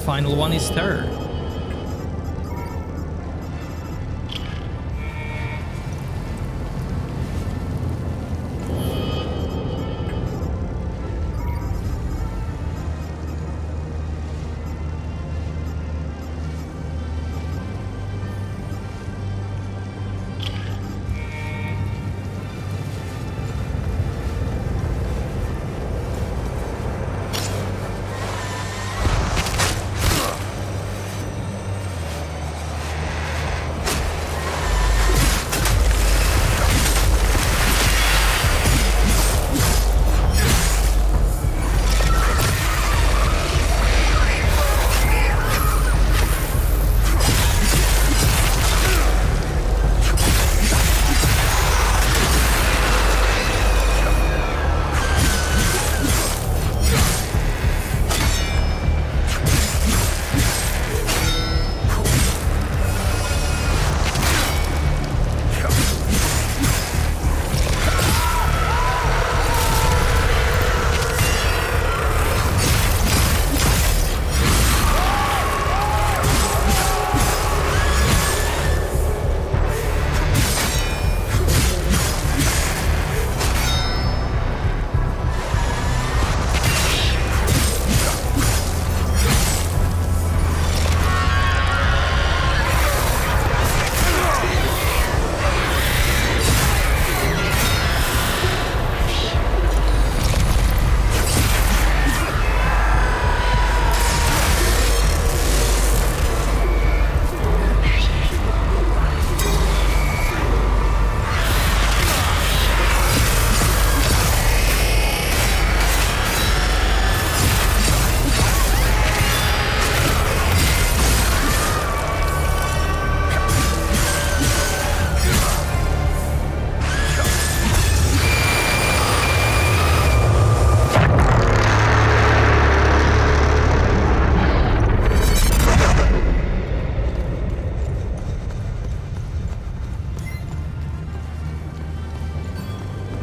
Final one is third.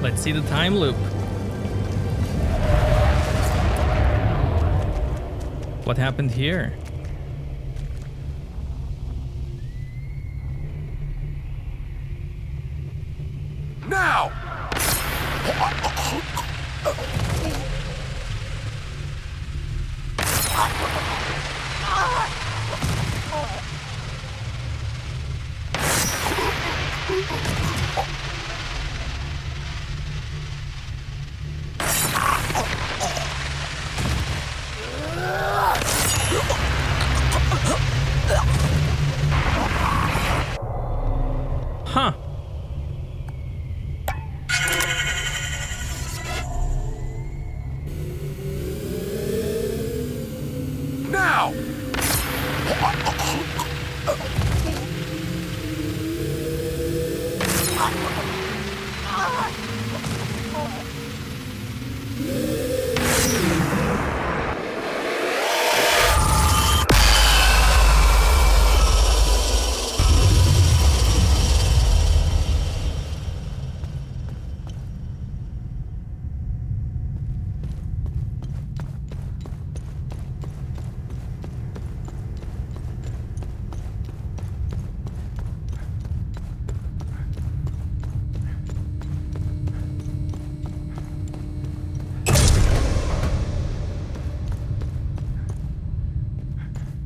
Let's see the time loop. What happened here? Now! Huh. Now!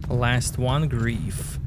Last one, grief.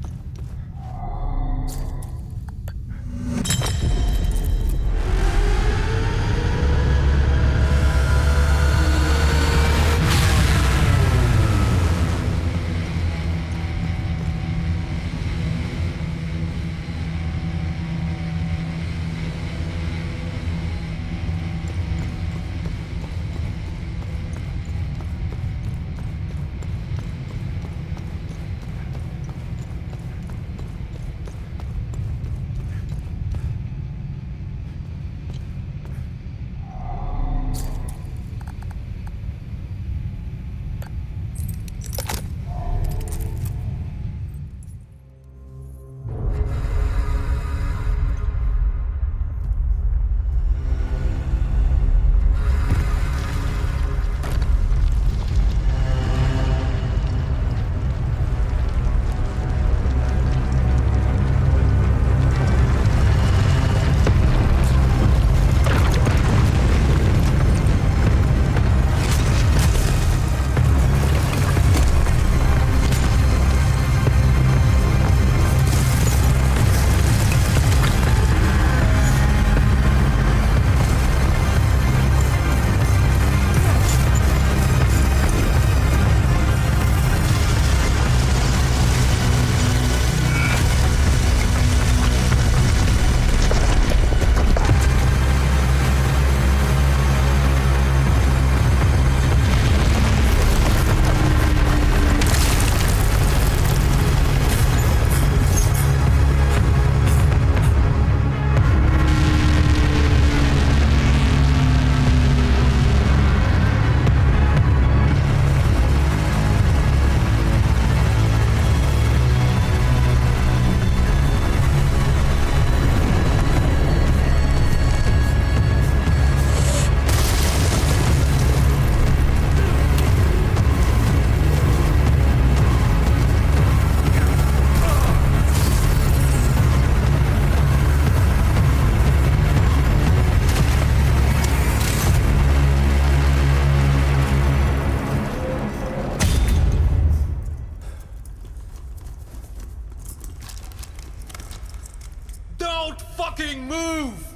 fucking move!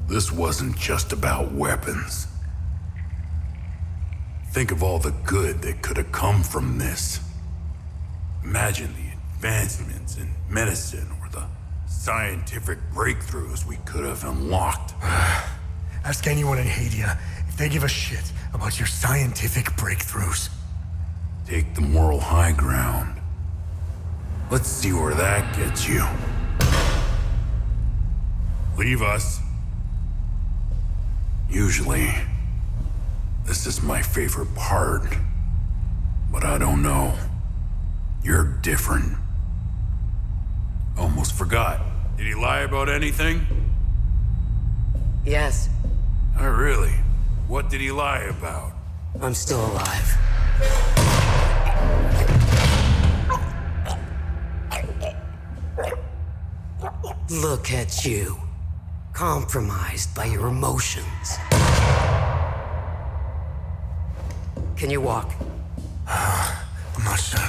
This wasn't just about weapons. Think of all the good that could have come from this. Imagine the advancements in medicine or the scientific breakthroughs we could have unlocked. Ask anyone in Hadia if they give a shit about your scientific breakthroughs. Take the moral high ground. Let's see where that gets you. Leave us. Usually, this is my favorite part. But I don't know. You're different. Almost forgot. Did he lie about anything? Yes. Oh, really? What did he lie about? I'm still alive. Look at you. Compromised by your emotions. Can you walk? I'm not sure.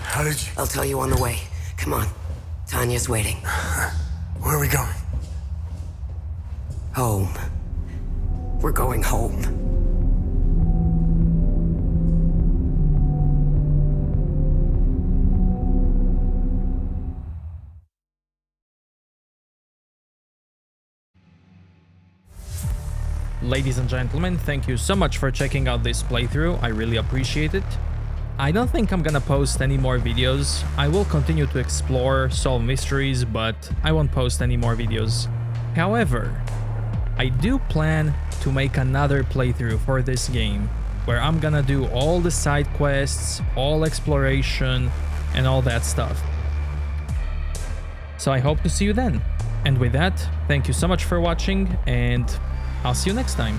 How did you... I'll tell you on the way. Come on. Tanya's waiting. Where are we going? Home. We're going home. Ladies and gentlemen, thank you so much for checking out this playthrough. I really appreciate it. I don't think I'm gonna post any more videos. I will continue to explore, solve mysteries, but I won't post any more videos. However, I do plan to make another playthrough for this game, where I'm gonna do all the side quests, all exploration, and all that stuff. So I hope to see you then. And with that, thank you so much for watching, and I'll see you next time.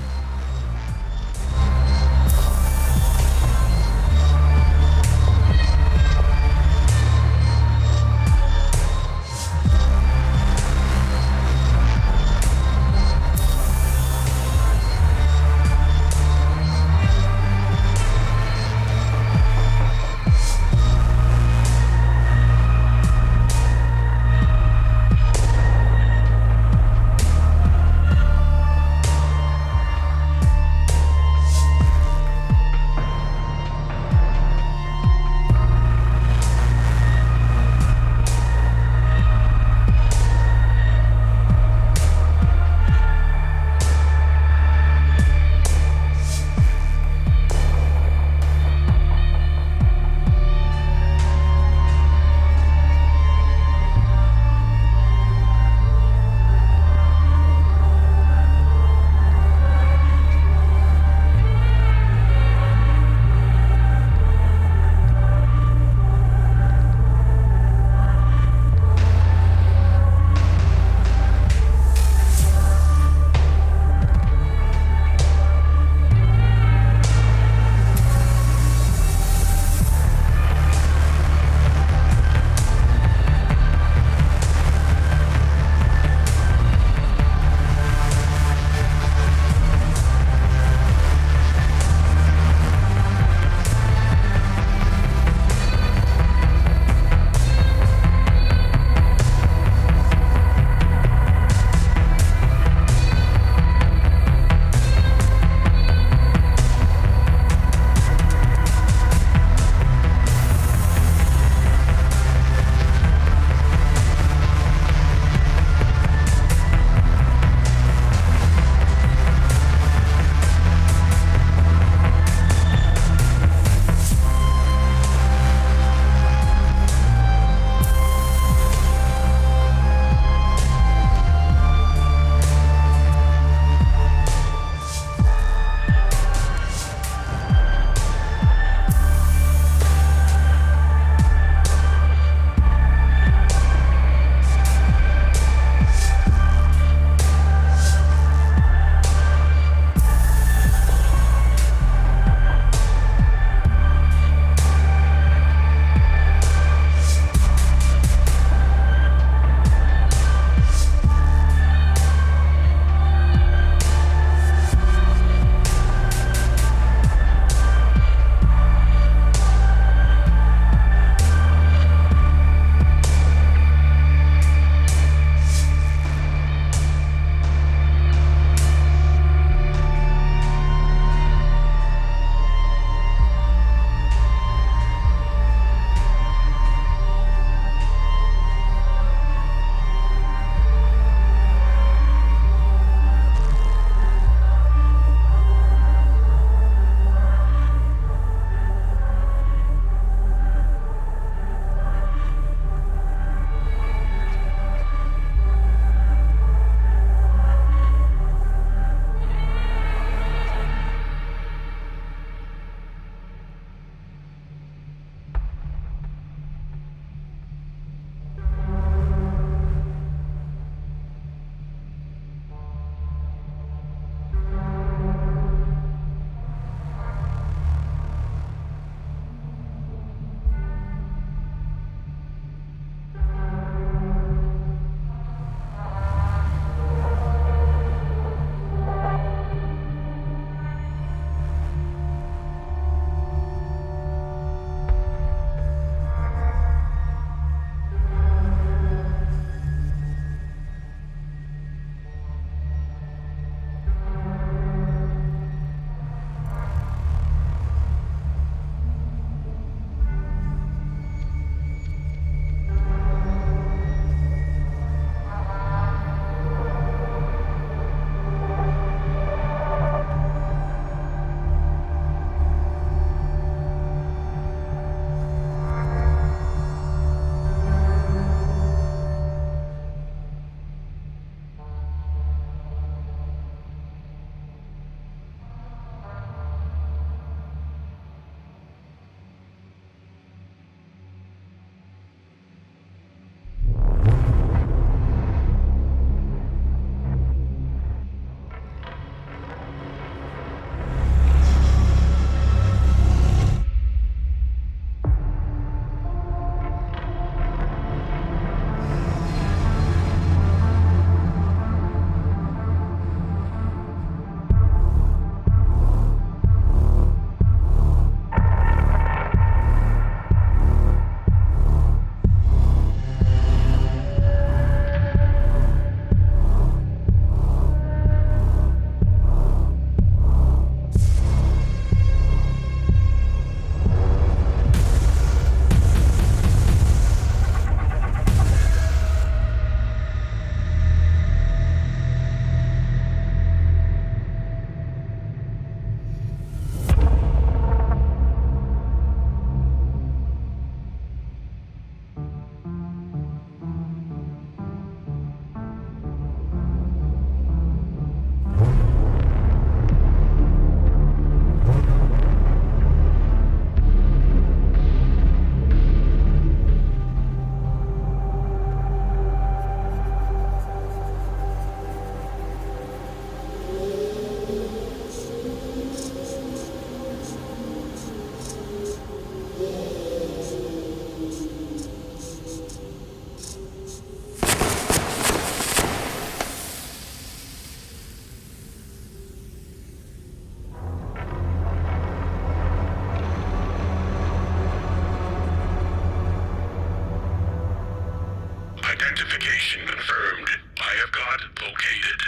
Location confirmed. I have got located.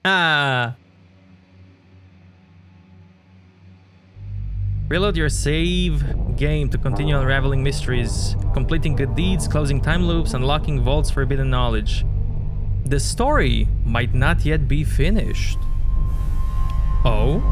Haha. Reload your save game to continue unraveling mysteries, completing good deeds, closing time loops, unlocking vaults forbidden knowledge. The story might not yet be finished. Oh?